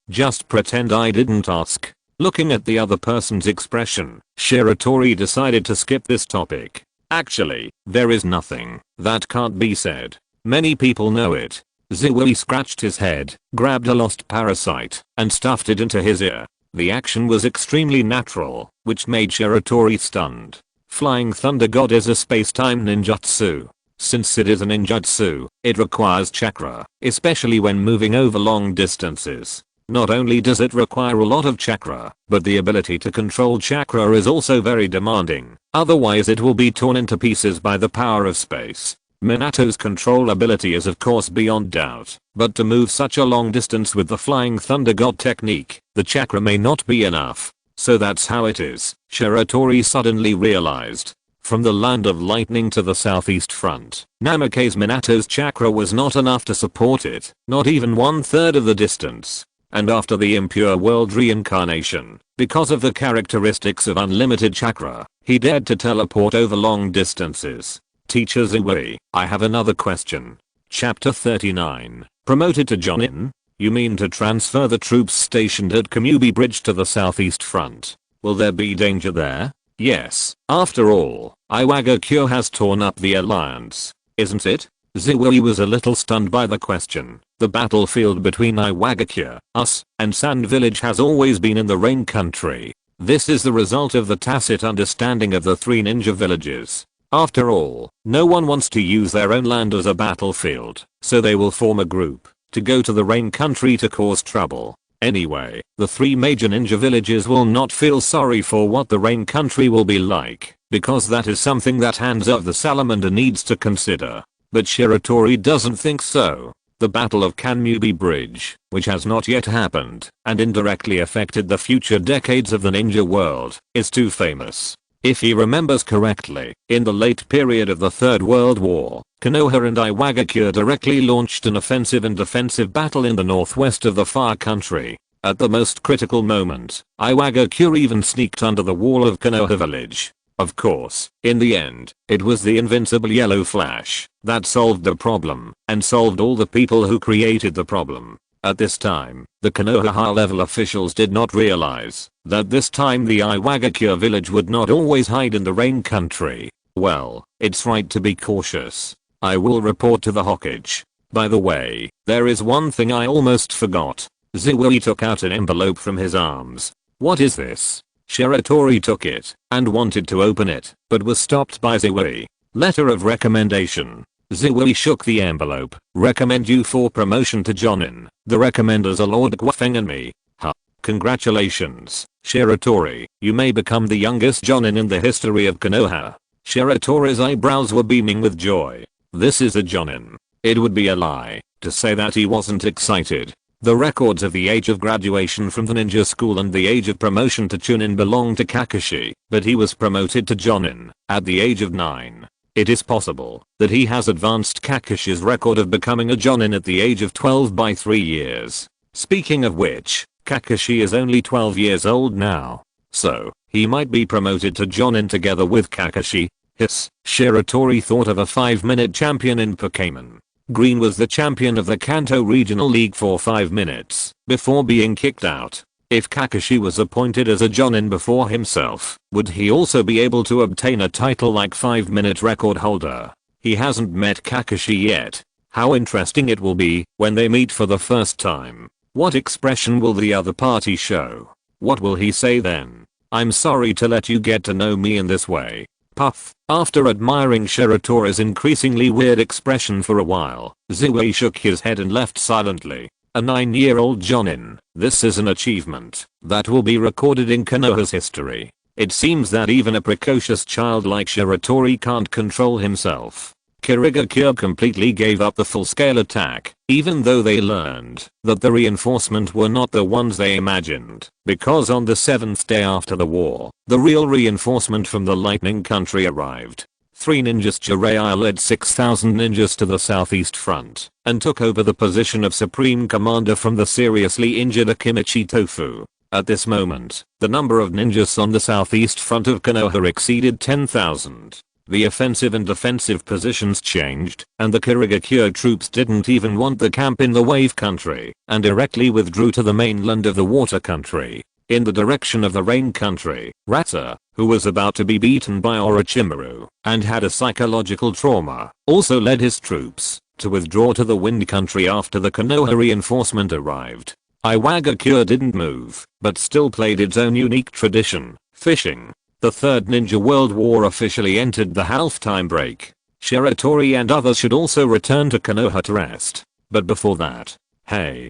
Just pretend I didn't ask. Looking at the other person's expression, Shiratori decided to skip this topic. Actually, there is nothing that can't be said. Many people know it. Zui scratched his head, grabbed a lost parasite, and stuffed it into his ear. The action was extremely natural, which made Shiratori stunned. Flying Thunder God is a space-time ninjutsu. Since it is a ninjutsu, it requires chakra, especially when moving over long distances. Not only does it require a lot of chakra, but the ability to control chakra is also very demanding, otherwise it will be torn into pieces by the power of space. Minato's control ability is of course beyond doubt, but to move such a long distance with the Flying Thunder God technique, the chakra may not be enough. So that's how it is, Shiratori suddenly realized. From the Land of Lightning to the southeast front, Namake's Minato's chakra was not enough to support it, not even 1/3 of the distance. And after the impure world reincarnation, because of the characteristics of unlimited chakra, he dared to teleport over long distances. Teacher Zui, I have another question. Chapter 39. Promoted to Jonin? You mean to transfer the troops stationed at Komubi Bridge to the southeast front? Will there be danger there? Yes. After all, Iwagakure has torn up the alliance, isn't it? Zui was a little stunned by the question. The battlefield between Iwagakure, us, and Sand Village has always been in the Rain Country. This is the result of the tacit understanding of the 3 ninja villages. After all, no one wants to use their own land as a battlefield, so they will form a group to go to the Rain Country to cause trouble. Anyway, the 3 major ninja villages will not feel sorry for what the Rain Country will be like, because that is something that Hands of the Salamander needs to consider. But Shiratori doesn't think so. The Battle of Komubi Bridge, which has not yet happened, and indirectly affected the future decades of the ninja world, is too famous. If he remembers correctly, in the late period of the Third World War, Konoha and Iwagakure directly launched an offensive and defensive battle in the northwest of the far country. At the most critical moment, Iwagakure even sneaked under the wall of Konoha village. Of course, in the end, it was the invincible Yellow Flash that solved the problem, and solved all the people who created the problem. At this time, the Konoha high-level officials did not realize that this time the Iwagakure village would not always hide in the Rain Country. Well, it's right to be cautious. I will report to the Hokage. By the way, there is one thing I almost forgot. Zui took out an envelope from his arms. What is this? Shiratori took it and wanted to open it, but was stopped by Zui. Letter of recommendation. Zui shook the envelope. Recommend you for promotion to Jonin. The recommenders are Lord Guofeng and me. Ha. Congratulations, Shiratori. You may become the youngest Jonin in the history of Konoha. Shiratori's eyebrows were beaming with joy. This is a Jonin. It would be a lie to say that he wasn't excited. The records of the age of graduation from the ninja school and the age of promotion to Chunin belonged to Kakashi, but he was promoted to Jonin at the age of 9. It is possible that he has advanced Kakashi's record of becoming a Jonin at the age of 12 by 3 years. Speaking of which, Kakashi is only 12 years old now. So, he might be promoted to Jonin together with Kakashi. Hiss. Shiratori thought of a 5-minute champion in Pokemon. Green was the champion of the Kanto Regional League for 5 minutes before being kicked out. If Kakashi was appointed as a Jonin before himself, would he also be able to obtain a title like 5-minute record holder? He hasn't met Kakashi yet. How interesting it will be when they meet for the first time. What expression will the other party show? What will he say then? I'm sorry to let you get to know me in this way. Puff. After admiring Shiratori's increasingly weird expression for a while, Zui shook his head and left silently. A 9-year-old Jonin. This is an achievement that will be recorded in Konoha's history. It seems that even a precocious child like Shiratori can't control himself. Kirigakure completely gave up the full-scale attack, even though they learned that the reinforcement were not the ones they imagined, because on the 7th day after the war, the real reinforcement from the Lightning Country arrived. 3 ninjas. Jiraiya led 6,000 ninjas to the southeast front and took over the position of supreme commander from the seriously injured Akimichi Tofu. At this moment, the number of ninjas on the southeast front of Konoha exceeded 10,000. The offensive and defensive positions changed, and the Kirigakure troops didn't even want the camp in the wave country, and directly withdrew to the mainland of the water country. In the direction of the rain country, Rata, who was about to be beaten by Orochimaru, and had a psychological trauma, also led his troops to withdraw to the wind country after the Konoha reinforcement arrived. Iwagakure didn't move, but still played its own unique tradition, fishing. The Third Ninja World War officially entered the halftime break. Shiratori and others should also return to Konoha to rest. But before that, hey,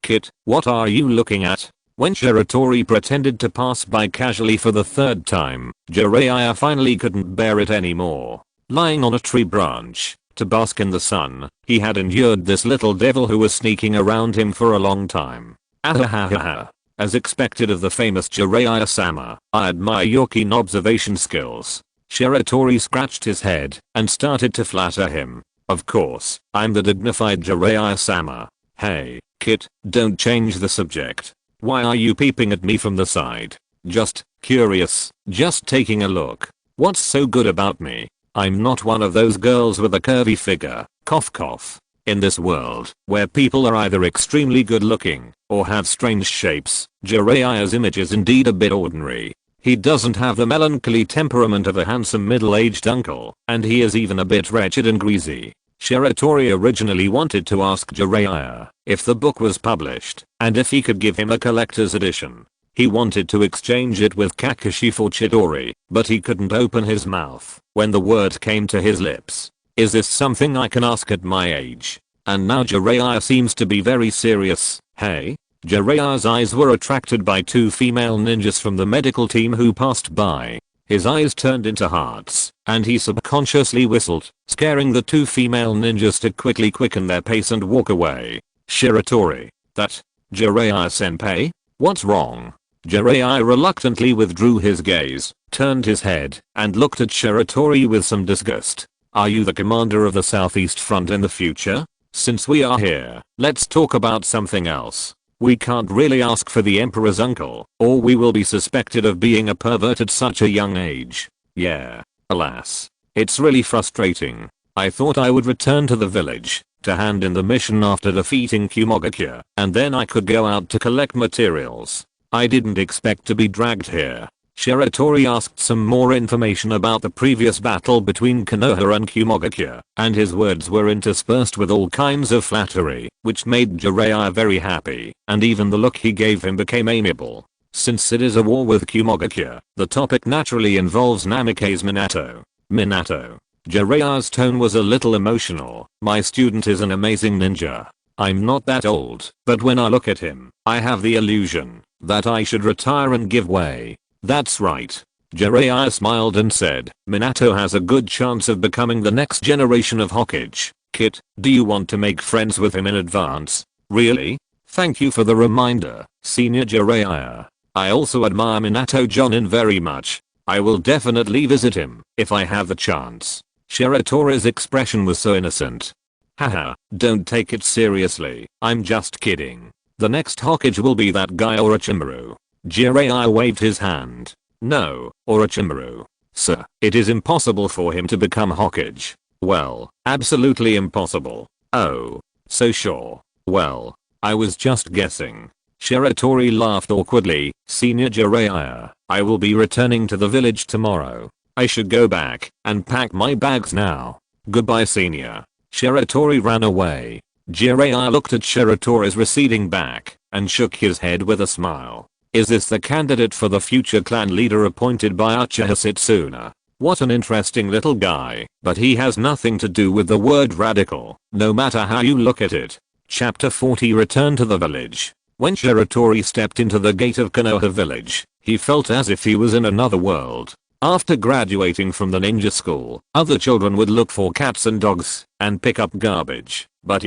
Kit, what are you looking at? When Shiratori pretended to pass by casually for the 3rd time, Jiraiya finally couldn't bear it anymore. Lying on a tree branch to bask in the sun, he had endured this little devil who was sneaking around him for a long time. Ahahaha. As expected of the famous Jiraiya-sama, I admire your keen observation skills. Shiratori scratched his head and started to flatter him. Of course, I'm the dignified Jiraiya-sama. Hey, Kit, don't change the subject. Why are you peeping at me from the side? Just curious, just taking a look. What's so good about me? I'm not one of those girls with a curvy figure. Cough cough. In this world, where people are either extremely good looking or have strange shapes, Jiraiya's image is indeed a bit ordinary. He doesn't have the melancholy temperament of a handsome middle-aged uncle, and he is even a bit wretched and greasy. Shiratori originally wanted to ask Jiraiya if the book was published, and if he could give him a collector's edition. He wanted to exchange it with Kakashi for Chidori, but he couldn't open his mouth when the word came to his lips. Is this something I can ask at my age? And now Jiraiya seems to be very serious. Hey? Jiraiya's eyes were attracted by 2 female ninjas from the medical team who passed by. His eyes turned into hearts, and he subconsciously whistled, scaring the 2 female ninjas to quickly quicken their pace and walk away. Shiratori. That? Jiraiya-senpai? What's wrong? Jiraiya reluctantly withdrew his gaze, turned his head, and looked at Shiratori with some disgust. Are you the commander of the Southeast Front in the future? Since we are here, let's talk about something else. We can't really ask for the Emperor's uncle, or we will be suspected of being a pervert at such a young age. Yeah. Alas. It's really frustrating. I thought I would return to the village to hand in the mission after defeating Kumogakure, and then I could go out to collect materials. I didn't expect to be dragged here. Shiratori asked some more information about the previous battle between Konoha and Kumogakure, and his words were interspersed with all kinds of flattery, which made Jiraiya very happy, and even the look he gave him became amiable. Since it is a war with Kumogakure, the topic naturally involves Namikaze Minato. Minato. Jiraiya's tone was a little emotional. My student is an amazing ninja. I'm not that old, but when I look at him, I have the illusion that I should retire and give way. That's right. Jiraiya smiled and said, Minato has a good chance of becoming the next generation of Hokage. Kit, do you want to make friends with him in advance? Really? Thank you for the reminder, Senior Jiraiya. I also admire Minato Jonin very much. I will definitely visit him if I have the chance. Shiratori's expression was so innocent. Haha, don't take it seriously, I'm just kidding. The next Hokage will be that guy Orochimaru. Jiraiya waved his hand. No, Orochimaru. Sir, it is impossible for him to become Hokage. Well, absolutely impossible. Oh. So sure. Well, I was just guessing. Shiratori laughed awkwardly. Senior Jiraiya, I will be returning to the village tomorrow. I should go back and pack my bags now. Goodbye, Senior. Shiratori ran away. Jiraiya looked at Shiratori's receding back and shook his head with a smile. Is this the candidate for the future clan leader appointed by Uchiha Setsuna? What an interesting little guy, but he has nothing to do with the word radical, no matter how you look at it. Chapter 40 Return to the village. When Shiratori stepped into the gate of Konoha village, he felt as if he was in another world. After graduating from the ninja school, other children would look for cats and dogs and pick up garbage, but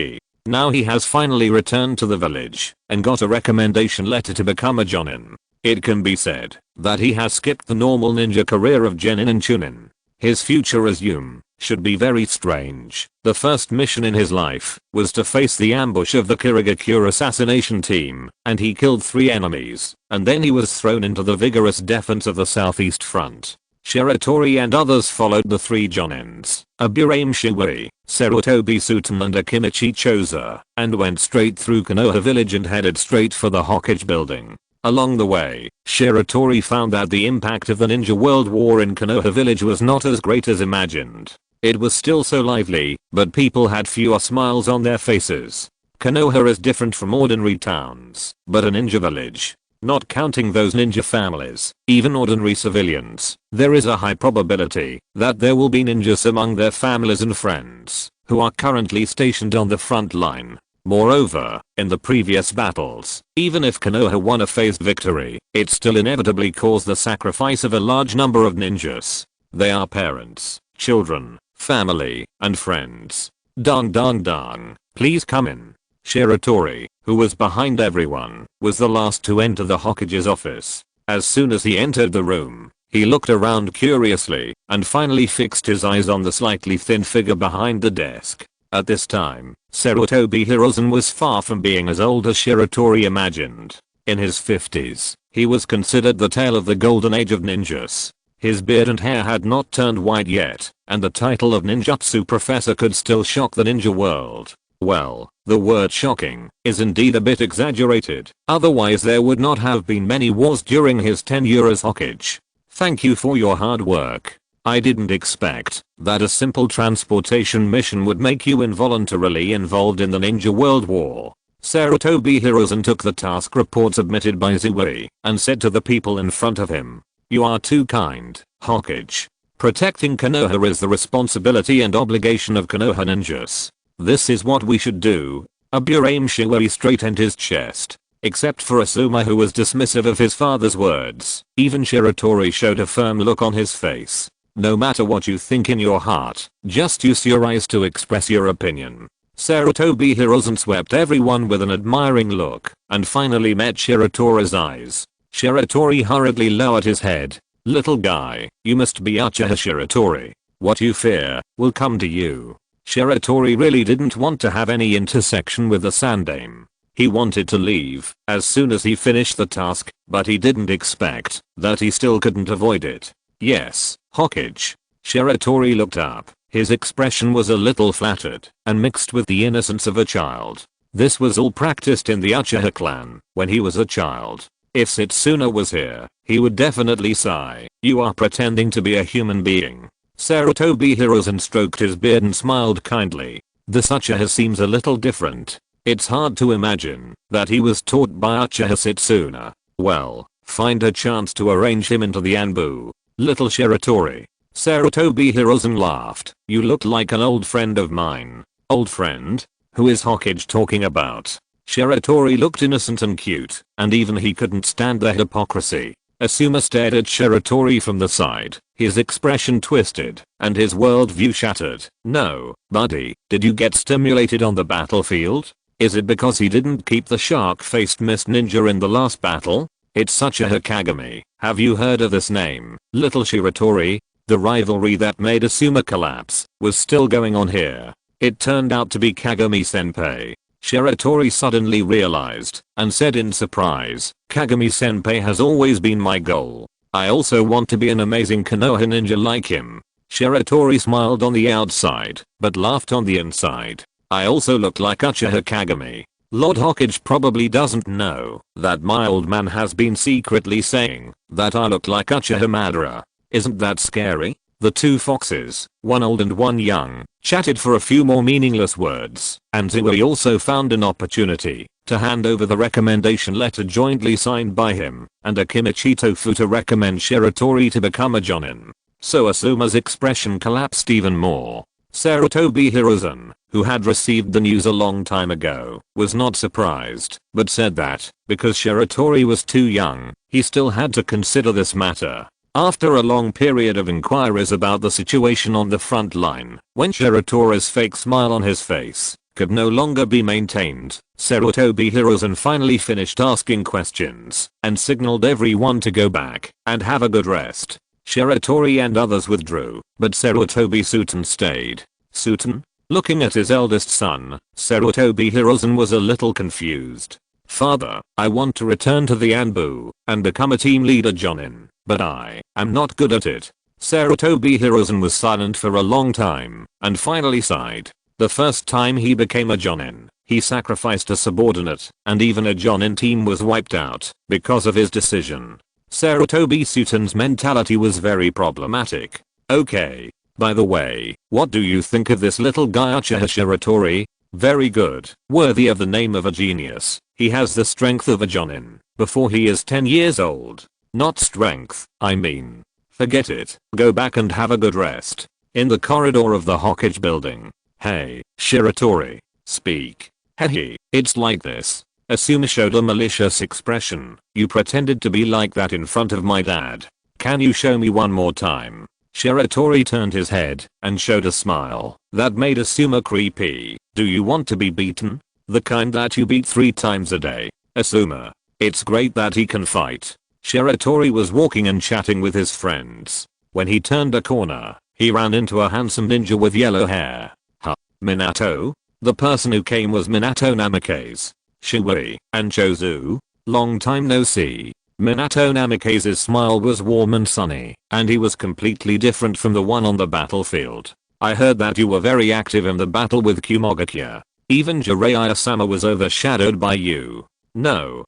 now he has finally returned to the village and got a recommendation letter to become a Jonin. It can be said that he has skipped the normal ninja career of Genin and Chunin. His future as Yum should be very strange. The first mission in his life was to face the ambush of the Kirigakure assassination team, and he killed 3 enemies, and then he was thrown into the vigorous defense of the southeast front. Shiratori and others followed the 3 Jonins, Aburame Shiwei, Sarutobi Suten and Akimichi Choza, and went straight through Konoha village and headed straight for the Hokage building. Along the way, Shiratori found that the impact of the Ninja World War in Konoha village was not as great as imagined. It was still so lively, but people had fewer smiles on their faces. Konoha is different from ordinary towns, but a ninja village. Not counting those ninja families, even ordinary civilians, there is a high probability that there will be ninjas among their families and friends who are currently stationed on the front line. Moreover, in the previous battles, even if Konoha won a phased victory, it still inevitably caused the sacrifice of a large number of ninjas. They are parents, children, family, and friends. Dong dong dong, please come in. Shiratori, who was behind everyone, was the last to enter the Hokage's office. As soon as he entered the room, he looked around curiously and finally fixed his eyes on the slightly thin figure behind the desk. At this time, Sarutobi Hiruzen was far from being as old as Shiratori imagined. In his 50s, he was considered the tail of the golden age of ninjas. His beard and hair had not turned white yet, and the title of ninjutsu professor could still shock the ninja world. Well, the word shocking is indeed a bit exaggerated, otherwise there would not have been many wars during his tenure as Hokage. Thank you for your hard work. I didn't expect that a simple transportation mission would make you involuntarily involved in the Ninja World War. Sarutobi Hiruzen took the task report submitted by Zuei and said to the people in front of him, "You are too kind, Hokage. Protecting Konoha is the responsibility and obligation of Konoha ninjas. This is what we should do." Aburame Shiwei straightened his chest. Except for Asuma, who was dismissive of his father's words, even Shiratori showed a firm look on his face. No matter what you think in your heart, just use your eyes to express your opinion. Sarutobi Hiruzen swept everyone with an admiring look and finally met Shiratori's eyes. Shiratori hurriedly lowered his head. "Little guy, you must be Uchiha Shiratori. What you fear will come to you." Shiratori really didn't want to have any intersection with the Sandaime. He wanted to leave as soon as he finished the task, but he didn't expect that he still couldn't avoid it. "Yes, Hokage." Shiratori looked up. His expression was a little flattered and mixed with the innocence of a child. This was all practiced in the Uchiha clan when he was a child. If Setsuna was here, he would definitely sigh. You are pretending to be a human being. Sarutobi Hiruzen stroked his beard and smiled kindly. The Uchiha seems a little different. It's hard to imagine that he was taught by Uchiha Setsuna. Well, find a chance to arrange him into the Anbu. Little Shiratori. Sarutobi Hiruzen laughed. You look like an old friend of mine. Old friend? Who is Hokage talking about? Shiratori looked innocent and cute, and even he couldn't stand the hypocrisy. Asuma stared at Shiratori from the side, his expression twisted, and his worldview shattered. No, buddy, did you get stimulated on the battlefield? Is it because he didn't keep the shark-faced mist ninja in the last battle? It's Uchiha Kagami. Have you heard of this name, little Shiratori? The rivalry that made Asuma collapse was still going on here. It turned out to be Kagami-senpai. Shiratori suddenly realized and said in surprise, Kagami-senpai has always been my goal. I also want to be an amazing Konoha ninja like him. Shiratori smiled on the outside, but laughed on the inside. I also look like Uchiha Kagami. Lord Hokage probably doesn't know that my old man has been secretly saying that I look like Uchiha Madara. Isn't that scary? The two foxes, one old and one young, chatted for a few more meaningless words, and Zui also found an opportunity to hand over the recommendation letter jointly signed by him and Akimichi Tofu to recommend Shiratori to become a jonin. So Asuma's expression collapsed even more. Sarutobi Hiruzen, who had received the news a long time ago, was not surprised, but said that, because Shiratori was too young, he still had to consider this matter. After a long period of inquiries about the situation on the front line, when Shiratori's fake smile on his face could no longer be maintained, Sarutobi Hiruzen finally finished asking questions and signaled everyone to go back and have a good rest. Shiratori and others withdrew, but Sarutobi Suten stayed. Suten? Looking at his eldest son, Sarutobi Hiruzen was a little confused. Father, I want to return to the Anbu and become a team leader jonin, but I am not good at it. Sarutobi Hiruzen was silent for a long time and finally sighed. The first time he became a jonin, he sacrificed a subordinate, and even a jonin team was wiped out because of his decision. Sarutobi Suten's mentality was very problematic. Okay. By the way, what do you think of this little guy Uchiha Shiratori? Very good. Worthy of the name of a genius. He has the strength of a jonin before he is 10 years old. Not strength, I mean. Forget it. Go back and have a good rest. In the corridor of the Hokage building. Hey, Shiratori. Speak. Hehe, it's like this. Asuma showed a malicious expression. You pretended to be like that in front of my dad. Can you show me one more time? Shiratori turned his head and showed a smile that made Asuma creepy. Do you want to be beaten? The kind that you beat 3 times a day? Asuma. It's great that he can fight. Shiratori was walking and chatting with his friends. When he turned a corner, he ran into a handsome ninja with yellow hair. Huh? Minato? The person who came was Minato Namikaze. Shiwei and Chozu? Long time no see. Minato Namikaze's smile was warm and sunny, and he was completely different from the one on the battlefield. I heard that you were very active in the battle with Kumogakuya. Even Jiraiya-sama was overshadowed by you. No.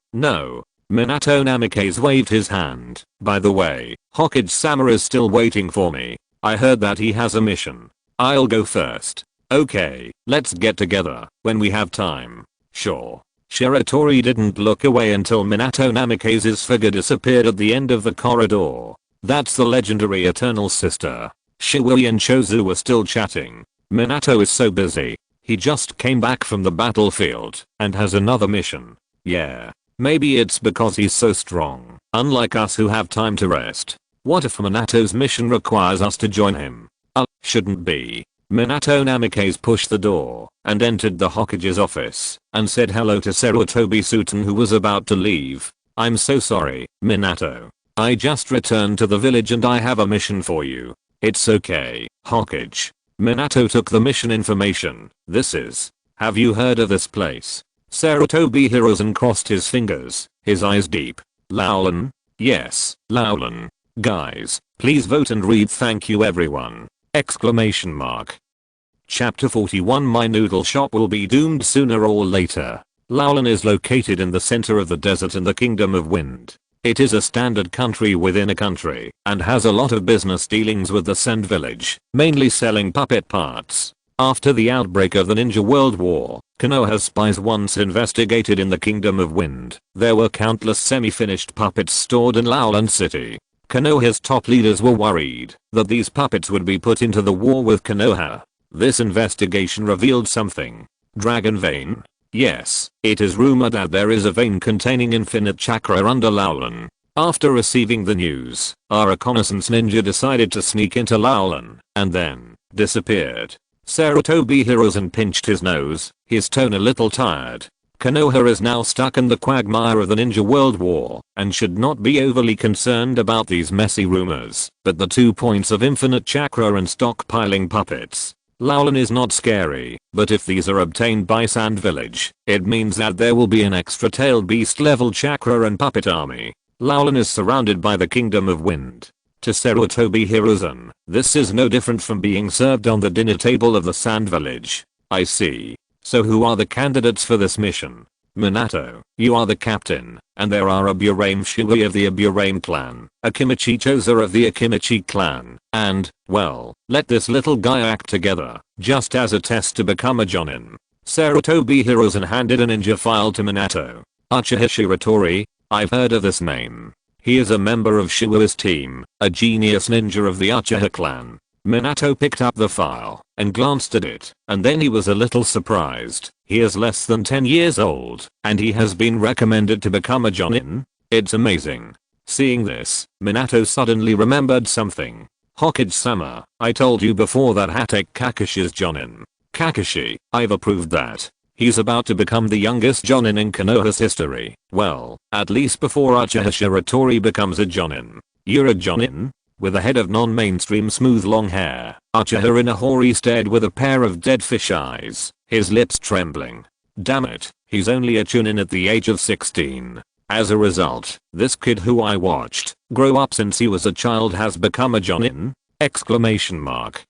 Minato Namikaze waved his hand. By the way, Hokage-sama is still waiting for me. I heard that he has a mission. I'll go first. Okay, let's get together when we have time. Sure. Shiratori didn't look away until Minato Namikaze's figure disappeared at the end of the corridor. That's the legendary Eternal Sister. Shiwei and Chozu were still chatting. Minato is so busy. He just came back from the battlefield and has another mission. Yeah. Maybe it's because he's so strong, unlike us who have time to rest. What if Minato's mission requires us to join him? Shouldn't be. Minato Namikaze pushed the door and entered the Hokage's office and said hello to Sarutobi Suten, who was about to leave. I'm so sorry, Minato. I just returned to the village and I have a mission for you. It's okay, Hokage. Minato took the mission information. This is. Have you heard of this place? Sarutobi Hiruzen crossed his fingers, his eyes deep. Laulan? Yes, Laulan. Guys, please vote and read thank you everyone. Exclamation mark. Chapter 41. My noodle shop will be doomed sooner or later. Laolan is located in the center of the desert in the Kingdom of Wind. It is a standard country within a country and has a lot of business dealings with the Sand village, mainly selling puppet parts. After the outbreak of the Ninja World War, Konoha's spies once investigated in the Kingdom of Wind. There were countless semi-finished puppets stored in Laolan City. Konoha's top leaders were worried that these puppets would be put into the war with Konoha. This investigation revealed something. Dragon Vein? Yes, it is rumored that there is a vein containing infinite chakra under Laolan. After receiving the news, our reconnaissance ninja decided to sneak into Laolan and then disappeared. Shiratori Hiruzen pinched his nose, his tone a little tired. Konoha is now stuck in the quagmire of the Ninja World War and should not be overly concerned about these messy rumors. But the 2 points of infinite chakra and stockpiling puppets. Laolan is not scary, but if these are obtained by Sand Village, it means that there will be an extra tailed beast level chakra and puppet army. Laolan is surrounded by the Kingdom of Wind. To Shiratori Hiruzen, this is no different from being served on the dinner table of the Sand Village. I see. So who are the candidates for this mission? Minato, you are the captain, and there are Aburame Shui of the Aburame clan, Akimichi Choza of the Akimichi clan, and, well, let this little guy act together, just as a test to become a Jonin. Shiratori Hiruzen handed a ninja file to Minato. Uchiha Shiratori, I've heard of this name. He is a member of Shui's team, a genius ninja of the Uchiha clan. Minato picked up the file and glanced at it, and then he was a little surprised. He is less than 10 years old, and he has been recommended to become a Jonin? It's amazing. Seeing this, Minato suddenly remembered something. Hokage-sama, I told you before that Hatake Kakishi's Jonin. Kakashi, I've approved that. He's about to become the youngest Jonin in Konoha's history. Well, at least before Uchiha Shiratori becomes a Jonin. You're a Jonin? With a head of non-mainstream smooth long hair, Uchiha Inahori stared with a pair of dead fish eyes, his lips trembling. Damn it, he's only a chunin at the age of 16. As a result, this kid who I watched grow up since he was a child has become a Jonin? Exclamation mark.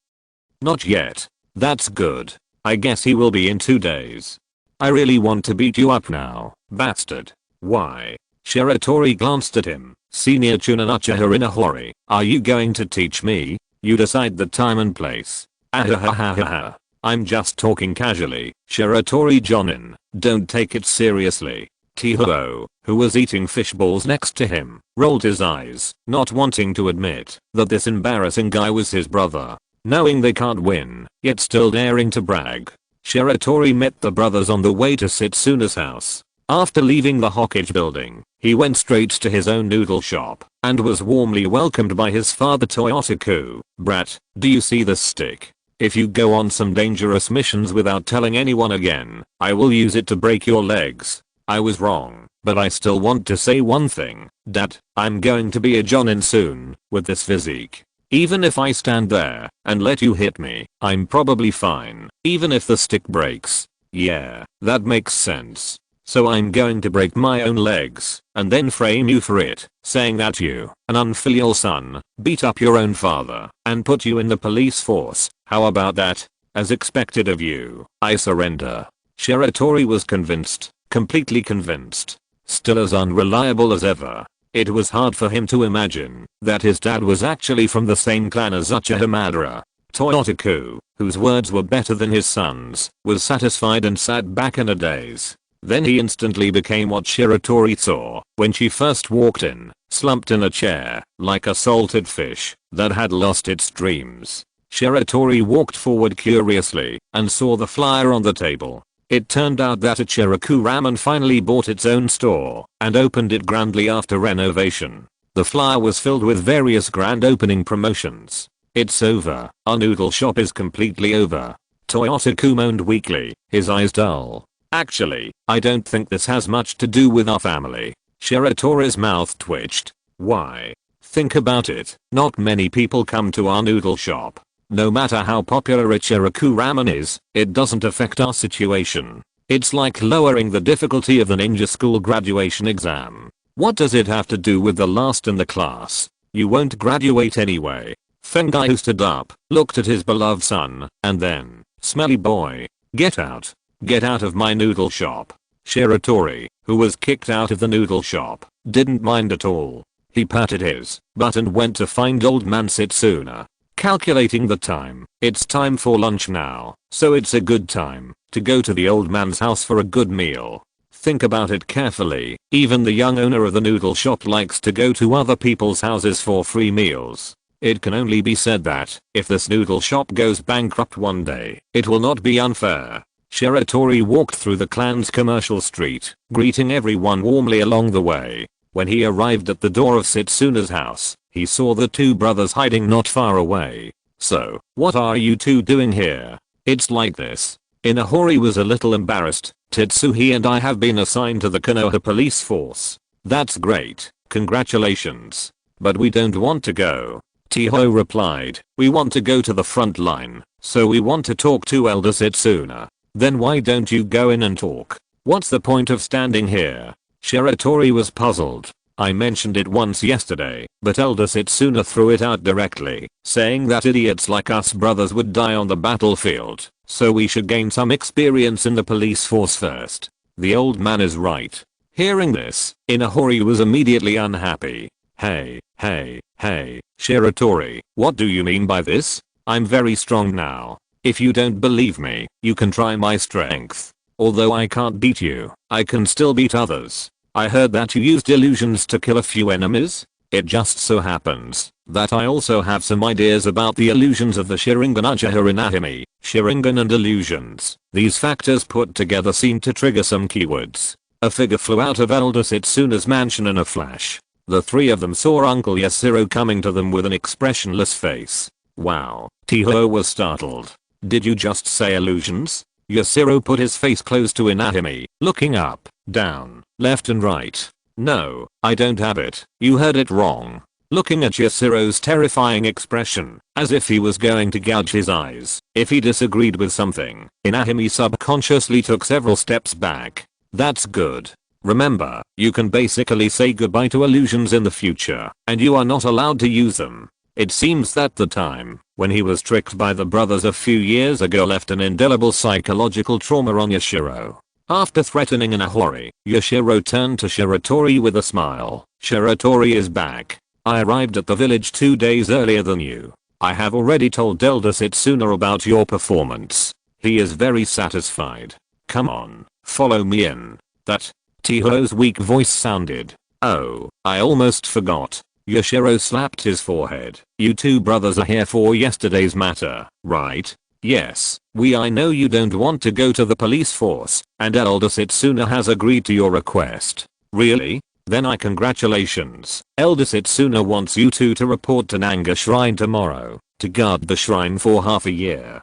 Not yet. That's good. I guess he will be in 2 days. I really want to beat you up now, bastard. Why? Shiratori glanced at him. Senior Chunin Uchiha Inahori, are you going to teach me? You decide the time and place. Ahahahaha. I'm just talking casually. Shiratori Jonin, don't take it seriously. Tihuo, who was eating fish balls next to him, rolled his eyes, not wanting to admit that this embarrassing guy was his brother. Knowing they can't win, yet still daring to brag. Shiratori met the brothers on the way to Setsuna's house. After leaving the Hokage building, he went straight to his own noodle shop and was warmly welcomed by his father Toyotaku. Brat, do you see this stick? If you go on some dangerous missions without telling anyone again, I will use it to break your legs. I was wrong, but I still want to say one thing, Dad, I'm going to be a Jonin soon, with this physique. Even if I stand there and let you hit me, I'm probably fine, even if the stick breaks. Yeah, that makes sense. So I'm going to break my own legs and then frame you for it, saying that you, an unfilial son, beat up your own father and put you in the police force. How about that? As expected of you, I surrender. Shiratori was convinced, completely convinced. Still as unreliable as ever. It was hard for him to imagine that his dad was actually from the same clan as Uchiha Madara. Toyotaku, whose words were better than his son's, was satisfied and sat back in a daze. Then he instantly became what Shiratori saw when she first walked in, slumped in a chair, like a salted fish that had lost its dreams. Shiratori walked forward curiously and saw the flyer on the table. It turned out that Ichiraku Ramen finally bought its own store and opened it grandly after renovation. The flyer was filled with various grand opening promotions. It's over, our noodle shop is completely over. Toyotaku moaned weakly, his eyes dull. Actually, I don't think this has much to do with our family. Shiratori's mouth twitched. Why? Think about it, not many people come to our noodle shop. No matter how popular Ichiraku Ramen is, it doesn't affect our situation. It's like lowering the difficulty of the ninja school graduation exam. What does it have to do with the last in the class? You won't graduate anyway. Fengai stood up, looked at his beloved son, and then, smelly boy, get out. Get out of my noodle shop. Shiratori, who was kicked out of the noodle shop, didn't mind at all. He patted his butt and went to find old man Setsuna. Calculating the time, it's time for lunch now, so it's a good time to go to the old man's house for a good meal. Think about it carefully, even the young owner of the noodle shop likes to go to other people's houses for free meals. It can only be said that, if this noodle shop goes bankrupt one day, it will not be unfair. Shiratori walked through the clan's commercial street, greeting everyone warmly along the way. When he arrived at the door of Setsuna's house, he saw the two brothers hiding not far away. So, what are you two doing here? It's like this. Inahori was a little embarrassed. Tetsuhi and I have been assigned to the Konoha police force. That's great, congratulations. But we don't want to go. Tiho replied, we want to go to the front line, so we want to talk to Elder Setsuna. Then why don't you go in and talk? What's the point of standing here? Shiratori was puzzled. I mentioned it once yesterday, but Elder Setsuna threw it out directly, saying that idiots like us brothers would die on the battlefield, so we should gain some experience in the police force first. The old man is right. Hearing this, Inahori was immediately unhappy. Hey, Shiratori, what do you mean by this? I'm very strong now. If you don't believe me, you can try my strength. Although I can't beat you, I can still beat others. I heard that you used illusions to kill a few enemies. It just so happens that I also have some ideas about the illusions of the Sharingan Uchiha Inahime, Sharingan and illusions. These factors put together seem to trigger some keywords. A figure flew out of Elder Setsuna's mansion in a flash. The three of them saw Uncle Yashiro coming to them with an expressionless face. Wow, Tiho was startled. Did you just say illusions? Yashiro put his face close to Inahime, looking up, down, left and right. No, I don't have it. You heard it wrong. Looking at Yashiro's terrifying expression, as if he was going to gouge his eyes if he disagreed with something, Inahime subconsciously took several steps back. That's good. Remember, you can basically say goodbye to illusions in the future, and you are not allowed to use them. It seems that the time when he was tricked by the brothers a few years ago left an indelible psychological trauma on Yashiro. After threatening Inahori, Yashiro turned to Shiratori with a smile. Shiratori is back. I arrived at the village 2 days earlier than you. I have already told Elder Setsuna about your performance. He is very satisfied. Come on, follow me in. That Tiho's weak voice sounded. Oh, I almost forgot. Yashiro slapped his forehead. You two brothers are here for yesterday's matter, right? Yes, I know you don't want to go to the police force, and Elder Setsuna has agreed to your request. Really? Then congratulations. Elder Setsuna wants you two to report to Nanga Shrine tomorrow, to guard the shrine for half a year.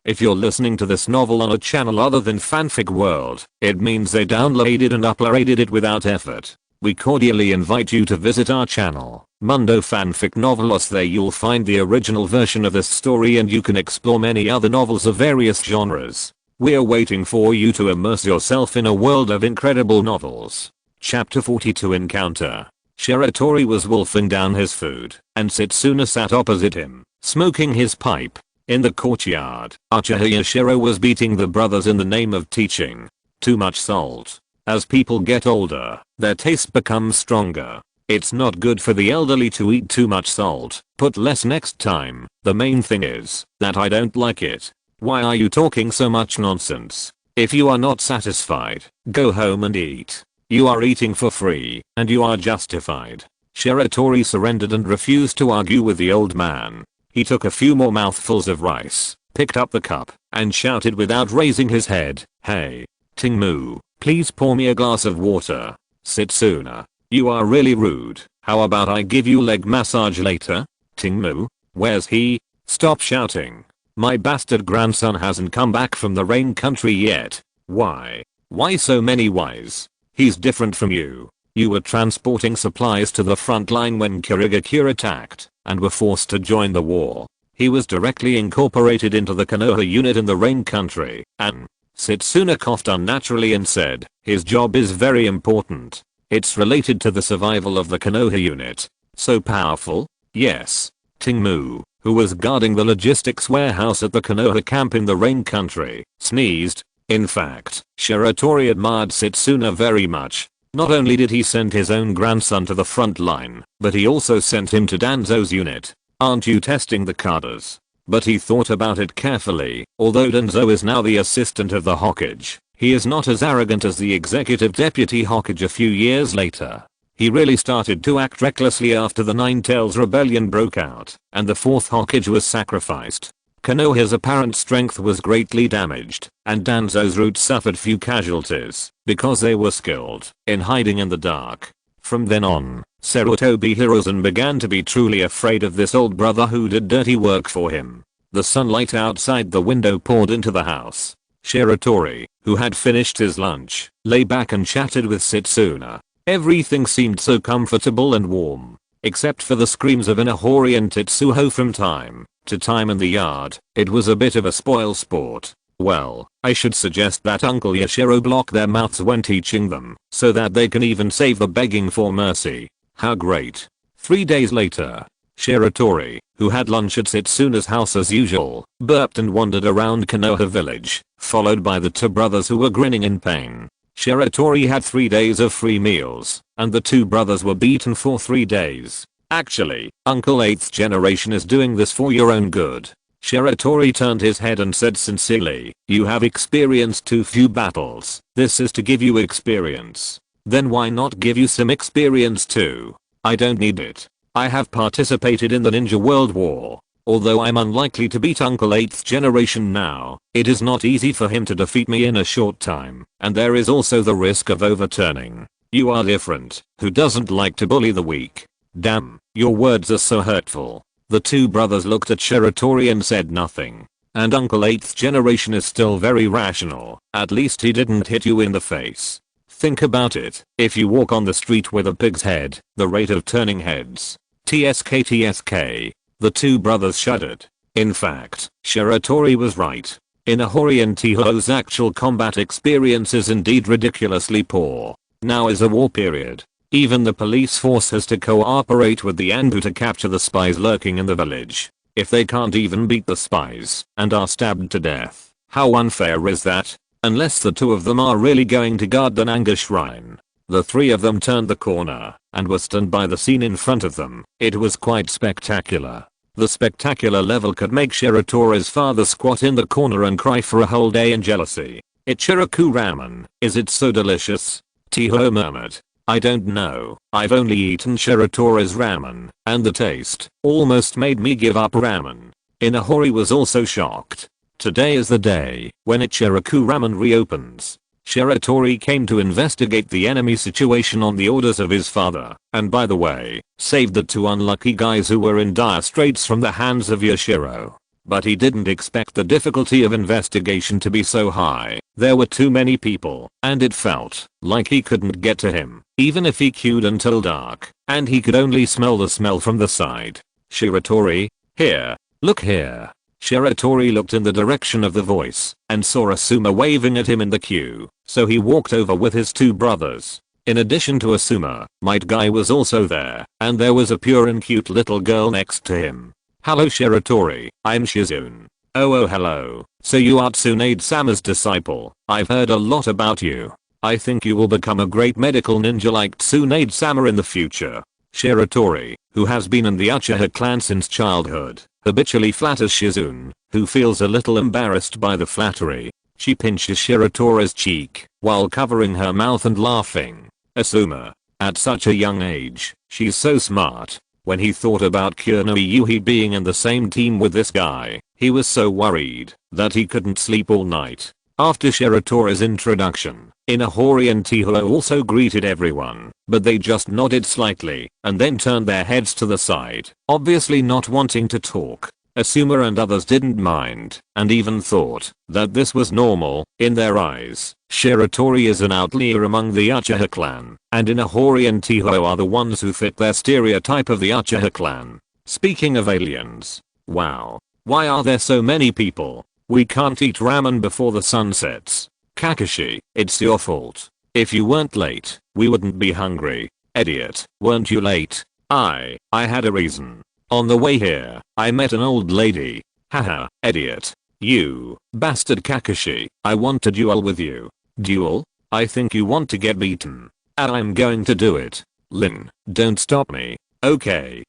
If you're listening to this novel on a channel other than Fanfic World, it means they downloaded and uploaded it without effort. We cordially invite you to visit our channel, Mundo Fanfic Novelos. There you'll find the original version of this story and you can explore many other novels of various genres. We're waiting for you to immerse yourself in a world of incredible novels. Chapter 42 Encounter. Shiratori was wolfing down his food, and Setsuna sat opposite him, smoking his pipe. In the courtyard, Uchiha Yashiro was beating the brothers in the name of teaching. Too much salt. As people get older, their taste becomes stronger. It's not good for the elderly to eat too much salt. Put less next time. The main thing is that I don't like it. Why are you talking so much nonsense? If you are not satisfied, go home and eat. You are eating for free, and you are justified. Shiratori surrendered and refused to argue with the old man. He took a few more mouthfuls of rice, picked up the cup, and shouted without raising his head, "Hey, Tingmu, please pour me a glass of water." Setsuna, you are really rude. How about I give you leg massage later? Tingmu, where's he? Stop shouting. My bastard grandson hasn't come back from the rain country yet. Why? Why so many whys? He's different from you. You were transporting supplies to the front line when Kirigakure attacked, and were forced to join the war. He was directly incorporated into the Konoha unit in the rain country, and Setsuna coughed unnaturally and said, his job is very important. It's related to the survival of the Konoha unit. So powerful? Yes. Tingmu, who was guarding the logistics warehouse at the Konoha camp in the rain country, sneezed. In fact, Shiratori admired Setsuna very much. Not only did he send his own grandson to the front line, but he also sent him to Danzo's unit. Aren't you testing the cadres? But he thought about it carefully. Although Danzo is now the assistant of the Hokage, he is not as arrogant as the executive deputy Hokage a few years later. He really started to act recklessly after the Nine Tails rebellion broke out, and the 4th Hokage was sacrificed. Konoha's apparent strength was greatly damaged, and Danzo's route suffered few casualties, because they were skilled in hiding in the dark. From then on, Sarutobi Hiruzen began to be truly afraid of this old brother who did dirty work for him. The sunlight outside the window poured into the house. Shiratori, who had finished his lunch, lay back and chatted with Setsuna. Everything seemed so comfortable and warm, except for the screams of Inahori and Tetsuho from time to time in the yard. It was a bit of a spoil sport. Well, I should suggest that Uncle Yashiro block their mouths when teaching them, so that they can even save the begging for mercy. How great. 3 days later, Shiratori, who had lunch at Setsuna's house as usual, burped and wandered around Konoha village, followed by the 2 brothers who were grinning in pain. Shiratori had 3 days of free meals, and the 2 brothers were beaten for 3 days. Actually, Uncle 8th generation is doing this for your own good. Shiratori turned his head and said sincerely, you have experienced too few battles. This is to give you experience. Then why not give you some experience too? I don't need it. I have participated in the Ninja World War. Although I'm unlikely to beat Uncle 8th generation now, it is not easy for him to defeat me in a short time, and there is also the risk of overturning. You are different. Who doesn't like to bully the weak? Damn, your words are so hurtful. The 2 brothers looked at Shiratori and said nothing. And Uncle 8th generation is still very rational. At least he didn't hit you in the face. Think about it. If you walk on the street with a pig's head, the rate of turning heads. TSK. The 2 brothers shuddered. In fact, Shiratori was right. Inahori and Tiho's actual combat experience is indeed ridiculously poor. Now is a war period. Even the police force has to cooperate with the Anbu to capture the spies lurking in the village. If they can't even beat the spies and are stabbed to death, how unfair is that? Unless the 2 of them are really going to guard the Nanga shrine. The 3 of them turned the corner and were stunned by the scene in front of them. It was quite spectacular. The spectacular level could make Shiratori's father squat in the corner and cry for a whole day in jealousy. Ichiraku ramen, is it so delicious? Tiho murmured. I don't know, I've only eaten Shiratori's ramen, and the taste almost made me give up ramen. Inahori was also shocked. Today is the day when Ichiraku ramen reopens. Shiratori came to investigate the enemy situation on the orders of his father, and by the way, saved the 2 unlucky guys who were in dire straits from the hands of Yashiro. But he didn't expect the difficulty of investigation to be so high. There were too many people, and it felt like he couldn't get to him, even if he queued until dark, and he could only smell the smell from the side. Shiratori, here, look here. Shiratori looked in the direction of the voice and saw Asuma waving at him in the queue, so he walked over with his 2 brothers. In addition to Asuma, Might Guy was also there, and there was a pure and cute little girl next to him. Hello Shiratori, I'm Shizune. Oh hello, so you are Tsunade-sama's disciple. I've heard a lot about you. I think you will become a great medical ninja like Tsunade-sama in the future. Shiratori, who has been in the Uchiha clan since childhood, habitually flatters Shizune, who feels a little embarrassed by the flattery. She pinches Shiratori's cheek while covering her mouth and laughing. Asuma. At such a young age, she's so smart. When he thought about Kurenoi Yuhi being in the same team with this guy, he was so worried that he couldn't sleep all night. After Shiratori's introduction, Inahori and Tiho also greeted everyone, but they just nodded slightly and then turned their heads to the side, obviously not wanting to talk. Asuma and others didn't mind, and even thought that this was normal in their eyes. Shiratori is an outlier among the Uchiha clan, and Inahori and Tiho are the ones who fit their stereotype of the Uchiha clan. Speaking of aliens, wow, why are there so many people? We can't eat ramen before the sun sets. Kakashi, it's your fault. If you weren't late, we wouldn't be hungry. Idiot, weren't you late? I had a reason. On the way here, I met an old lady. Haha, idiot. You bastard Kakashi, I want to duel with you. Duel? I think you want to get beaten. And I'm going to do it. Lin, don't stop me. Okay,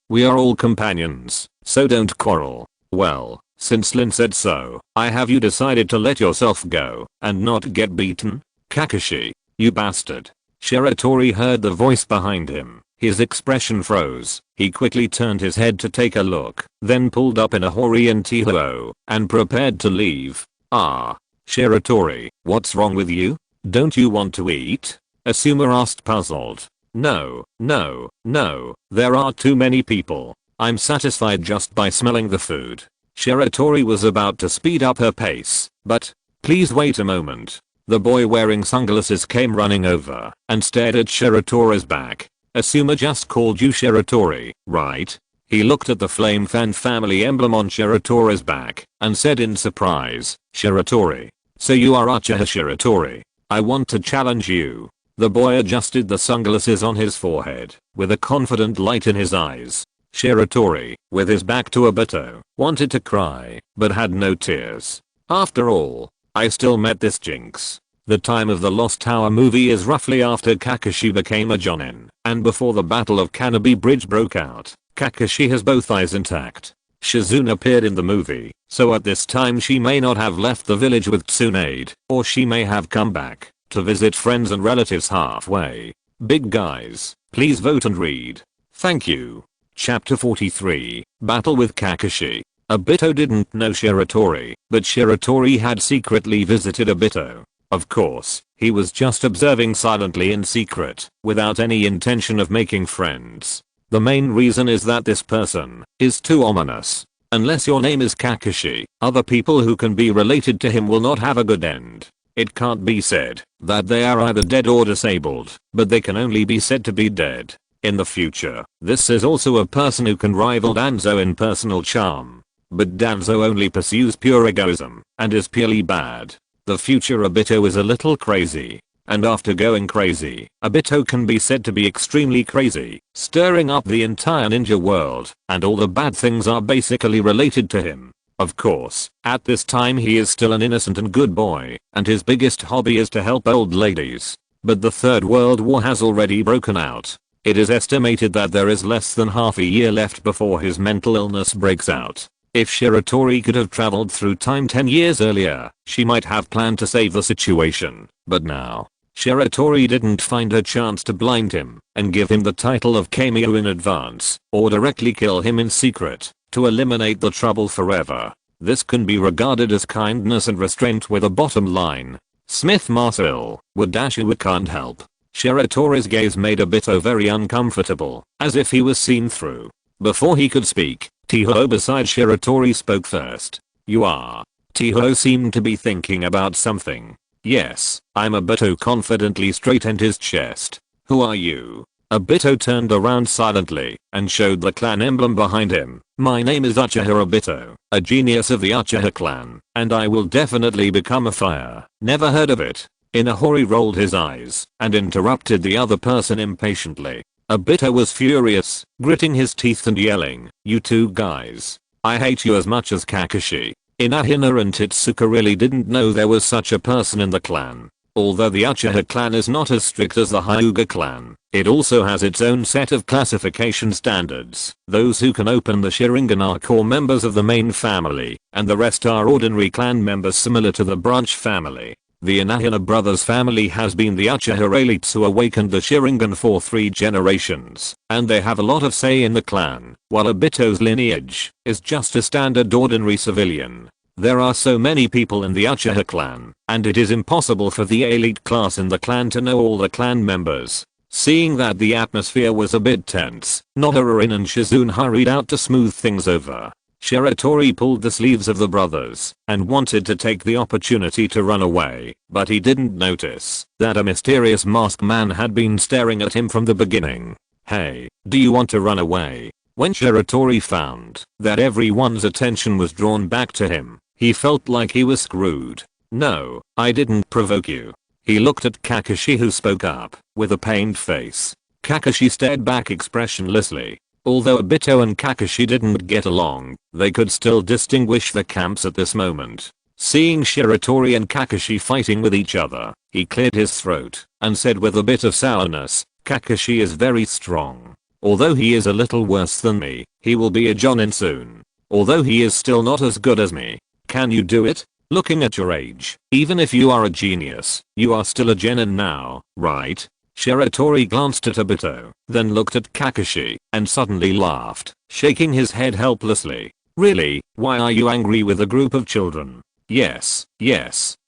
we are all companions, so don't quarrel. Well, since Lin said so, I have you decided to let yourself go and not get beaten? Kakashi, you bastard. Shiratori heard the voice behind him. His expression froze. He quickly turned his head to take a look, then pulled up in a hori and Tiho and prepared to leave. Ah. Shiratori, what's wrong with you? Don't you want to eat? Asuma asked puzzled. No, there are too many people. I'm satisfied just by smelling the food. Shiratori was about to speed up her pace, but, please wait a moment. The boy wearing sunglasses came running over and stared at Shiratori's back. Asuma just called you Shiratori, right? He looked at the flame fan family emblem on Shiratori's back and said in surprise, Shiratori. So you are Uchiha Shiratori. I want to challenge you. The boy adjusted the sunglasses on his forehead with a confident light in his eyes. Shiratori, with his back to Obito, wanted to cry, but had no tears. After all, I still met this jinx. The time of the Lost Tower movie is roughly after Kakashi became a Jonin, and before the Battle of Kanobi Bridge broke out. Kakashi has both eyes intact. Shizune appeared in the movie, so at this time she may not have left the village with Tsunade, or she may have come back to visit friends and relatives halfway. Big guys, please vote and read. Thank you. Chapter 43, Battle with Kakashi. Obito didn't know Shiratori, but Shiratori had secretly visited Obito. Of course, he was just observing silently in secret, without any intention of making friends. The main reason is that this person is too ominous. Unless your name is Kakashi, other people who can be related to him will not have a good end. It can't be said that they are either dead or disabled, but they can only be said to be dead. In the future, this is also a person who can rival Danzo in personal charm. But Danzo only pursues pure egoism and is purely bad. The future Obito is a little crazy. And after going crazy, Obito can be said to be extremely crazy, stirring up the entire ninja world, and all the bad things are basically related to him. Of course, at this time he is still an innocent and good boy, and his biggest hobby is to help old ladies. But the Third World War has already broken out. It is estimated that there is less than half a year left before his mental illness breaks out. If Shiratori could have traveled through time 10 years earlier, she might have planned to save the situation. But now, Shiratori didn't find a chance to blind him and give him the title of Kamio in advance, or directly kill him in secret, to eliminate the trouble forever. This can be regarded as kindness and restraint with a bottom line. Smith Marcel, Wadashiwa can't help. Shiratori's gaze made Obito very uncomfortable, as if he was seen through. Before he could speak, Tiho beside Shiratori spoke first. You are. Tiho seemed to be thinking about something. Yes, I'm Obito confidently straightened his chest. Who are you? Obito turned around silently and showed the clan emblem behind him. My name is Uchiha Obito, a genius of the Uchiha clan, and I will definitely become a fire. Never heard of it. Inahori rolled his eyes and interrupted the other person impatiently. Obito was furious, gritting his teeth and yelling, you two guys. I hate you as much as Kakashi. Inahina and Titsuka really didn't know there was such a person in the clan. Although the Uchiha clan is not as strict as the Hyuga clan, it also has its own set of classification standards. Those who can open the Sharingan are core members of the main family, and the rest are ordinary clan members similar to the branch family. The Inahina brothers family has been the Uchiha elites who awakened the Sharingan for 3 generations, and they have a lot of say in the clan, while Obito's lineage is just a standard ordinary civilian. There are so many people in the Uchiha clan, and it is impossible for the elite class in the clan to know all the clan members. Seeing that the atmosphere was a bit tense, Noharurin and Shizune hurried out to smooth things over. Shiratori pulled the sleeves of the brothers and wanted to take the opportunity to run away, but he didn't notice that a mysterious masked man had been staring at him from the beginning. Hey, do you want to run away? When Shiratori found that everyone's attention was drawn back to him, he felt like he was screwed. No, I didn't provoke you. He looked at Kakashi who spoke up with a pained face. Kakashi stared back expressionlessly. Although Obito and Kakashi didn't get along, they could still distinguish the camps at this moment. Seeing Shiratori and Kakashi fighting with each other, he cleared his throat and said with a bit of sourness, "Kakashi is very strong. Although he is a little worse than me, he will be a Jonin soon. Although he is still not as good as me. Can you do it? Looking at your age, even if you are a genius, you are still a genin now, right?" Shiratori glanced at Obito, then looked at Kakashi, and suddenly laughed, shaking his head helplessly. "Really? Why are you angry with a group of children?" Yes,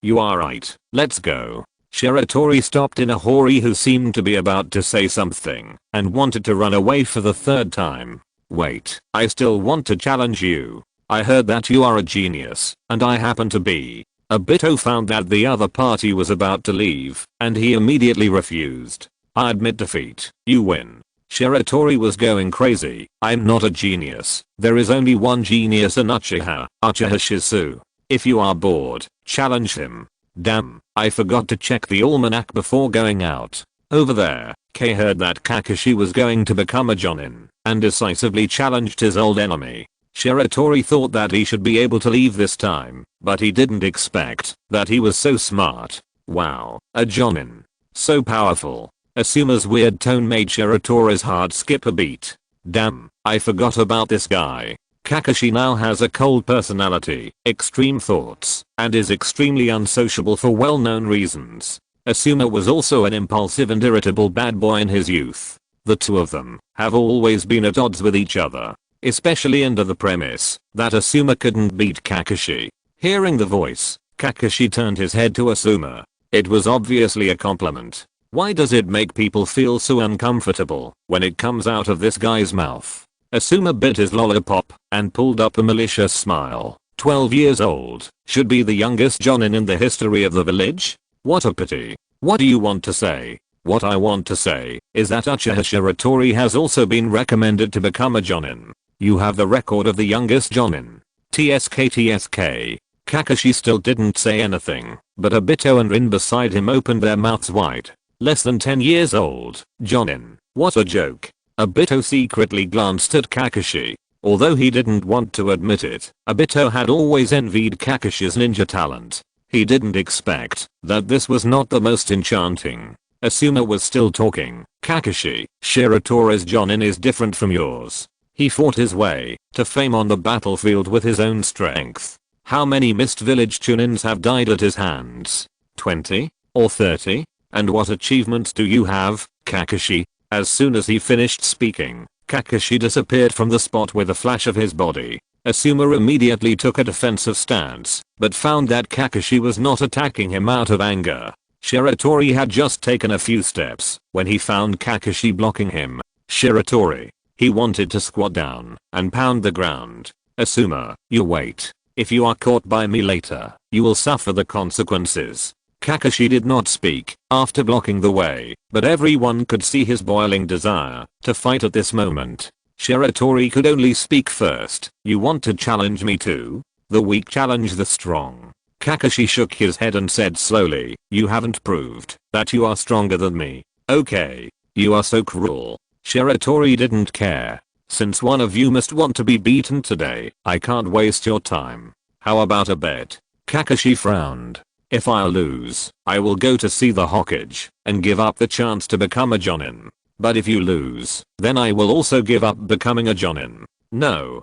you are right. Let's go." Shiratori stopped in a hurry who seemed to be about to say something, and wanted to run away for the third time. "Wait, I still want to challenge you. I heard that you are a genius, and I happen to be." Obito found that the other party was about to leave, and he immediately refused. "I admit defeat. You win." Shiratori was going crazy. "I'm not a genius. There is only one genius in Uchiha Shizu. If you are bored, challenge him." Damn, I forgot to check the almanac before going out. Over there, K heard that Kakashi was going to become a Jonin, and decisively challenged his old enemy. Shiratori thought that he should be able to leave this time, but he didn't expect that he was so smart. Wow, a Jonin. So powerful. Asuma's weird tone made Shiratori's heart skip a beat. Damn, I forgot about this guy. Kakashi now has a cold personality, extreme thoughts, and is extremely unsociable for well-known reasons. Asuma was also an impulsive and irritable bad boy in his youth. The two of them have always been at odds with each other, especially under the premise that Asuma couldn't beat Kakashi. Hearing the voice, Kakashi turned his head to Asuma. It was obviously a compliment. Why does it make people feel so uncomfortable when it comes out of this guy's mouth? Asuma bit his lollipop and pulled up a malicious smile. 12 years old, should be the youngest Jonin in the history of the village? What a pity. What do you want to say? What I want to say is that Uchiha Shiratori has also been recommended to become a Jonin. You have the record of the youngest Jonin. TSK. Kakashi still didn't say anything, but Obito and Rin beside him opened their mouths wide. Less than 10 years old, Jonin. What a joke. Obito secretly glanced at Kakashi. Although he didn't want to admit it, Obito had always envied Kakashi's ninja talent. He didn't expect that this was not the most enchanting. Asuma was still talking. "Kakashi, Shiratori's Jonin is different from yours. He fought his way to fame on the battlefield with his own strength. How many Mist Village Chunins have died at his hands? 20? Or 30? And what achievements do you have, Kakashi?" As soon as he finished speaking, Kakashi disappeared from the spot with a flash of his body. Asuma immediately took a defensive stance, but found that Kakashi was not attacking him out of anger. Shiratori had just taken a few steps when he found Kakashi blocking him. Shiratori. He wanted to squat down and pound the ground. "Asuma, you wait. If you are caught by me later, you will suffer the consequences." Kakashi did not speak after blocking the way, but everyone could see his boiling desire to fight at this moment. Shiratori could only speak first. "You want to challenge me too? The weak challenge the strong." Kakashi shook his head and said slowly, "You haven't proved that you are stronger than me." "Okay. You are so cruel." Shiratori didn't care. "Since one of you must want to be beaten today, I can't waste your time. How about a bet?" Kakashi frowned. "If I lose, I will go to see the Hokage and give up the chance to become a Jonin. But if you lose, then I will also give up becoming a Jonin." No.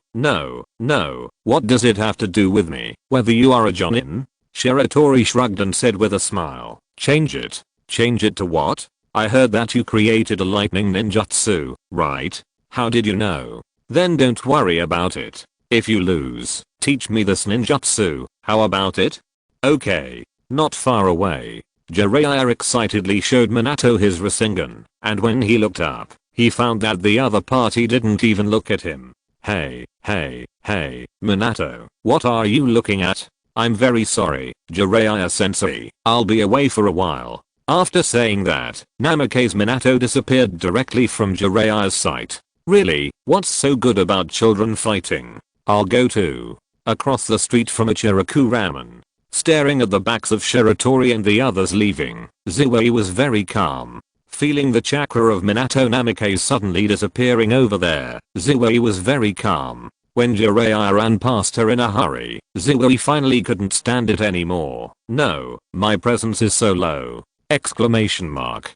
What does it have to do with me, whether you are a Jonin?" Shiratori shrugged and said with a smile, "Change it." "Change it to what? I heard that you created a lightning ninjutsu, right? How did you know?" "Then don't worry about it. If you lose, teach me this ninjutsu, how about it?" "Okay." Not far away, Jiraiya excitedly showed Minato his Rasengan, and when he looked up, he found that the other party didn't even look at him. Hey, Minato, what are you looking at?" "I'm very sorry, Jiraiya-sensei, I'll be away for a while." After saying that, Namake's Minato disappeared directly from Jiraiya's sight. "Really, what's so good about children fighting? I'll go too." Across the street from Ichiraku Ramen, staring at the backs of Shiratori and the others leaving, Zue was very calm. feeling the chakra of Minato Namikaze suddenly disappearing over there, Zui was very calm. When Jiraiya ran past her in a hurry, Zui finally couldn't stand it anymore. "No, my presence is so low!" Exclamation mark.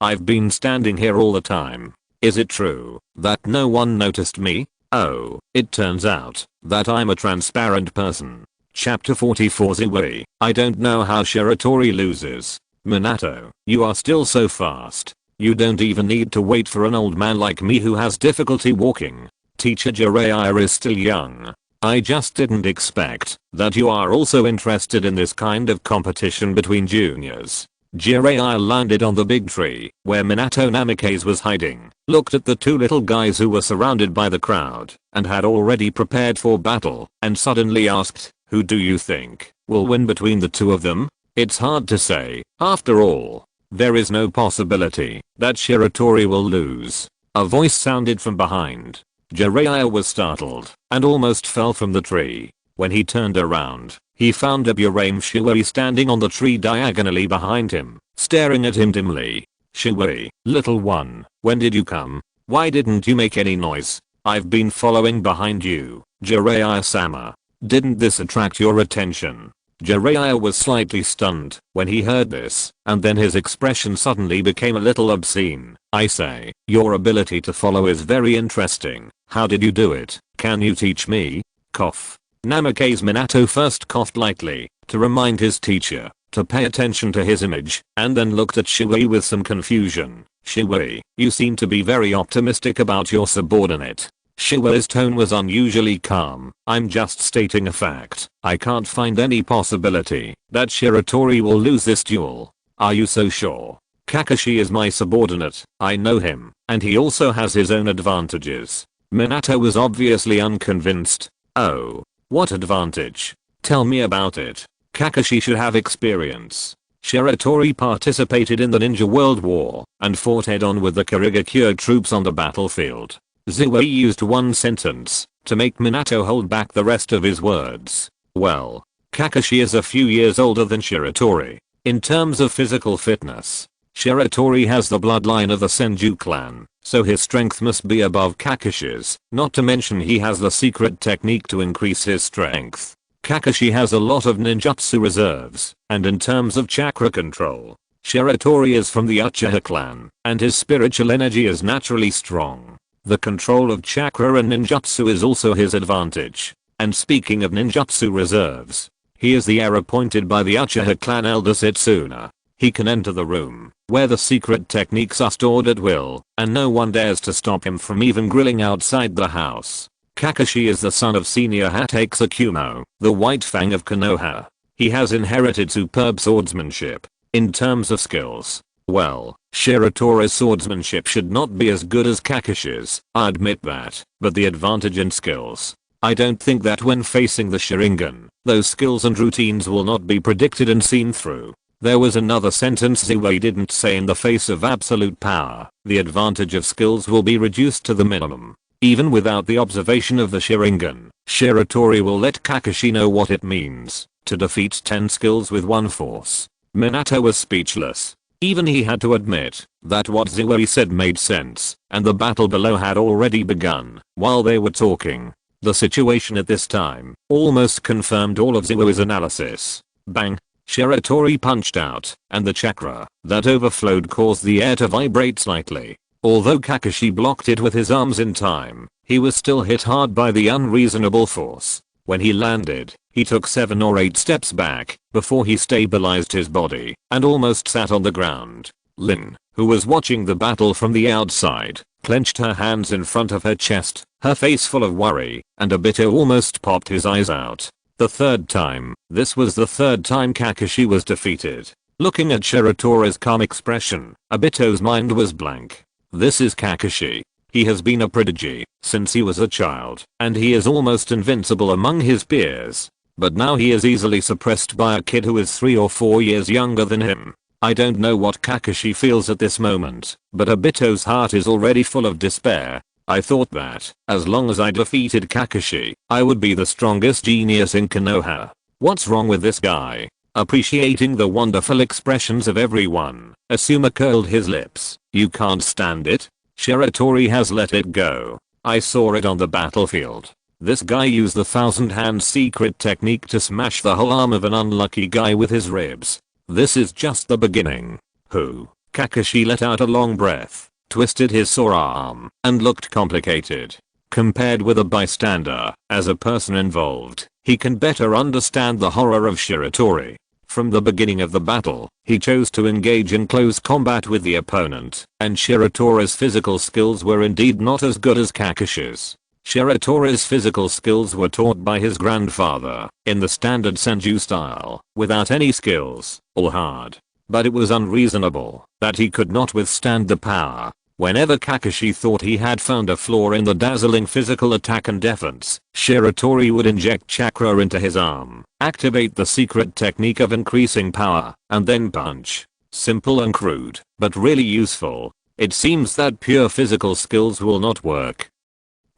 "I've been standing here all the time. Is it true that no one noticed me? Oh, it turns out that I'm a transparent person." Chapter 44 Zui, I don't know how Shiratori loses. "Minato, you are still so fast. You don't even need to wait for an old man like me who has difficulty walking. Teacher Jiraiya is still young. I just didn't expect that you are also interested in this kind of competition between juniors." Jiraiya landed on the big tree where Minato Namikaze was hiding, looked at the two little guys who were surrounded by the crowd and had already prepared for battle, and suddenly asked, "Who do you think will win between the two of them?" "It's hard to say. After all, there is no possibility that Shiratori will lose." A voice sounded from behind. Jiraiya was startled and almost fell from the tree. When he turned around, he found Aburame Shui standing on the tree diagonally behind him, staring at him dimly. "Shui, little one, when did you come? Why didn't you make any noise? I've been following behind you, Jiraiya-sama. Didn't this attract your attention?" Jiraiya was slightly stunned when he heard this, and then his expression suddenly became a little obscene. "I say, your ability to follow is very interesting. How did you do it? Can you teach me?" Cough. Namikaze Minato first coughed lightly to remind his teacher to pay attention to his image, and then looked at Shui with some confusion. "Shui, you seem to be very optimistic about your subordinate." Shui's tone was unusually calm. "I'm just stating a fact. I can't find any possibility that Shiratori will lose this duel." "Are you so sure?" "Kakashi is my subordinate. I know him, and he also has his own advantages." Minato was obviously unconvinced. "Oh, what advantage? Tell me about it." "Kakashi should have experience. Shiratori participated in the Ninja World War and fought head-on with the Kurigakure troops on the battlefield." Zui used one sentence to make Minato hold back the rest of his words. "Well, Kakashi is a few years older than Shiratori. In terms of physical fitness, Shiratori has the bloodline of the Senju clan, so his strength must be above Kakashi's, not to mention he has the secret technique to increase his strength. Kakashi has a lot of ninjutsu reserves, and in terms of chakra control, Shiratori is from the Uchiha clan, and his spiritual energy is naturally strong. The control of chakra and ninjutsu is also his advantage. And speaking of ninjutsu reserves, he is the heir appointed by the Uchiha clan elder Setsuna. He can enter the room where the secret techniques are stored at will, and no one dares to stop him from even grilling outside the house. Kakashi is the son of senior Hatake Tsukumo, the White Fang of Konoha. He has inherited superb swordsmanship. In terms of skills, well, Shiratori's swordsmanship should not be as good as Kakashi's, I admit that, but the advantage in skills. I don't think that when facing the Sharingan, those skills and routines will not be predicted and seen through. There was another sentence Zui didn't say. In the face of absolute power, the advantage of skills will be reduced to the minimum. Even without the observation of the Sharingan, Shiratori will let Kakashi know what it means to defeat 10 skills with one force. Minato was speechless. Even he had to admit that what Zui said made sense, and the battle below had already begun while they were talking. The situation at this time almost confirmed all of Zui's analysis. Bang! Shiratori punched out, and the chakra that overflowed caused the air to vibrate slightly. Although Kakashi blocked it with his arms in time, he was still hit hard by the unreasonable force. When he landed, he took 7 or 8 steps back before he stabilized his body and almost sat on the ground. Lin, who was watching the battle from the outside, clenched her hands in front of her chest, her face full of worry, and Obito almost popped his eyes out. This was the third time Kakashi was defeated. Looking at Shiratori's calm expression, Obito's mind was blank. This is Kakashi. He has been a prodigy since he was a child, and he is almost invincible among his peers. But now he is easily suppressed by a kid who is 3 or 4 years younger than him. I don't know what Kakashi feels at this moment, but Obito's heart is already full of despair. I thought that, as long as I defeated Kakashi, I would be the strongest genius in Konoha. What's wrong with this guy? Appreciating the wonderful expressions of everyone, Asuma curled his lips. You can't stand it? Shiratori has let it go. I saw it on the battlefield. This guy used the thousand hand secret technique to smash the whole arm of an unlucky guy with his ribs. This is just the beginning. Who? Kakashi let out a long breath, twisted his sore arm, and looked complicated. Compared with a bystander, as a person involved, he can better understand the horror of Shiratori. From the beginning of the battle, he chose to engage in close combat with the opponent, and Shiratori's physical skills were indeed not as good as Kakashi's. Shiratori's physical skills were taught by his grandfather, in the standard Senju style, without any skills, all hard. But it was unreasonable that he could not withstand the power. Whenever Kakashi thought he had found a flaw in the dazzling physical attack and defense, Shiratori would inject chakra into his arm, activate the secret technique of increasing power, and then punch. Simple and crude, but really useful. It seems that pure physical skills will not work.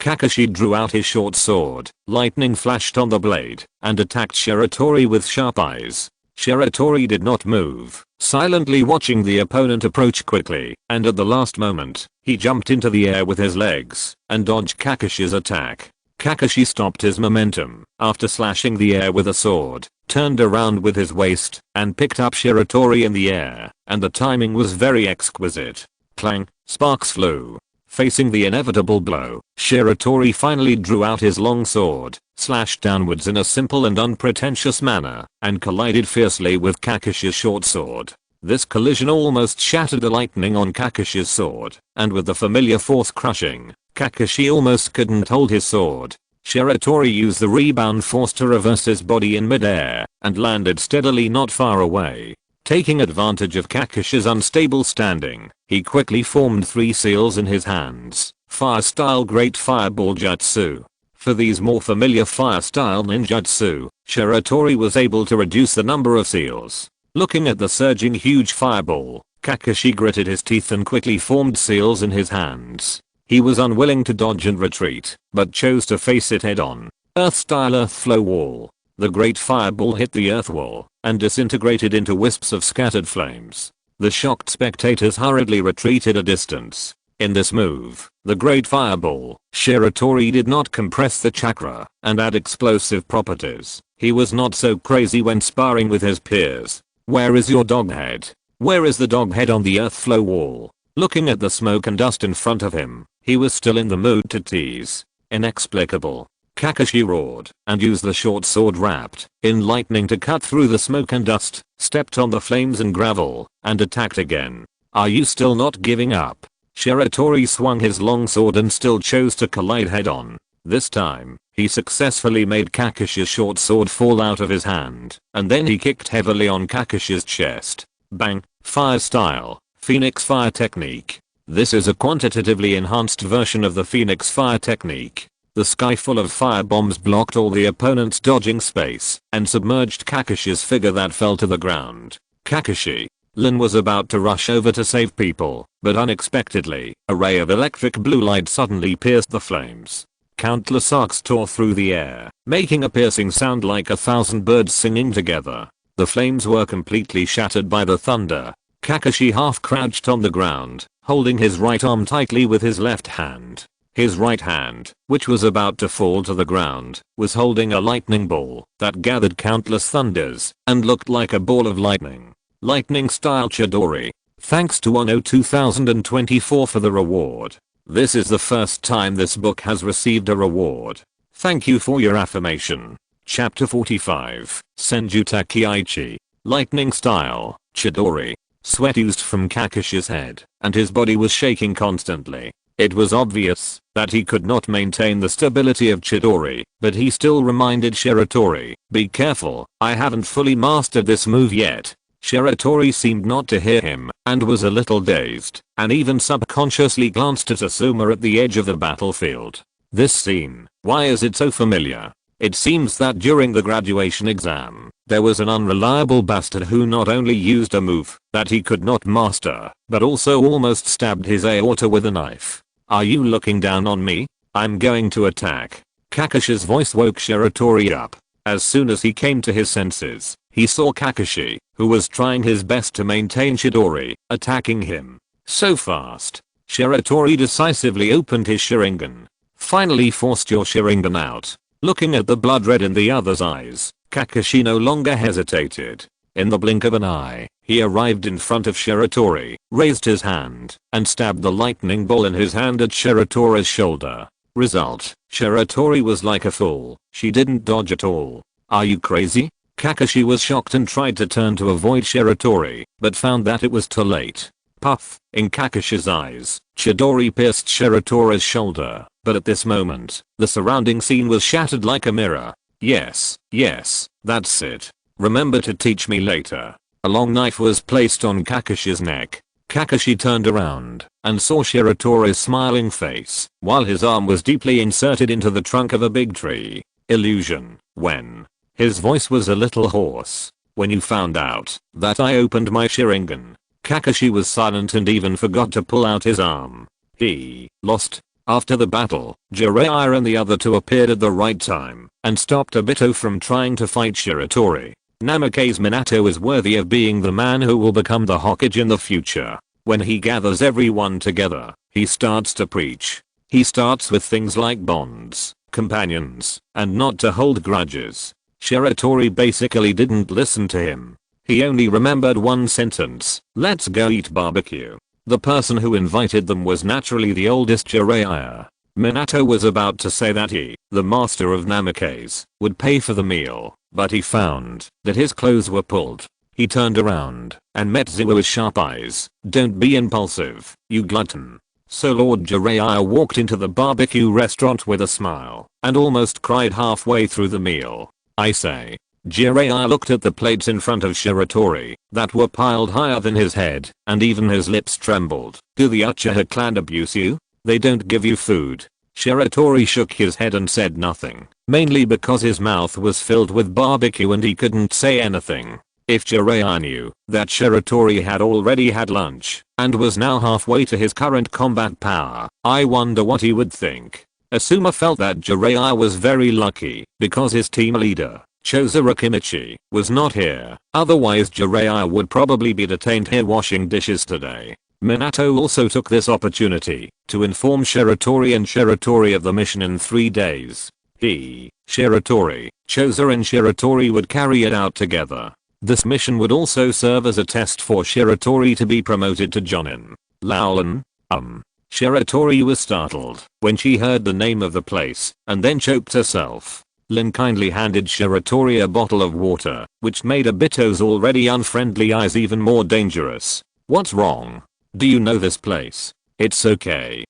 Kakashi drew out his short sword, lightning flashed on the blade, and attacked Shiratori with sharp eyes. Shiratori did not move, silently watching the opponent approach quickly, and at the last moment, he jumped into the air with his legs and dodged Kakashi's attack. Kakashi stopped his momentum after slashing the air with a sword, turned around with his waist, and picked up Shiratori in the air, and the timing was very exquisite. Clang, sparks flew. Facing the inevitable blow, Shiratori finally drew out his long sword, slashed downwards in a simple and unpretentious manner, and collided fiercely with Kakashi's short sword. This collision almost shattered the lightning on Kakashi's sword, and with the familiar force crushing, Kakashi almost couldn't hold his sword. Shiratori used the rebound force to reverse his body in midair, and landed steadily not far away. Taking advantage of Kakashi's unstable standing, he quickly formed 3 seals in his hands, fire-style Great Fireball Jutsu. For these more familiar fire-style ninjutsu, Shiratori was able to reduce the number of seals. Looking at the surging huge fireball, Kakashi gritted his teeth and quickly formed seals in his hands. He was unwilling to dodge and retreat, but chose to face it head-on. Earth-style earth flow wall. The great fireball hit the earth wall and disintegrated into wisps of scattered flames. The shocked spectators hurriedly retreated a distance. In this move, the great fireball, Shiratori did not compress the chakra and add explosive properties. He was not so crazy when sparring with his peers. Where is your dog head? Where is the dog head on the earth flow wall? Looking at the smoke and dust in front of him, he was still in the mood to tease. Inexplicable. Kakashi roared and used the short sword wrapped in lightning to cut through the smoke and dust, stepped on the flames and gravel, and attacked again. Are you still not giving up? Shiratori swung his long sword and still chose to collide head-on. This time, he successfully made Kakashi's short sword fall out of his hand, and then he kicked heavily on Kakashi's chest. Bang, fire style, Phoenix Fire Technique. This is a quantitatively enhanced version of the Phoenix Fire Technique. The sky full of firebombs blocked all the opponent's dodging space and submerged Kakashi's figure that fell to the ground. Kakashi. Lin was about to rush over to save people, but unexpectedly, a ray of electric blue light suddenly pierced the flames. Countless arcs tore through the air, making a piercing sound like 1,000 birds singing together. The flames were completely shattered by the thunder. Kakashi half crouched on the ground, holding his right arm tightly with his left hand. His right hand, which was about to fall to the ground, was holding a lightning ball that gathered countless thunders and looked like a ball of lightning. Lightning style Chidori. Thanks to Ono 2024 for the reward. This is the first time this book has received a reward. Thank you for your affirmation. Chapter 45. Senju Takaichi. Lightning style, Chidori. Sweat oozed from Kakashi's head, and his body was shaking constantly. It was obvious that he could not maintain the stability of Chidori, but he still reminded Shiratori, be careful, I haven't fully mastered this move yet. Shiratori seemed not to hear him, and was a little dazed, and even subconsciously glanced at Asuma at the edge of the battlefield. This scene, why is it so familiar? It seems that during the graduation exam, there was an unreliable bastard who not only used a move that he could not master, but also almost stabbed his aorta with a knife. Are you looking down on me? I'm going to attack. Kakashi's voice woke Shiratori up. As soon as he came to his senses, he saw Kakashi, who was trying his best to maintain Chidori, attacking him. So fast. Shiratori decisively opened his Sharingan. Finally forced your Sharingan out. Looking at the blood red in the other's eyes, Kakashi no longer hesitated. In the blink of an eye, he arrived in front of Shiratori, raised his hand, and stabbed the lightning ball in his hand at Shiratori's shoulder. Result: Shiratori was like a fool. She didn't dodge at all. Are you crazy? Kakashi was shocked and tried to turn to avoid Shiratori, but found that it was too late. Puff. In Kakashi's eyes, Chidori pierced Shiratori's shoulder, but at this moment, the surrounding scene was shattered like a mirror. Yes, that's it. Remember to teach me later. A long knife was placed on Kakashi's neck. Kakashi turned around and saw Shiratori's smiling face while his arm was deeply inserted into the trunk of a big tree. Illusion. When? His voice was a little hoarse. When you found out that I opened my Sharingan. Kakashi was silent and even forgot to pull out his arm. He lost. After the battle, Jiraiya and the other two appeared at the right time and stopped Obito from trying to fight Shiratori. Namake's Minato is worthy of being the man who will become the Hokage in the future. When he gathers everyone together, he starts to preach. He starts with things like bonds, companions, and not to hold grudges. Shiratori basically didn't listen to him. He only remembered one sentence: let's go eat barbecue. The person who invited them was naturally the oldest Jiraiya. Minato was about to say that he, the master of Namake's, would pay for the meal, but he found that his clothes were pulled. He turned around and met Zuo's sharp eyes. Don't be impulsive, you glutton. So Lord Jiraiya walked into the barbecue restaurant with a smile and almost cried halfway through the meal. I say. Jiraiya looked at the plates in front of Shiratori that were piled higher than his head, and even his lips trembled. Do the Uchiha clan abuse you? They don't give you food. Shiratori shook his head and said nothing, mainly because his mouth was filled with barbecue and he couldn't say anything. If Jiraiya knew that Shiratori had already had lunch and was now halfway to his current combat power, I wonder what he would think. Asuma felt that Jiraiya was very lucky because his team leader, Chozora Kimichi, was not here. Otherwise Jiraiya would probably be detained here washing dishes today. Minato also took this opportunity to inform Shiratori of the mission in 3 days. He, Shiratori, Chozora and Shiratori would carry it out together. This mission would also serve as a test for Shiratori to be promoted to Jonin. Laolan? Shiratori was startled when she heard the name of the place and then choked herself. Lin kindly handed Shiratori a bottle of water, which made Obito's already unfriendly eyes even more dangerous. What's wrong? Do you know this place? It's okay.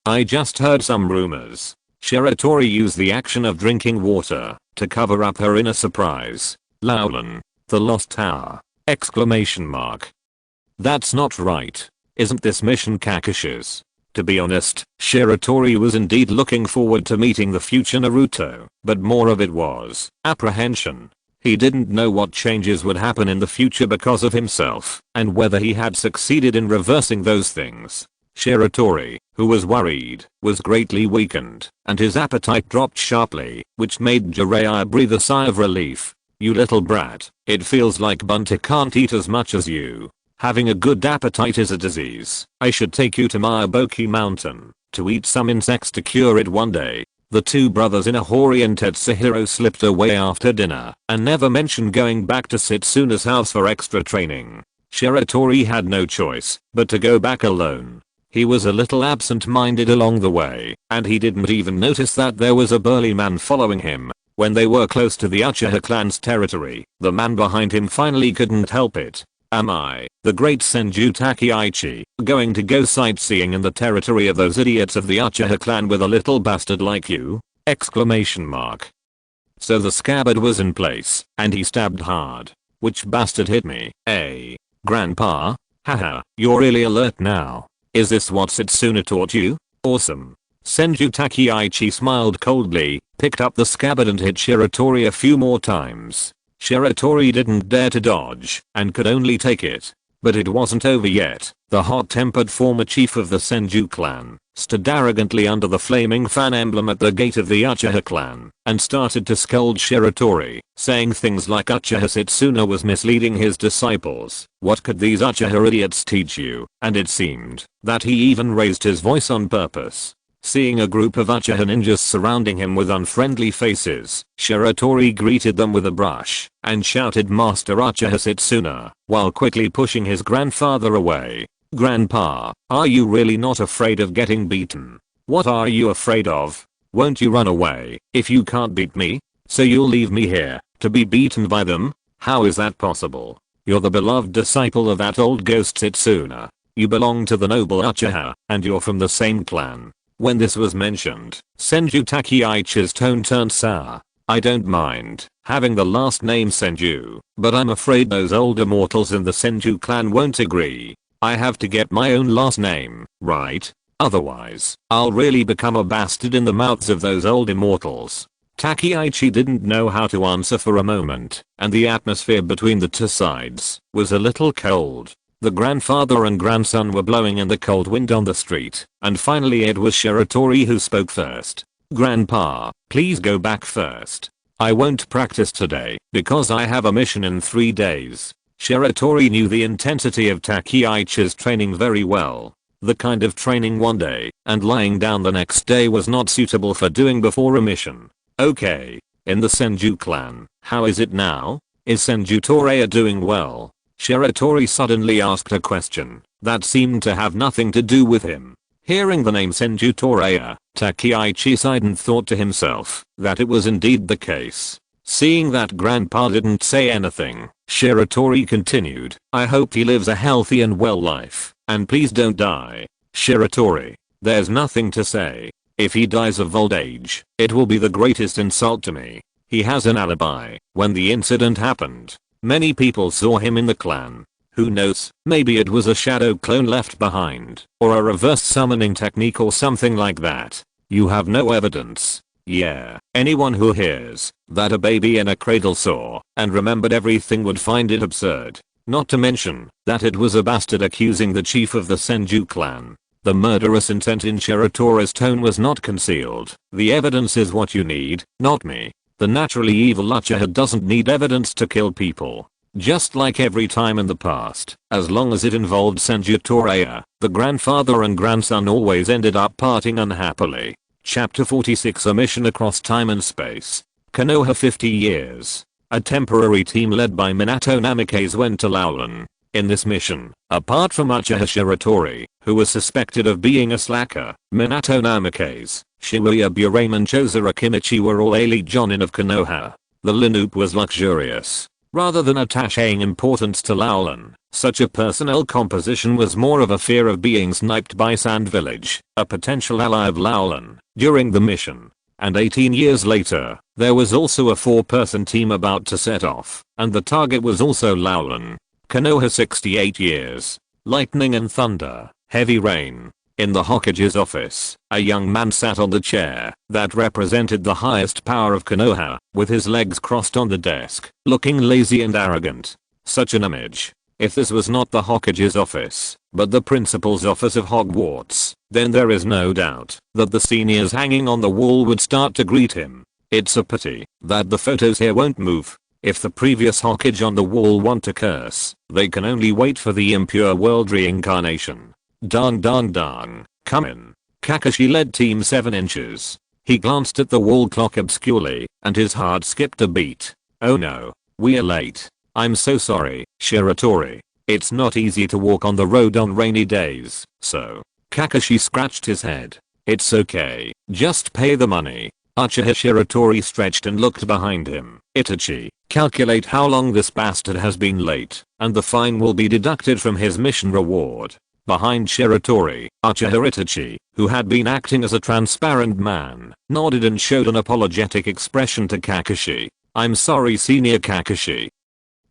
I just heard some rumors. Shiratori used the action of drinking water to cover up her inner surprise. Laolan, the Lost Tower! Exclamation mark. That's not right. Isn't this mission Kakashi's? To be honest, Shiratori was indeed looking forward to meeting the future Naruto, but more of it was apprehension. He didn't know what changes would happen in the future because of himself, and whether he had succeeded in reversing those things. Shiratori, who was worried, was greatly weakened, and his appetite dropped sharply, which made Jiraiya breathe a sigh of relief. You little brat, it feels like Bunty can't eat as much as you. Having a good appetite is a disease. I should take you to Myaboki Mountain to eat some insects to cure it one day. The two brothers Inahori and Tetsuhiro slipped away after dinner and never mentioned going back to Satsuna's house for extra training. Shiratori had no choice but to go back alone. He was a little absent-minded along the way, and he didn't even notice that there was a burly man following him. When they were close to the Uchiha clan's territory, the man behind him finally couldn't help it. Am I, the great Senju Takaichi, going to go sightseeing in the territory of those idiots of the Uchiha clan with a little bastard like you? Exclamation mark. So the scabbard was in place, and he stabbed hard. Which bastard hit me? Grandpa? Haha, you're really alert now. Is this what Satsuna taught you? Awesome. Senju Takaichi smiled coldly, picked up the scabbard and hit Shiratori a few more times. Shiratori didn't dare to dodge and could only take it. But it wasn't over yet. The hot-tempered former chief of the Senju clan stood arrogantly under the flaming fan emblem at the gate of the Uchiha clan and started to scold Shiratori, saying things like Uchiha Setsuna was misleading his disciples. What could these Uchiha idiots teach you? And it seemed that he even raised his voice on purpose. Seeing a group of Uchiha ninjas surrounding him with unfriendly faces, Shiratori greeted them with a brush and shouted Master Uchiha Setsuna while quickly pushing his grandfather away. Grandpa, are you really not afraid of getting beaten? What are you afraid of? Won't you run away if you can't beat me? So you'll leave me here to be beaten by them? How is that possible? You're the beloved disciple of that old ghost Setsuna. You belong to the noble Uchiha and you're from the same clan. When this was mentioned, Senju Takaichi's tone turned sour. I don't mind having the last name Senju, but I'm afraid those old immortals in the Senju clan won't agree. I have to get my own last name, right? Otherwise, I'll really become a bastard in the mouths of those old immortals. Takaichi didn't know how to answer for a moment, and the atmosphere between the two sides was a little cold. The grandfather and grandson were blowing in the cold wind on the street, and finally it was Shiratori who spoke first. Grandpa, please go back first. I won't practice today because I have a mission in 3 days. Shiratori knew the intensity of Takaichi's training very well. The kind of training one day and lying down the next day was not suitable for doing before a mission. Okay. In the Senju clan, how is it now? Is Senju Toreya doing well? Shiratori suddenly asked a question that seemed to have nothing to do with him. Hearing the name Senju Toreya, Takaichi sighed and thought to himself that it was indeed the case. Seeing that grandpa didn't say anything, Shiratori continued, I hope he lives a healthy and well life, and please don't die. Shiratori, there's nothing to say. If he dies of old age, it will be the greatest insult to me. He has an alibi. When the incident happened, many people saw him in the clan. Who knows, maybe it was a shadow clone left behind, or a reverse summoning technique or something like that. You have no evidence. Yeah, anyone who hears that a baby in a cradle saw and remembered everything would find it absurd. Not to mention that it was a bastard accusing the chief of the Senju clan. The murderous intent in Shiratori's tone was not concealed. The evidence is what you need, not me. The naturally evil Uchiha doesn't need evidence to kill people. Just like every time in the past, as long as it involved Senju Toreya, the grandfather and grandson always ended up parting unhappily. Chapter 46 A Mission Across Time and Space. Konoha 50 years. A temporary team led by Minato Namikaze went to Laulan. In this mission, apart from Uchiha Shiratori, who was suspected of being a slacker, Minato Namikaze, Shibuya Burame and Chozora Kimichi were all elite jonin of Konoha. The Linoop was luxurious. Rather than attaching importance to Laulan, such a personnel composition was more of a fear of being sniped by Sand Village, a potential ally of Laulan, during the mission. And 18 years later, there was also a 4-person team about to set off, and the target was also Laulan. Konoha 68 years. Lightning and thunder, heavy rain. In the Hokage's office, a young man sat on the chair that represented the highest power of Konoha, with his legs crossed on the desk, looking lazy and arrogant. Such an image. If this was not the Hokage's office, but the principal's office of Hogwarts, then there is no doubt that the seniors hanging on the wall would start to greet him. It's a pity that the photos here won't move. If the previous Hokage on the wall want to curse, they can only wait for the impure world reincarnation. Dang dang dang, come in. Kakashi led team 7 inches. He glanced at the wall clock obscurely, and his heart skipped a beat. Oh no, we're late. I'm so sorry, Shiratori. It's not easy to walk on the road on rainy days, so. Kakashi scratched his head. It's okay, just pay the money. Uchiha Shiratori stretched and looked behind him. Itachi, calculate how long this bastard has been late, and the fine will be deducted from his mission reward. Behind Shiratori, Uchiha Itachi, who had been acting as a transparent man, nodded and showed an apologetic expression to Kakashi. I'm sorry Senior Kakashi.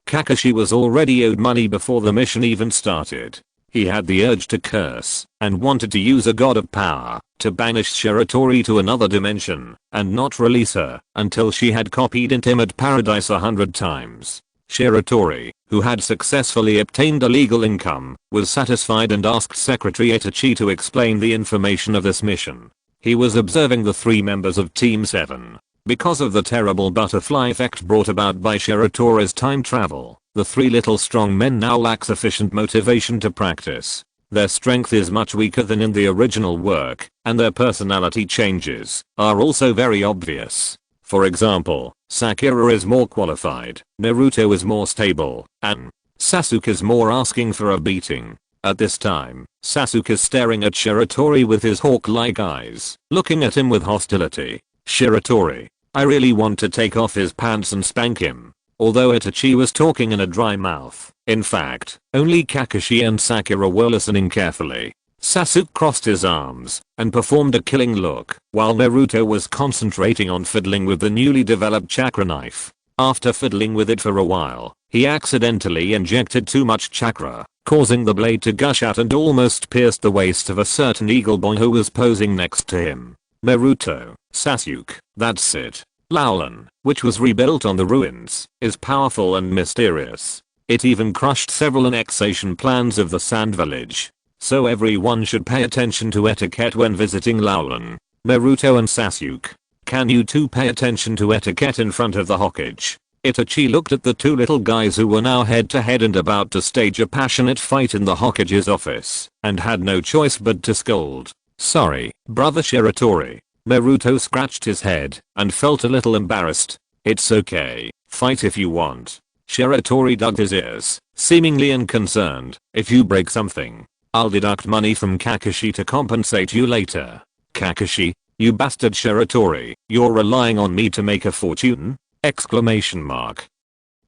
Kakashi was already owed money before the mission even started. He had the urge to curse, and wanted to use a god of power to banish Shiratori to another dimension, and not release her until she had copied Intimate Paradise 100 times. Shiratori, who had successfully obtained a legal income, was satisfied and asked Secretary Itachi to explain the information of this mission. He was observing the 3 members of Team 7. Because of the terrible butterfly effect brought about by Shiratori's time travel, the 3 little strong men now lack sufficient motivation to practice. Their strength is much weaker than in the original work, and their personality changes are also very obvious. For example, Sakura is more qualified, Naruto is more stable, and Sasuke is more asking for a beating. At this time, Sasuke is staring at Shiratori with his hawk-like eyes, looking at him with hostility. Shiratori, I really want to take off his pants and spank him. Although Itachi was talking in a dry mouth, in fact, only Kakashi and Sakura were listening carefully. Sasuke crossed his arms and performed a killing look, while Naruto was concentrating on fiddling with the newly developed chakra knife. After fiddling with it for a while, he accidentally injected too much chakra, causing the blade to gush out and almost pierced the waist of a certain eagle boy who was posing next to him. Naruto, Sasuke, that's it. Laolan, which was rebuilt on the ruins, is powerful and mysterious. It even crushed several annexation plans of the Sand Village. So everyone should pay attention to etiquette when visiting Laolan. Naruto and Sasuke, can you two pay attention to etiquette in front of the Hokage? Itachi looked at the 2 little guys who were now head to head and about to stage a passionate fight in the Hokage's office, and had no choice but to scold. Sorry, brother Shiratori. Naruto scratched his head and felt a little embarrassed. It's okay, fight if you want. Shiratori dug his ears, seemingly unconcerned. If you break something, I'll deduct money from Kakashi to compensate you later. Kakashi, you bastard Shiratori, you're relying on me to make a fortune? Exclamation mark.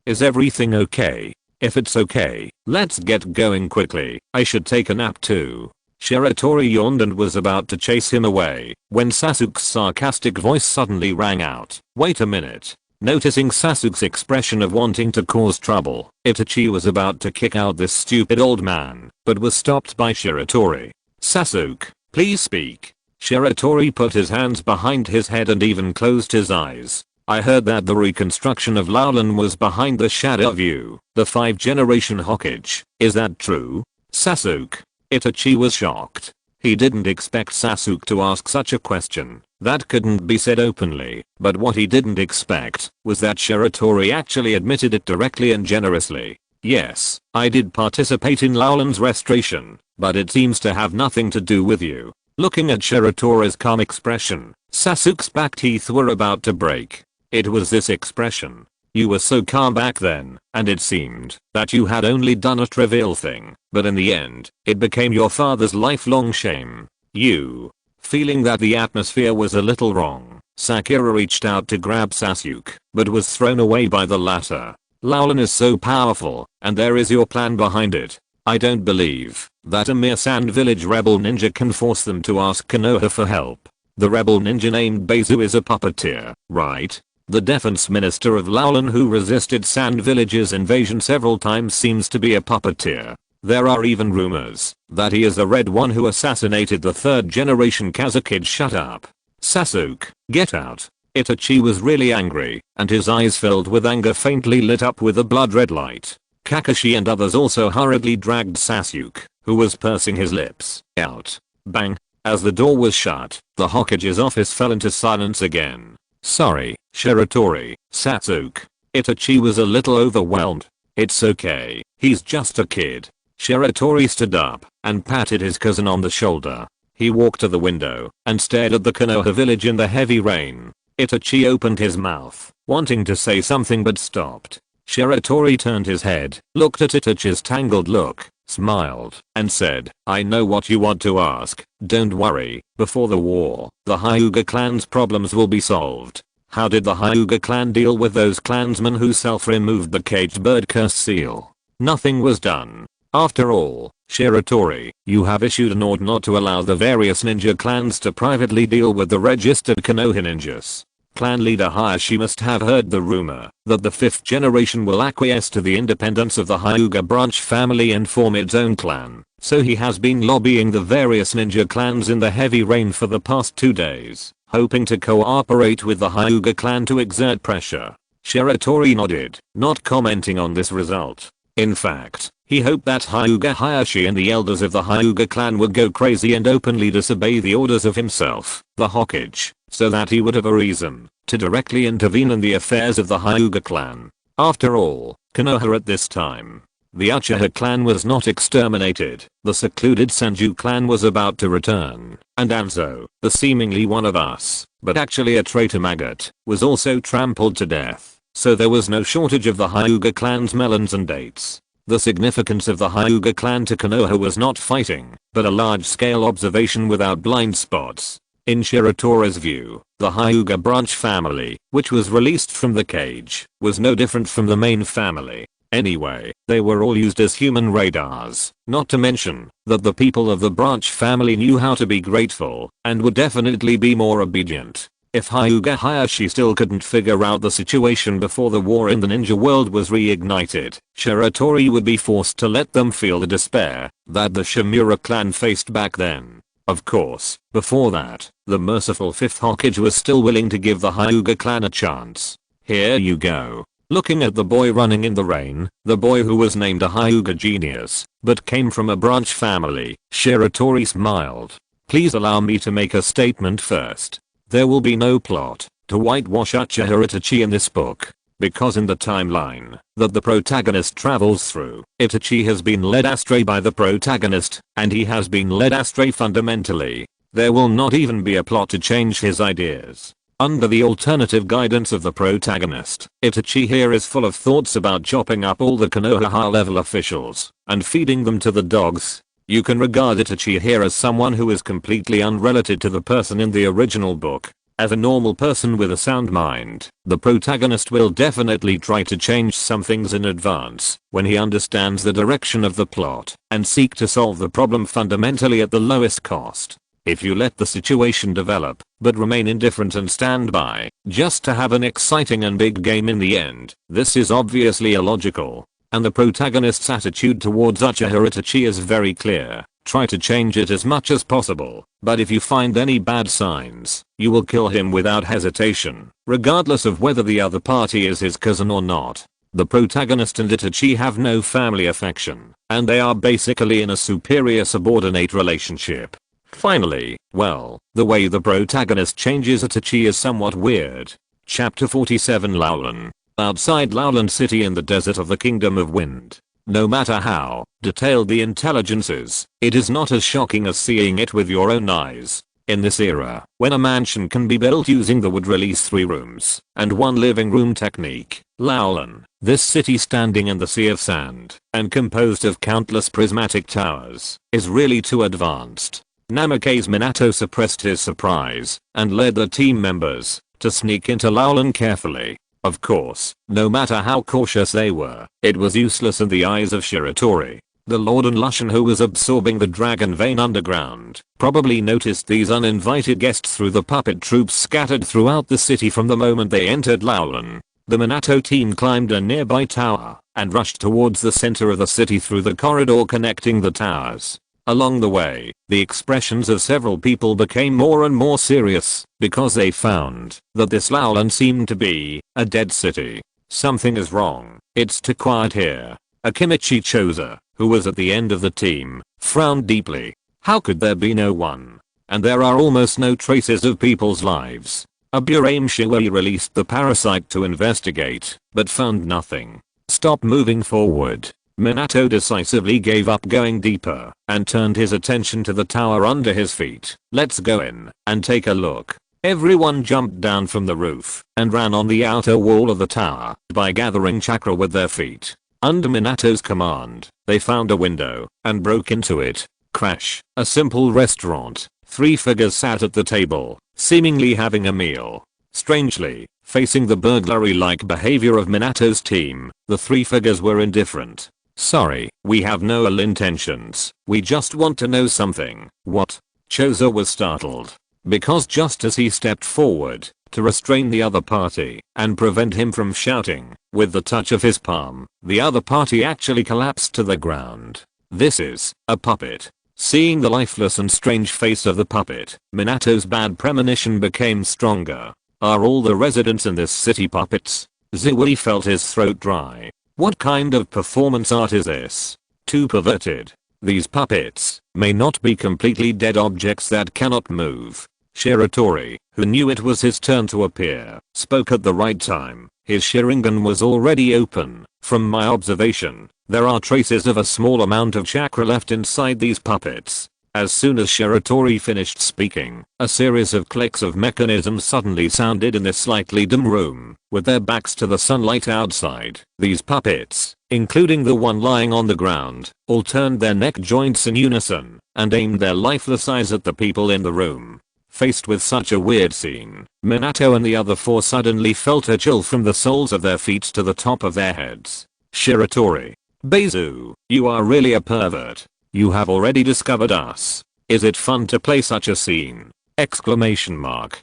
Is everything okay? If it's okay, let's get going quickly. I should take a nap too. Shiratori yawned and was about to chase him away when Sasuke's sarcastic voice suddenly rang out. Wait a minute. Noticing Sasuke's expression of wanting to cause trouble, Itachi was about to kick out this stupid old man, but was stopped by Shiratori. Sasuke, please speak. Shiratori put his hands behind his head and even closed his eyes. I heard that the reconstruction of Laolan was behind the shadow of you, the 5th-generation Hokage. Is that true? Sasuke. Itachi was shocked. He didn't expect Sasuke to ask such a question. That couldn't be said openly, but what he didn't expect was that Shiratori actually admitted it directly and generously. Yes, I did participate in Laolan's restoration, but it seems to have nothing to do with you. Looking at Shiratori's calm expression, Sasuke's back teeth were about to break. It was this expression. You were so calm back then, and it seemed that you had only done a trivial thing, but in the end, it became your father's lifelong shame. You. Feeling that the atmosphere was a little wrong, Sakura reached out to grab Sasuke, but was thrown away by the latter. Laolan is so powerful, and there is your plan behind it. I don't believe that a mere Sand Village rebel ninja can force them to ask Konoha for help. The rebel ninja named Beizu is a puppeteer, right? The defense minister of Laolan who resisted Sand Village's invasion several times seems to be a puppeteer. There are even rumors that he is the Red One who assassinated the 3rd-generation Kazekage. Shut up. Sasuke, get out. Itachi was really angry, and his eyes filled with anger faintly lit up with a blood-red light. Kakashi and others also hurriedly dragged Sasuke, who was pursing his lips, out. Bang. As the door was shut, the Hokage's office fell into silence again. Sorry, Shiratori, Sasuke. Itachi was a little overwhelmed. It's okay, he's just a kid. Shiratori stood up and patted his cousin on the shoulder. He walked to the window and stared at the Konoha village in the heavy rain. Itachi opened his mouth, wanting to say something but stopped. Shiratori turned his head, looked at Itachi's tangled look, smiled, and said, I know what you want to ask. Don't worry, before the war, the Hyuga clan's problems will be solved. How did the Hyuga clan deal with those clansmen who self-removed the caged bird curse seal? Nothing was done. After all, Shiratori, you have issued an order not to allow the various ninja clans to privately deal with the registered Konoha ninjas. Clan leader Hayashi must have heard the rumor that the 5th generation will acquiesce to the independence of the Hyuga branch family and form its own clan, so he has been lobbying the various ninja clans in the heavy rain for the past 2 days, hoping to cooperate with the Hyuga clan to exert pressure. Shiratori nodded, not commenting on this result. In fact, he hoped that Hyuga Hayashi and the elders of the Hyuga clan would go crazy and openly disobey the orders of himself, the Hokage, so that he would have a reason to directly intervene in the affairs of the Hyuga clan. After all, Konoha at this time, the Uchiha clan was not exterminated, the secluded Senju clan was about to return, and Anzo, the seemingly one of us, but actually a traitor maggot, was also trampled to death, so there was no shortage of the Hyuga clan's melons and dates. The significance of the Hyuga clan to Konoha was not fighting, but a large-scale observation without blind spots. In Shiratori's view, the Hyuga branch family, which was released from the cage, was no different from the main family. Anyway, they were all used as human radars, not to mention that the people of the branch family knew how to be grateful and would definitely be more obedient. If Hyuga Hayashi still couldn't figure out the situation before the war in the ninja world was reignited, Shiratori would be forced to let them feel the despair that the Shimura clan faced back then. Of course, before that, the merciful 5th Hokage was still willing to give the Hyuga clan a chance. Here you go. Looking at the boy running in the rain, the boy who was named a Hyuga genius, but came from a branch family, Shiratori smiled. Please allow me to make a statement first. There will be no plot to whitewash Uchiha Itachi in this book, because in the timeline that the protagonist travels through, Itachi has been led astray by the protagonist, and he has been led astray fundamentally. There will not even be a plot to change his ideas. Under the alternative guidance of the protagonist, Itachi here is full of thoughts about chopping up all the Konoha high-level officials and feeding them to the dogs. You can regard Itachi here as someone who is completely unrelated to the person in the original book. As a normal person with a sound mind, the protagonist will definitely try to change some things in advance when he understands the direction of the plot and seek to solve the problem fundamentally at the lowest cost. If you let the situation develop, but remain indifferent and stand by, just to have an exciting and big game in the end, this is obviously illogical. And the protagonist's attitude towards Uchiha Itachi is very clear. Try to change it as much as possible, but if you find any bad signs, you will kill him without hesitation, regardless of whether the other party is his cousin or not. The protagonist and Itachi have no family affection, and they are basically in a superior subordinate relationship. Finally, well, the way the protagonist changes Itachi is somewhat weird. Chapter 47 Laolan. Outside Laolan City in the desert of the Kingdom of Wind. No matter how detailed the intelligence is, it is not as shocking as seeing it with your own eyes. In this era, when a mansion can be built using the would release 3 rooms and 1 living room technique, Laolan, this city standing in the sea of sand and composed of countless prismatic towers, is really too advanced. Namake's Minato suppressed his surprise and led the team members to sneak into Laolan carefully. Of course, no matter how cautious they were, it was useless in the eyes of Shiratori. The Lord and Lushan who was absorbing the dragon vein underground probably noticed these uninvited guests through the puppet troops scattered throughout the city from the moment they entered Laolan. The Minato team climbed a nearby tower and rushed towards the center of the city through the corridor connecting the towers. Along the way, the expressions of several people became more and more serious because they found that this Laolan seemed to be a dead city. Something is wrong. It's too quiet here. Akimichi Choza, who was at the end of the team, frowned deeply. How could there be no one? And there are almost no traces of people's lives. Aburame Shiwei released the parasite to investigate, but found nothing. Stop moving forward. Minato decisively gave up going deeper and turned his attention to the tower under his feet. Let's go in and take a look. Everyone jumped down from the roof and ran on the outer wall of the tower by gathering chakra with their feet. Under Minato's command, they found a window and broke into it. Crash. A simple restaurant. 3 figures sat at the table, seemingly having a meal. Strangely, facing the burglary-like behavior of Minato's team, the 3 figures were indifferent. Sorry, we have no ill intentions. We just want to know something. What? Choza was startled. Because just as he stepped forward to restrain the other party and prevent him from shouting, with the touch of his palm, the other party actually collapsed to the ground. This is a puppet. Seeing the lifeless and strange face of the puppet, Minato's bad premonition became stronger. Are all the residents in this city puppets? Ziwi felt his throat dry. What kind of performance art is this? Too perverted. These puppets may not be completely dead objects that cannot move. Shiratori, who knew it was his turn to appear, spoke at the right time. His Sharingan was already open. From my observation, there are traces of a small amount of chakra left inside these puppets. As soon as Shiratori finished speaking, a series of clicks of mechanisms suddenly sounded in this slightly dim room, with their backs to the sunlight outside. These puppets, including the one lying on the ground, all turned their neck joints in unison, and aimed their lifeless eyes at the people in the room. Faced with such a weird scene, Minato and the other 4 suddenly felt a chill from the soles of their feet to the top of their heads. Shiratori. Beizu, you are really a pervert. You have already discovered us. Is it fun to play such a scene? Exclamation mark.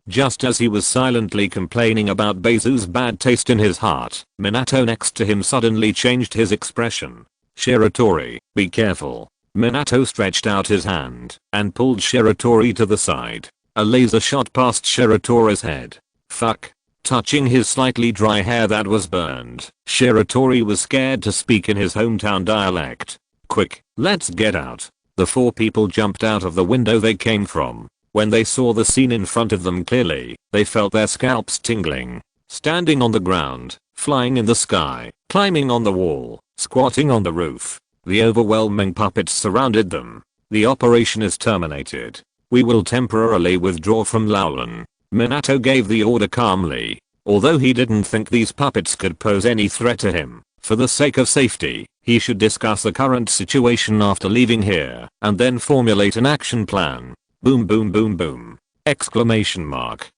Just as he was silently complaining about Beizu's bad taste in his heart, Minato next to him suddenly changed his expression. Shiratori, be careful. Minato stretched out his hand and pulled Shiratori to the side. A laser shot past Shiratori's head. Fuck. Touching his slightly dry hair that was burned, Shiratori was scared to speak in his hometown dialect. Quick, let's get out. The 4 people jumped out of the window they came from. When they saw the scene in front of them clearly, they felt their scalps tingling. Standing on the ground, flying in the sky, climbing on the wall, squatting on the roof. The overwhelming puppets surrounded them. The operation is terminated. We will temporarily withdraw from Laulan. Minato gave the order calmly. Although he didn't think these puppets could pose any threat to him, for the sake of safety, he should discuss the current situation after leaving here, and then formulate an action plan. Boom boom boom boom. Exclamation mark.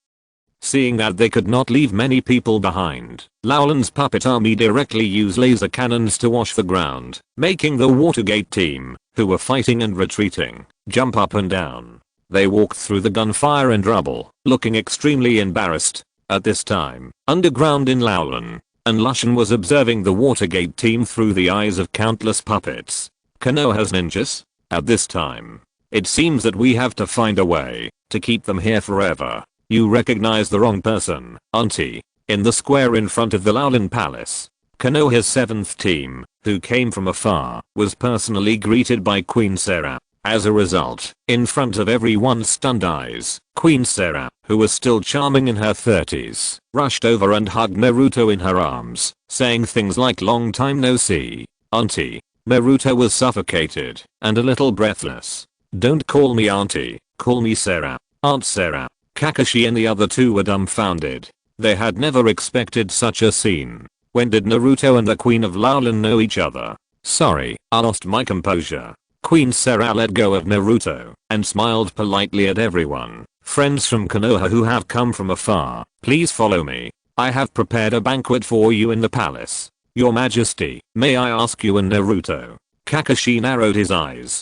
Seeing that they could not leave many people behind, Laulan's puppet army directly used laser cannons to wash the ground, making the Watergate team, who were fighting and retreating, jump up and down. They walked through the gunfire and rubble, looking extremely embarrassed. At this time, underground in Laulan, and Lushan was observing the Watergate team through the eyes of countless puppets. Konoha's ninjas? At this time, it seems that we have to find a way to keep them here forever. You recognize the wrong person, auntie. In the square in front of the Laulan Palace, Konoha's 7th team, who came from afar, was personally greeted by Queen Sarah. As a result, in front of everyone's stunned eyes, Queen Sarah, who was still charming in her 30s, rushed over and hugged Naruto in her arms, saying things like long time no see, auntie. Naruto was suffocated and a little breathless. Don't call me auntie, call me Sarah, Aunt Sarah. Kakashi and the other 2 were dumbfounded. They had never expected such a scene. When did Naruto and the Queen of Laulan know each other? Sorry, I lost my composure. Queen Sarah let go of Naruto and smiled politely at everyone. Friends from Konoha who have come from afar, please follow me. I have prepared a banquet for you in the palace. Your Majesty, may I ask you and Naruto? Kakashi narrowed his eyes.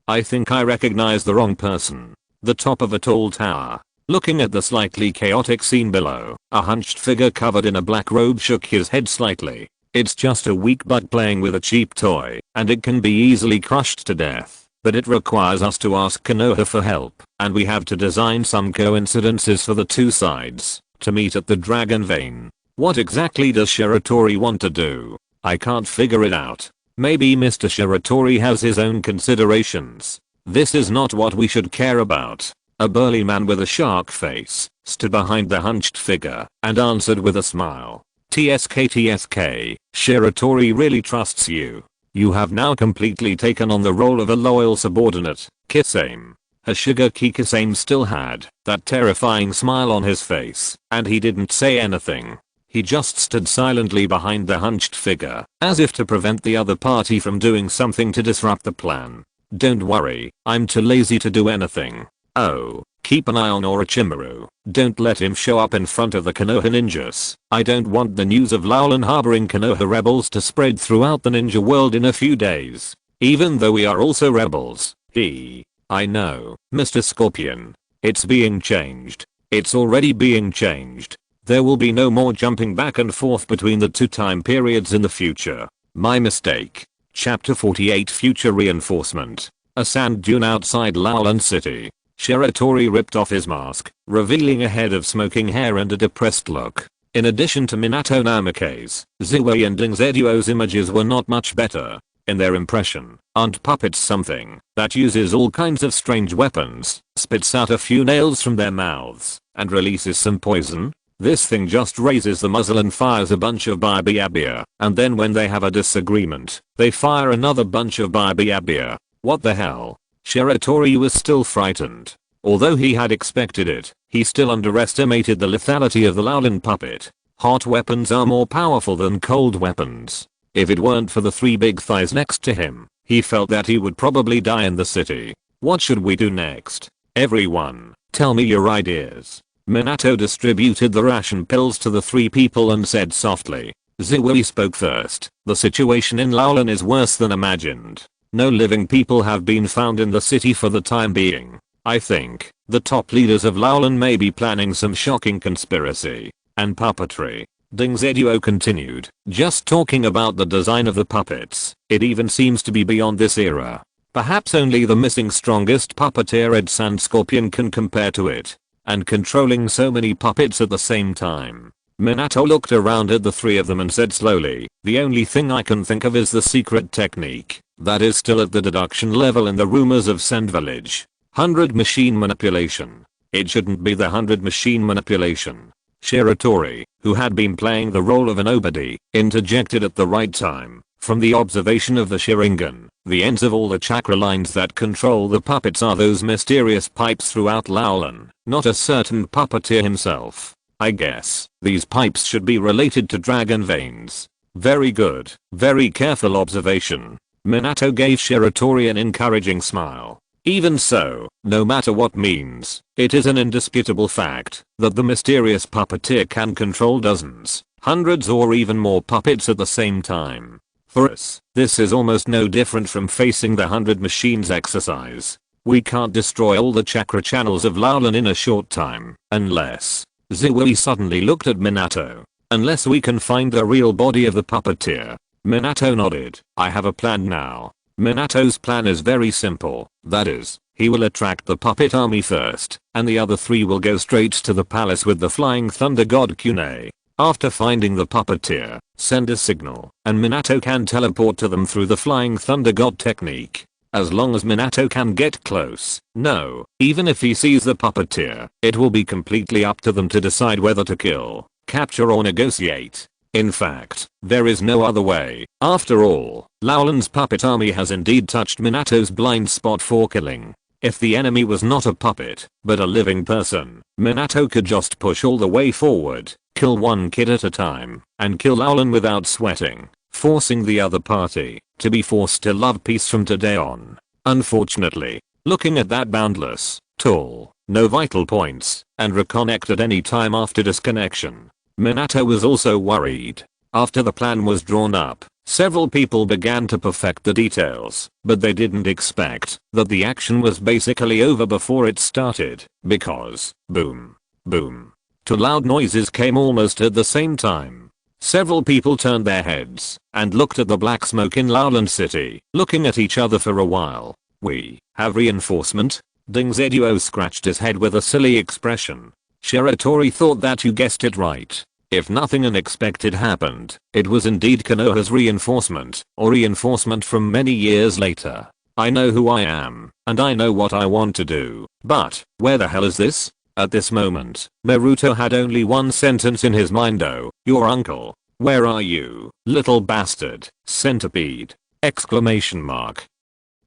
I think I recognize the wrong person. The top of a tall tower. Looking at the slightly chaotic scene below, a hunched figure covered in a black robe shook his head slightly. It's just a weak bug playing with a cheap toy, and it can be easily crushed to death. But it requires us to ask Konoha for help, and we have to design some coincidences for the 2 sides to meet at the Dragon Vein. What exactly does Shiratori want to do? I can't figure it out. Maybe Mr. Shiratori has his own considerations. This is not what we should care about. A burly man with a shark face stood behind the hunched figure and answered with a smile. TSK, Shiratori really trusts you. You have now completely taken on the role of a loyal subordinate. Kisame. Hashiga Kisame still had that terrifying smile on his face, and he didn't say anything. He just stood silently behind the hunched figure, as if to prevent the other party from doing something to disrupt the plan. Don't worry, I'm too lazy to do anything. Oh, keep an eye on Orochimaru. Don't let him show up in front of the Konoha ninjas. I don't want the news of Laulan harboring Konoha rebels to spread throughout the ninja world in a few days. Even though we are also rebels. I know, Mr. Scorpion. It's being changed. It's already being changed. There will be no more jumping back and forth between the 2 time periods in the future. My mistake. Chapter 48 Future Reinforcement. A sand dune outside Laulan City. Shiratori ripped off his mask, revealing a head of smoking hair and a depressed look. In addition to Minato Namake's, Ziwei and Dingzeduo's images were not much better. In their impression, aren't puppets something that uses all kinds of strange weapons, spits out a few nails from their mouths, and releases some poison? This thing just raises the muzzle and fires a bunch of biabia, and then when they have a disagreement, they fire another bunch of biabia. What the hell? Shiratori was still frightened. Although he had expected it, he still underestimated the lethality of the Laolin puppet. Hot weapons are more powerful than cold weapons. If it weren't for the 3 big thighs next to him, he felt that he would probably die in the city. What should we do next? Everyone, tell me your ideas. Minato distributed the ration pills to the 3 people and said softly. Ziwei spoke first. The situation in Laolin is worse than imagined. No living people have been found in the city for the time being. I think the top leaders of Laolin may be planning some shocking conspiracy and puppetry. Dingzeduo continued, just talking about the design of the puppets, it even seems to be beyond this era. Perhaps only the missing strongest puppeteer Red Sand Scorpion can compare to it. And controlling so many puppets at the same time. Minato looked around at the 3 of them and said slowly, the only thing I can think of is the secret technique that is still at the deduction level in the rumors of Sand Village. 100 machine manipulation. It shouldn't be the 100 machine manipulation. Shiratori, who had been playing the role of a nobody, interjected at the right time. From the observation of the Sharingan, the ends of all the chakra lines that control the puppets are those mysterious pipes throughout Laolin, not a certain puppeteer himself. I guess these pipes should be related to dragon veins. Very good, very careful observation. Minato gave Shiratori an encouraging smile. Even so, no matter what means, it is an indisputable fact that the mysterious puppeteer can control dozens, hundreds or even more puppets at the same time. For us, this is almost no different from facing the 100 machines exercise. We can't destroy all the chakra channels of Laolin in a short time, unless... Ziwei suddenly looked at Minato. Unless we can find the real body of the puppeteer. Minato nodded. I have a plan now. Minato's plan is very simple, that is, he will attract the puppet army first, and the other 3 will go straight to the palace with the flying thunder god Kunai. After finding the puppeteer, send a signal, and Minato can teleport to them through the flying thunder god technique. As long as Minato can get close, no, even if he sees the puppeteer, it will be completely up to them to decide whether to kill, capture or negotiate. In fact, there is no other way. After all, Laolin's puppet army has indeed touched Minato's blind spot for killing. If the enemy was not a puppet, but a living person, Minato could just push all the way forward, kill one kid at a time, and kill Laolin without sweating, forcing the other party to be forced to love peace from today on. Unfortunately, looking at that boundless, tall, no vital points, and reconnect at any time after disconnection, Minato was also worried. After the plan was drawn up, several people began to perfect the details, but they didn't expect that the action was basically over before it started, because, boom, boom, two loud noises came almost at the same time. Several people turned their heads and looked at the black smoke in Laolin City, looking at each other for a while. We have reinforcement? Dingzeduo scratched his head with a silly expression. Shiratori thought that you guessed it right. If nothing unexpected happened, it was indeed Konoha's reinforcement, or reinforcement from many years later. I know who I am, and I know what I want to do, but where the hell is this? At this moment, Naruto had only one sentence in his mind. Oh, your uncle. Where are you, little bastard, centipede? Exclamation mark.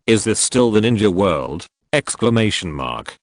Is this still the ninja world? Exclamation mark.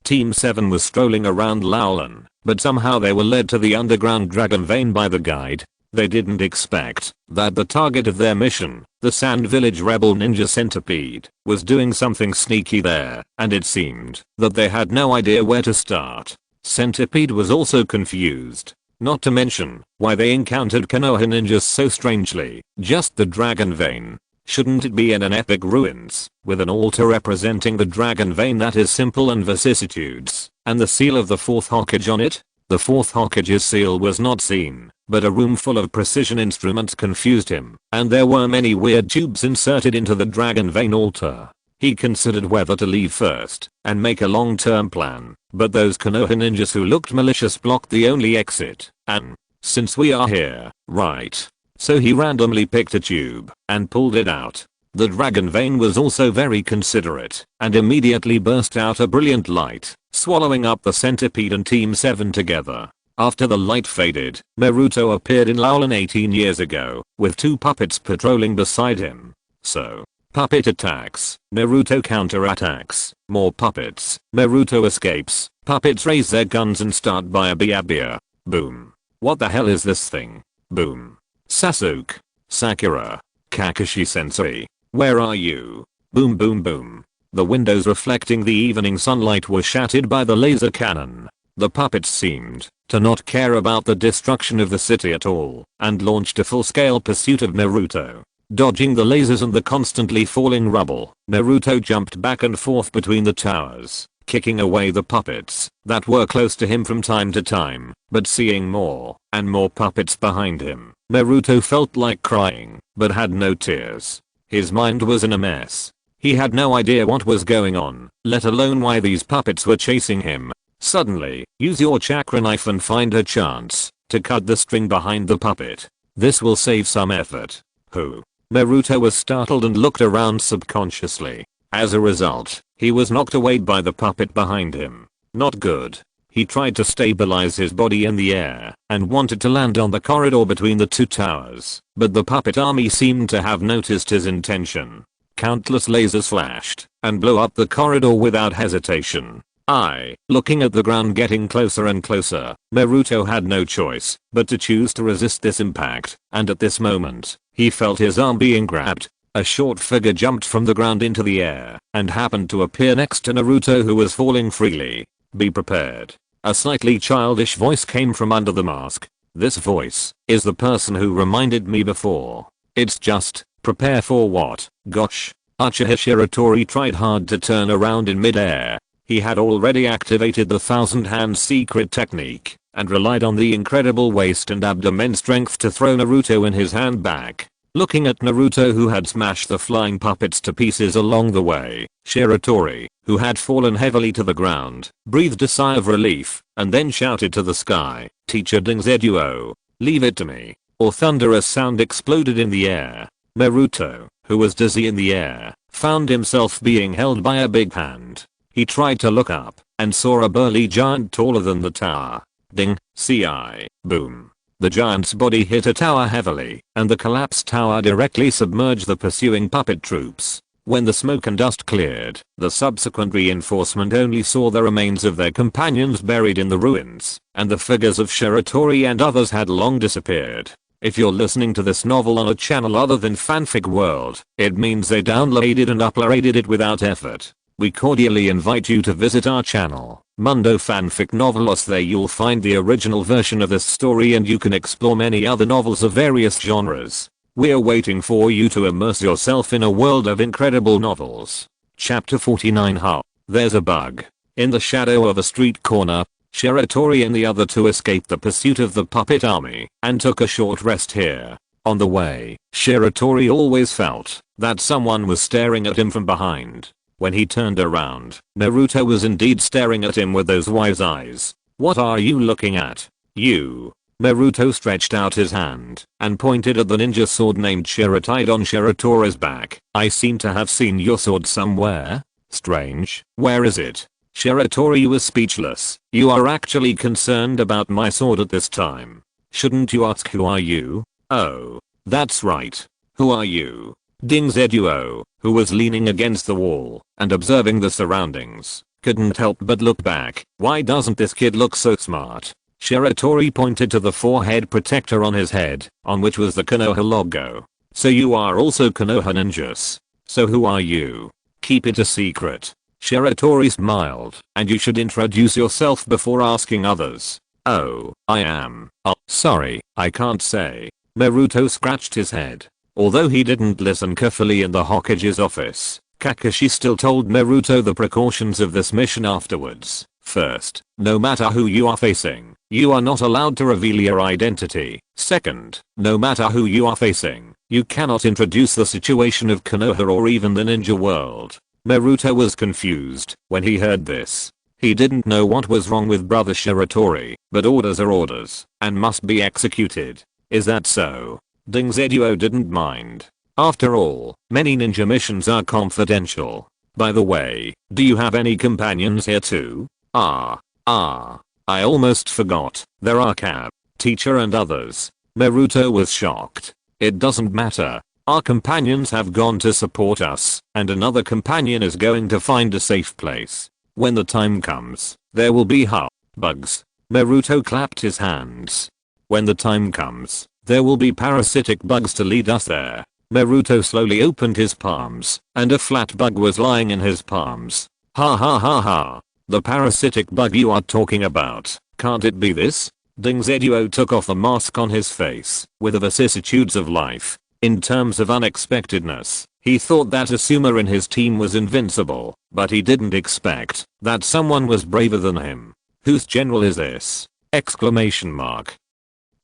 Team 7 was strolling around Laolin, but somehow they were led to the underground dragon vein by the guide. They didn't expect that the target of their mission, the Sand Village rebel ninja centipede, was doing something sneaky there, and it seemed that they had no idea where to start. Centipede was also confused. Not to mention why they encountered Konoha ninjas so strangely. Just the dragon vein. Shouldn't it be in an epic ruins, with an altar representing the dragon vein that is simple and vicissitudes, and the seal of the 4th Hokage on it? The 4th Hokage's seal was not seen, but a room full of precision instruments confused him, and there were many weird tubes inserted into the dragon vein altar. He considered whether to leave first and make a long-term plan, but those Konoha ninjas who looked malicious blocked the only exit, and since we are here, right? So he randomly picked a tube and pulled it out. The dragon vein was also very considerate and immediately burst out a brilliant light, swallowing up the centipede and Team 7 together. After the light faded, Naruto appeared in Lowland 18 years ago, with 2 puppets patrolling beside him. So, puppet attacks, Naruto counterattacks, more puppets, Naruto escapes, puppets raise their guns and start bia. Boom. What the hell is this thing? Boom. Sasuke. Sakura. Kakashi sensei. Where are you? Boom boom boom. The windows reflecting the evening sunlight were shattered by the laser cannon. The puppets seemed to not care about the destruction of the city at all and launched a full-scale pursuit of Naruto. Dodging the lasers and the constantly falling rubble, Naruto jumped back and forth between the towers, kicking away the puppets that were close to him from time to time, but seeing more and more puppets behind him, Naruto felt like crying, but had no tears. His mind was in a mess. He had no idea what was going on, let alone why these puppets were chasing him. Suddenly, use your chakra knife and find a chance to cut the string behind the puppet. This will save some effort. Who? Naruto was startled and looked around subconsciously. As a result, he was knocked away by the puppet behind him. Not good. He tried to stabilize his body in the air and wanted to land on the corridor between the 2 towers, but the puppet army seemed to have noticed his intention. Countless lasers flashed and blew up the corridor without hesitation. Looking at the ground getting closer and closer, Naruto had no choice but to choose to resist this impact, and at this moment, he felt his arm being grabbed. A short figure jumped from the ground into the air and happened to appear next to Naruto, who was falling freely. Be prepared. A slightly childish voice came from under the mask. This voice is the person who reminded me before. It's just, prepare for what? Gosh. Uchiha Shiratori tried hard to turn around in midair. He had already activated the Thousand Hands secret technique and relied on the incredible waist and abdomen strength to throw Naruto in his hand back. Looking at Naruto, who had smashed the flying puppets to pieces along the way, Shiratori, who had fallen heavily to the ground, breathed a sigh of relief and then shouted to the sky, "Teacher Dingzeduo, leave it to me." A thunderous sound exploded in the air. Naruto, who was dizzy in the air, found himself being held by a big hand. He tried to look up and saw a burly giant taller than the tower. Ding, ci, boom. The giant's body hit a tower heavily, and the collapsed tower directly submerged the pursuing puppet troops. When the smoke and dust cleared, the subsequent reinforcement only saw the remains of their companions buried in the ruins, and the figures of Shiratori and others had long disappeared. If you're listening to this novel on a channel other than Fanfic World, it means they downloaded and uploaded it without effort. We cordially invite you to visit our channel, Mundo Fanfic Novelos. There you'll find the original version of this story, and you can explore many other novels of various genres. We're waiting for you to immerse yourself in a world of incredible novels. Chapter 49. How? There's a bug. In the shadow of a street corner, Shiratori and the other 2 escaped the pursuit of the puppet army and took a short rest here. On the way, Shiratori always felt that someone was staring at him from behind. When he turned around, Naruto was indeed staring at him with those wise eyes. "What are you looking at? You?" Naruto stretched out his hand and pointed at the ninja sword named Shiratori on Shiratori's back. "I seem to have seen your sword somewhere. Strange. Where is it?" Shiratori was speechless. "You are actually concerned about my sword at this time? Shouldn't you ask who are you?" "Oh, that's right. Who are you?" Dingzeduo, who was leaning against the wall and observing the surroundings, couldn't help but look back. "Why doesn't this kid look so smart?" Shiratori pointed to the forehead protector on his head, on which was the Konoha logo. "So you are also Konoha ninjas? So who are you? Keep it a secret." Shiratori smiled. "And you should introduce yourself before asking others." "Oh, I am. Oh, sorry, I can't say." Naruto scratched his head. Although he didn't listen carefully in the Hokage's office, Kakashi still told Naruto the precautions of this mission afterwards. First, no matter who you are facing, you are not allowed to reveal your identity. Second, no matter who you are facing, you cannot introduce the situation of Konoha or even the ninja world. Naruto was confused when he heard this. He didn't know what was wrong with brother Shiratori, but orders are orders, and must be executed. Is that so? Ding Zeduo didn't mind. After all, many ninja missions are confidential. By the way, do you have any companions here too? I almost forgot. There are Cab, teacher and others. Naruto was shocked. It doesn't matter. Our companions have gone to support us, and another companion is going to find a safe place. When the time comes, there will be bugs. Naruto clapped his hands. When the time comes, there will be parasitic bugs to lead us there. Naruto slowly opened his palms, and a flat bug was lying in his palms. Ha ha ha ha. The parasitic bug you are talking about, can't it be this? Ding Zeduo took off the mask on his face, with the vicissitudes of life. In terms of unexpectedness, he thought that Asuma in his team was invincible, but he didn't expect that someone was braver than him. Whose general is this? Exclamation mark.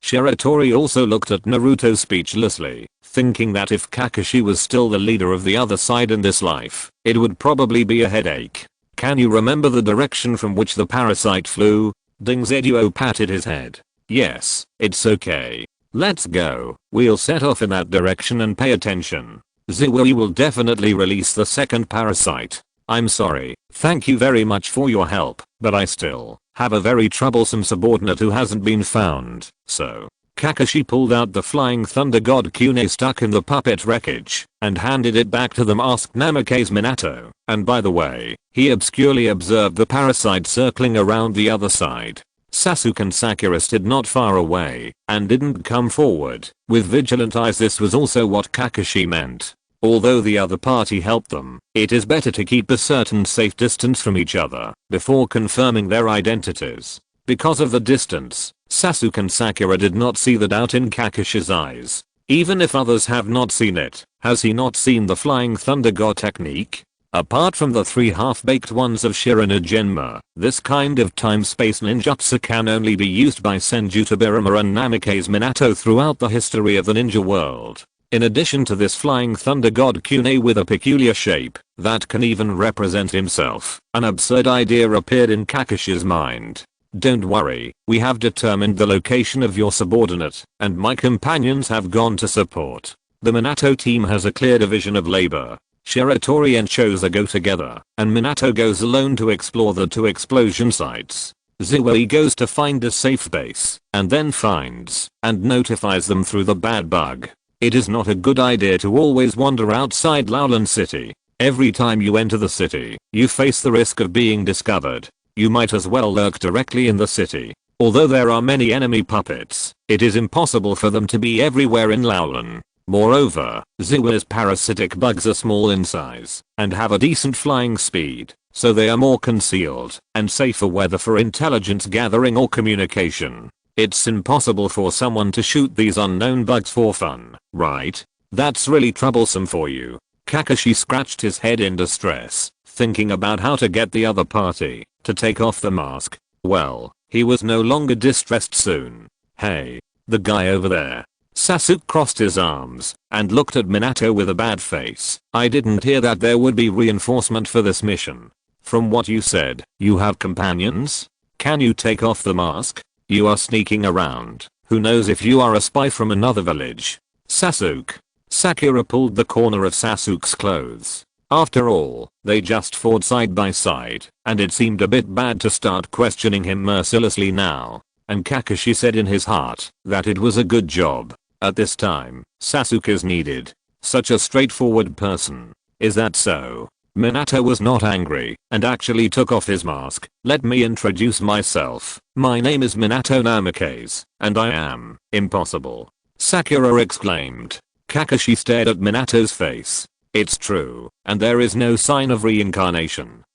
Shiratori also looked at Naruto speechlessly, thinking that if Kakashi was still the leader of the other side in this life, it would probably be a headache. Can you remember the direction from which the parasite flew? Ding Zeduo patted his head. Yes, it's okay. Let's go. We'll set off in that direction and pay attention. We will definitely release the second parasite. I'm sorry. Thank you very much for your help, but I still have a very troublesome subordinate who hasn't been found. So, Kakashi pulled out the flying thunder god Kune stuck in the puppet wreckage and handed it back to the masked Namake's Minato. And by the way, he obscurely observed the parasite circling around the other side. Sasuke and Sakura stood not far away and didn't come forward with vigilant eyes. This was also what Kakashi meant. Although the other party helped them, it is better to keep a certain safe distance from each other before confirming their identities. Because of the distance, Sasuke and Sakura did not see the doubt in Kakashi's eyes. Even if others have not seen it, has he not seen the flying thunder god technique? Apart from the 3 half-baked ones of Sharingan, this kind of time-space ninjutsu can only be used by Senju Tobirama and Namake's Minato throughout the history of the ninja world. In addition to this flying thunder god Kune with a peculiar shape that can even represent himself, an absurd idea appeared in Kakashi's mind. Don't worry, we have determined the location of your subordinate, and my companions have gone to support. The Minato team has a clear division of labor. Shiratori and Choza go together, and Minato goes alone to explore the 2 explosion sites. Zui goes to find a safe base, and then finds and notifies them through the bad bug. It is not a good idea to always wander outside Lowland City. Every time you enter the city, you face the risk of being discovered. You might as well lurk directly in the city. Although there are many enemy puppets, it is impossible for them to be everywhere in Lowland. Moreover, Zua's parasitic bugs are small in size and have a decent flying speed, so they are more concealed and safer whether for intelligence gathering or communication. It's impossible for someone to shoot these unknown bugs for fun, right? That's really troublesome for you. Kakashi scratched his head in distress, thinking about how to get the other party to take off the mask. Well, he was no longer distressed soon. Hey, the guy over there. Sasuke crossed his arms and looked at Minato with a bad face. I didn't hear that there would be reinforcement for this mission. From what you said, you have companions? Can you take off the mask? You are sneaking around. Who knows if you are a spy from another village? Sasuke. Sakura pulled the corner of Sasuke's clothes. After all, they just fought side by side, and it seemed a bit bad to start questioning him mercilessly now. And Kakashi said in his heart that it was a good job. At this time, Sasuke is needed. Such a straightforward person. Is that so? Minato was not angry and actually took off his mask. Let me introduce myself. My name is Minato Namakase, and I am impossible. Sakura exclaimed. Kakashi stared at Minato's face. It's true, and there is no sign of reincarnation.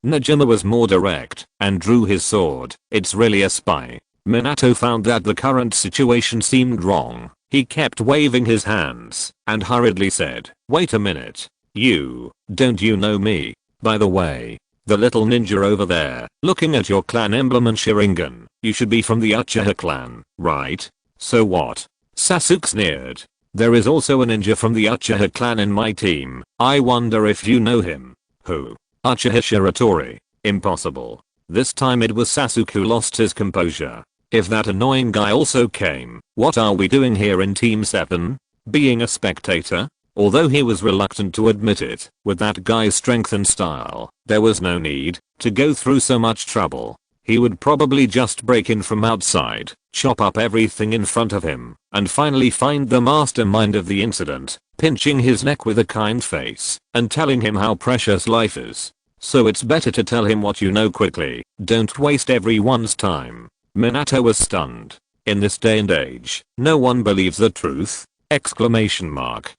Najima was more direct and drew his sword. It's really a spy. Minato found that the current situation seemed wrong. He kept waving his hands and hurriedly said, wait a minute. Don't you know me? By the way, the little ninja over there, looking at your clan emblem and Sharingan, you should be from the Uchiha clan, right? So what? Sasuke sneered. There is also a ninja from the Uchiha clan in my team. I wonder if you know him. Who? Uchiha Shiratori. Impossible. This time it was Sasuke who lost his composure. If that annoying guy also came, what are we doing here in Team 7? Being a spectator? Although he was reluctant to admit it, with that guy's strength and style, there was no need to go through so much trouble. He would probably just break in from outside, chop up everything in front of him, and finally find the mastermind of the incident, pinching his neck with a kind face, and telling him how precious life is. So it's better to tell him what you know quickly, don't waste everyone's time. Minato was stunned. In this day and age, no one believes the truth! Exclamation mark.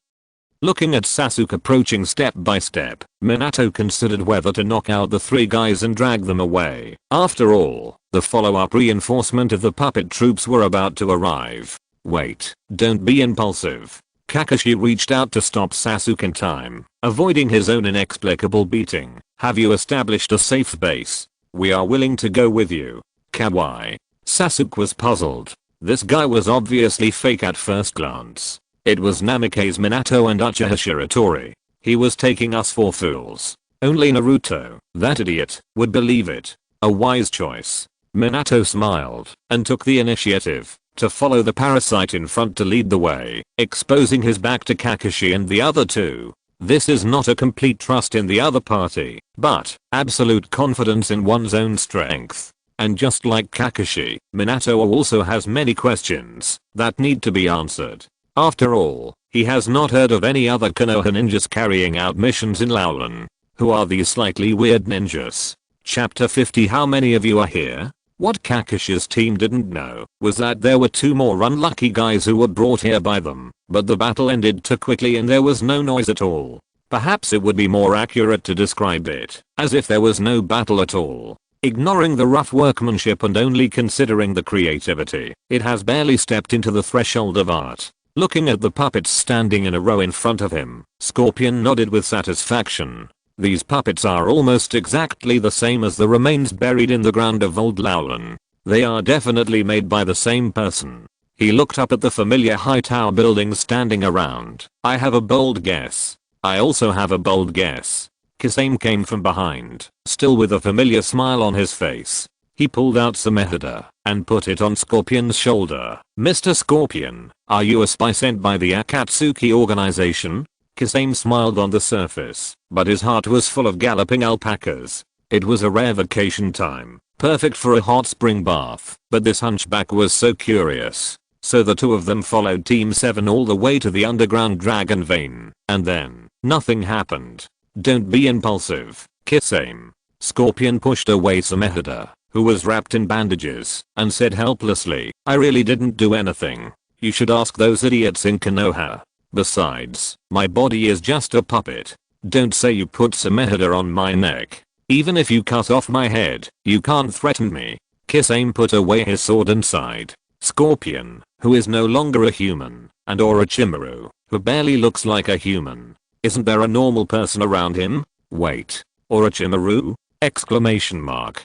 Looking at Sasuke approaching step by step, Minato considered whether to knock out the 3 guys and drag them away. After all, the follow-up reinforcement of the puppet troops were about to arrive. Wait, don't be impulsive. Kakashi reached out to stop Sasuke in time, avoiding his own inexplicable beating. Have you established a safe base? We are willing to go with you. Kawaii. Sasuke was puzzled. This guy was obviously fake at first glance. It was Namikaze Minato and Uchiha Shiratori. He was taking us for fools. Only Naruto, that idiot, would believe it. A wise choice. Minato smiled and took the initiative to follow the parasite in front to lead the way, exposing his back to Kakashi and the other 2. This is not a complete trust in the other party, but absolute confidence in one's own strength. And just like Kakashi, Minato also has many questions that need to be answered. After all, he has not heard of any other Konoha ninjas carrying out missions in Laulan. Who are these slightly weird ninjas? Chapter 50. How many of you are here? What Kakashi's team didn't know was that there were 2 more unlucky guys who were brought here by them, but the battle ended too quickly and there was no noise at all. Perhaps it would be more accurate to describe it as if there was no battle at all. Ignoring the rough workmanship and only considering the creativity, it has barely stepped into the threshold of art. Looking at the puppets standing in a row in front of him, Scorpion nodded with satisfaction. These puppets are almost exactly the same as the remains buried in the ground of old Laulan. They are definitely made by the same person. He looked up at the familiar high tower buildings standing around. I have a bold guess. I also have a bold guess. Kisame came from behind, still with a familiar smile on his face. He pulled out Samehada and put it on Scorpion's shoulder. Mr. Scorpion, are you a spy sent by the Akatsuki organization? Kisame smiled on the surface, but his heart was full of galloping alpacas. It was a rare vacation time, perfect for a hot spring bath, but this hunchback was so curious. So the 2 of them followed Team 7 all the way to the underground dragon vein, and then, nothing happened. Don't be impulsive, Kisame. Scorpion pushed away Samehada, who was wrapped in bandages, and said helplessly, I really didn't do anything. You should ask those idiots in Konoha. Besides, my body is just a puppet. Don't say you put Samehada on my neck. Even if you cut off my head, you can't threaten me. Kisame put away his sword and sighed. Scorpion, who is no longer a human, and Orochimaru, who barely looks like a human. Isn't there a normal person around him? Wait. Orochimaru? Exclamation mark.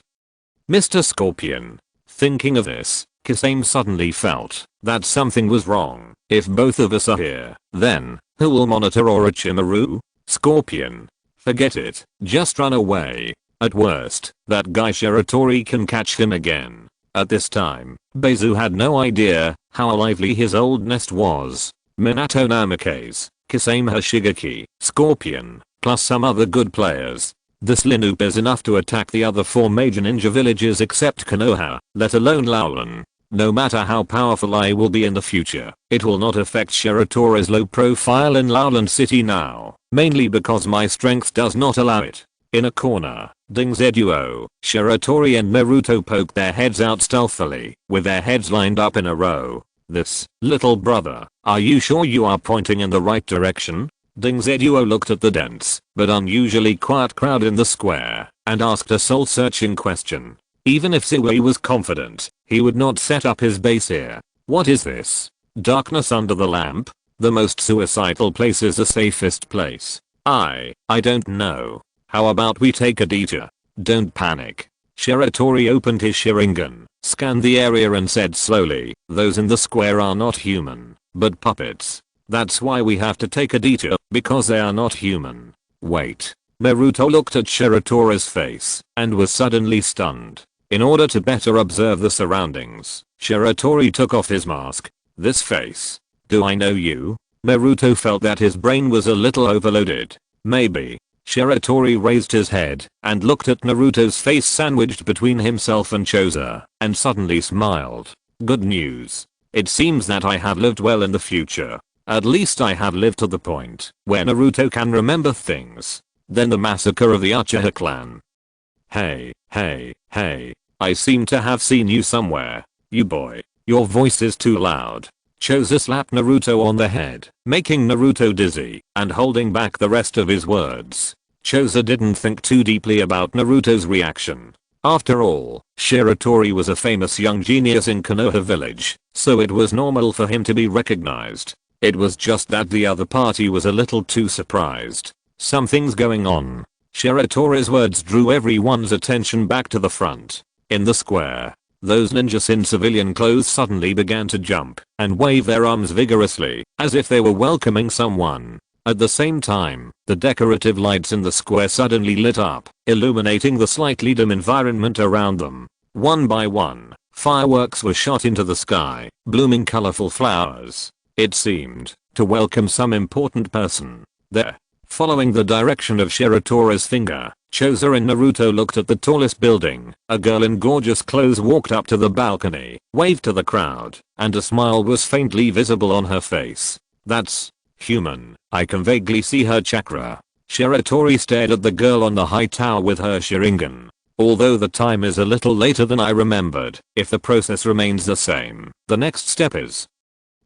Mr. Scorpion. Thinking of this, Kisame suddenly felt that something was wrong. If both of us are here, then who will monitor Orochimaru? Scorpion. Forget it. Just run away. At worst, that guy Shiratori can catch him again. At this time, Beizu had no idea how lively his old nest was. Minato Namikaze, Kisame Hoshigaki, Scorpion, plus some other good players. This lineup is enough to attack the other 4 major ninja villages except Konoha, let alone Laulan. No matter how powerful I will be in the future, it will not affect Shiratori's low profile in Laulan City now, mainly because my strength does not allow it. In a corner, Dingzeduo, Shiratori and Naruto poked their heads out stealthily, with their heads lined up in a row. This, little brother, are you sure you are pointing in the right direction? Dingzeduo looked at the dense, but unusually quiet crowd in the square, and asked a soul-searching question. Even if Zui was confident, he would not set up his base here. What is this? Darkness under the lamp? The most suicidal place is the safest place. I don't know. How about we take a detour? Don't panic. Shiratori opened his Sharingan, scanned the area and said slowly, those in the square are not human, but puppets. That's why we have to take a detour, because they are not human. Wait. Naruto looked at Shiratori's face and was suddenly stunned. In order to better observe the surroundings, Shiratori took off his mask. This face. Do I know you? Naruto felt that his brain was a little overloaded. Maybe. Shiratori raised his head and looked at Naruto's face sandwiched between himself and Choza, and suddenly smiled. Good news. It seems that I have lived well in the future. At least I have lived to the point where Naruto can remember things. Then the massacre of the Uchiha clan. Hey, I seem to have seen you somewhere. You boy, your voice is too loud. Choza slapped Naruto on the head, making Naruto dizzy and holding back the rest of his words. Choza didn't think too deeply about Naruto's reaction. After all, Shiratori was a famous young genius in Konoha village, so it was normal for him to be recognized. It was just that the other party was a little too surprised. Something's going on. Shiratori's words drew everyone's attention back to the front. In the square, those ninjas in civilian clothes suddenly began to jump and wave their arms vigorously, as if they were welcoming someone. At the same time, the decorative lights in the square suddenly lit up, illuminating the slightly dim environment around them. One by one, fireworks were shot into the sky, blooming colorful flowers. It seemed to welcome some important person there. Following the direction of Shiratori's finger, Choza and Naruto looked at the tallest building. A girl in gorgeous clothes walked up to the balcony, waved to the crowd, and a smile was faintly visible on her face. That's human. I can vaguely see her chakra. Shiratori stared at the girl on the high tower with her Sharingan. Although the time is a little later than I remembered, if the process remains the same, the next step is.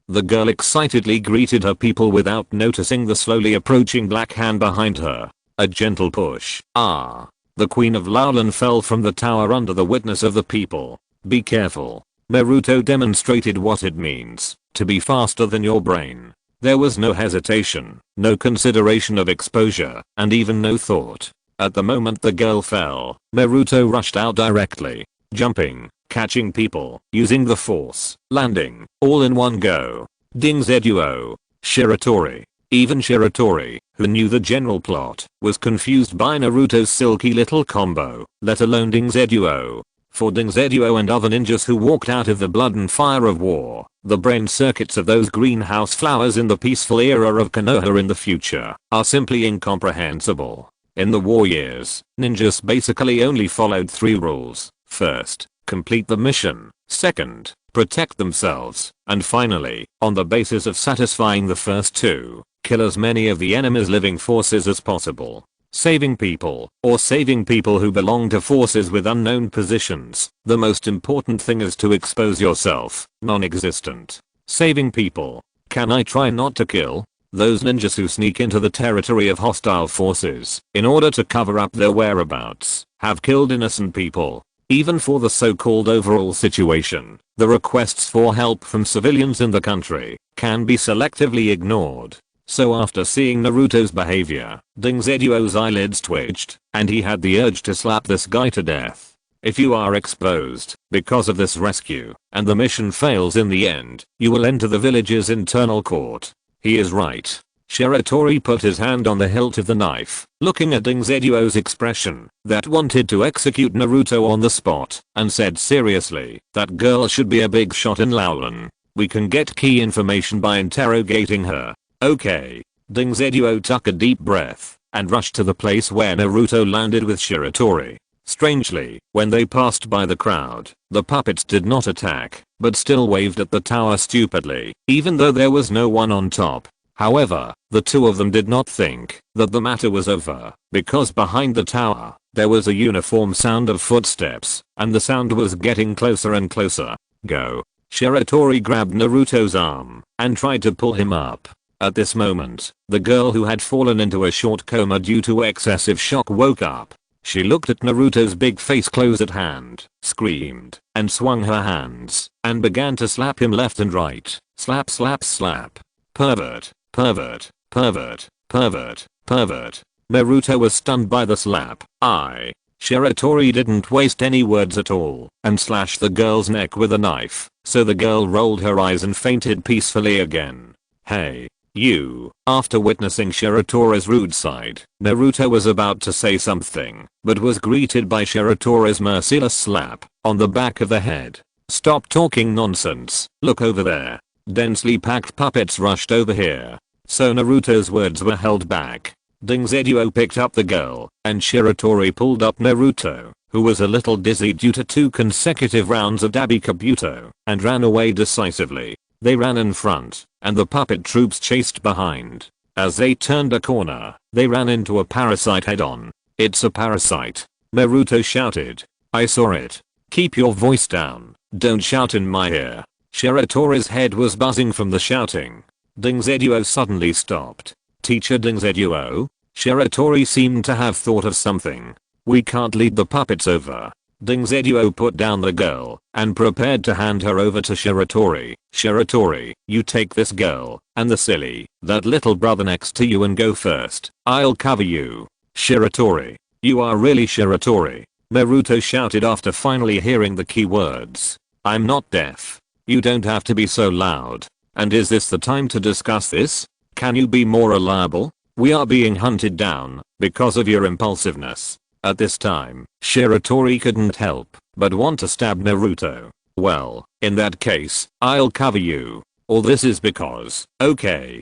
The girl excitedly greeted her people without noticing the slowly approaching black hand behind her. A gentle push. The Queen of Laulan fell from the tower under the witness of the people. Be careful. Naruto demonstrated what it means to be faster than your brain. There was no hesitation, no consideration of exposure, and even no thought. At the moment the girl fell, Naruto rushed out directly, jumping, catching people, using the force, landing, all in one go. Ding Zeduo. Shiratori. Even Shiratori, who knew the general plot, was confused by Naruto's silky little combo, let alone Ding Zeduo. For Ding Zeduo and other ninjas who walked out of the blood and fire of war, the brain circuits of those greenhouse flowers in the peaceful era of Konoha in the future are simply incomprehensible. In the war years, ninjas basically only followed 3 rules. First, complete the mission. Second, protect themselves. And finally, on the basis of satisfying the first 2, kill as many of the enemy's living forces as possible. Saving people, or saving people who belong to forces with unknown positions. The most important thing is to expose yourself. Non-existent. Saving people. Can I try not to kill? Those ninjas who sneak into the territory of hostile forces in order to cover up their whereabouts have killed innocent people. Even for the so-called overall situation, the requests for help from civilians in the country can be selectively ignored. So after seeing Naruto's behavior, Ding Zeduo's eyelids twitched, and he had the urge to slap this guy to death. If you are exposed because of this rescue, and the mission fails in the end, you will enter the village's internal court. He is right. Shiratori put his hand on the hilt of the knife, looking at Ding Zeduo's expression that wanted to execute Naruto on the spot, and said seriously, that girl should be a big shot in Laulan. We can get key information by interrogating her. Okay. Ding Zeduo took a deep breath and rushed to the place where Naruto landed with Shiratori. Strangely, when they passed by the crowd, the puppets did not attack, but still waved at the tower stupidly, even though there was no one on top. However, the 2 of them did not think that the matter was over, because behind the tower, there was a uniform sound of footsteps, and the sound was getting closer and closer. Go. Shiratori grabbed Naruto's arm and tried to pull him up. At this moment, the girl who had fallen into a short coma due to excessive shock woke up. She looked at Naruto's big face close at hand, screamed, and swung her hands, and began to slap him left and right. Slap slap slap. Pervert, pervert, pervert, pervert, pervert. Naruto was stunned by the slap. Shiratori didn't waste any words at all, and slashed the girl's neck with a knife, so the girl rolled her eyes and fainted peacefully again. Hey. you. After witnessing Shiratori's rude side, Naruto was about to say something, but was greeted by Shiratori's merciless slap on the back of the head. Stop talking nonsense. Look over there. Densely packed puppets rushed over here. So Naruto's words were held back. Dingzeduo picked up the girl, and Shiratori pulled up Naruto, who was a little dizzy due to 2 consecutive rounds of Dabikabuto, and ran away decisively. They ran in front, and the puppet troops chased behind. As they turned a corner, they ran into a parasite head-on. It's a parasite. Naruto shouted. I saw it. Keep your voice down. Don't shout in my ear. Shiratori's head was buzzing from the shouting. Dingzeduo suddenly stopped. Teacher Dingzeduo? Shiratori seemed to have thought of something. We can't lead the puppets over. Dingzeduo put down the girl and prepared to hand her over to Shiratori. Shiratori, you take this girl and that little brother next to you and go first. I'll cover you. Shiratori. You are really Shiratori? Naruto shouted after finally hearing the key words. I'm not deaf. You don't have to be so loud. And is this the time to discuss this? Can you be more reliable? We are being hunted down because of your impulsiveness. At this time, Shiratori couldn't help but want to stab Naruto. Well, in that case, I'll cover you. All this is because, okay.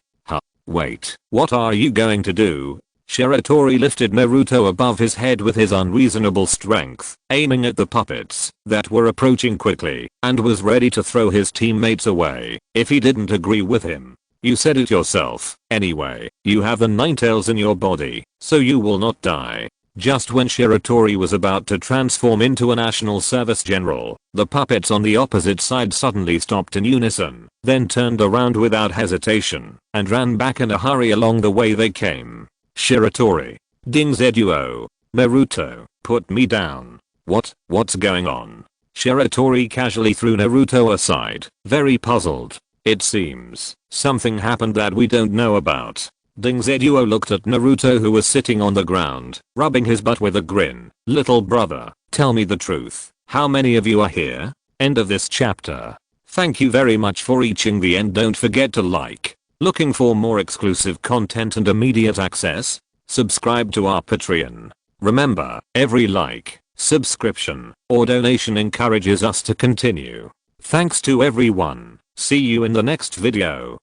Wait, what are you going to do? Shiratori lifted Naruto above his head with his unreasonable strength, aiming at the puppets that were approaching quickly, and was ready to throw his teammates away if he didn't agree with him. You said it yourself. Anyway, you have the 9 tails in your body, so you will not die. Just when Shiratori was about to transform into a national service general, the puppets on the opposite side suddenly stopped in unison, then turned around without hesitation, and ran back in a hurry along the way they came. Shiratori. Dingzeduo. Naruto, put me down. What's going on? Shiratori casually threw Naruto aside, very puzzled. It seems something happened that we don't know about. Dingzeduo looked at Naruto, who was sitting on the ground, rubbing his butt with a grin. Little brother, tell me the truth. How many of you are here? End of this chapter. Thank you very much for reaching the end. Don't forget to like. Looking for more exclusive content and immediate access? Subscribe to our Patreon. Remember, every like, subscription, or donation encourages us to continue. Thanks to everyone. See you in the next video.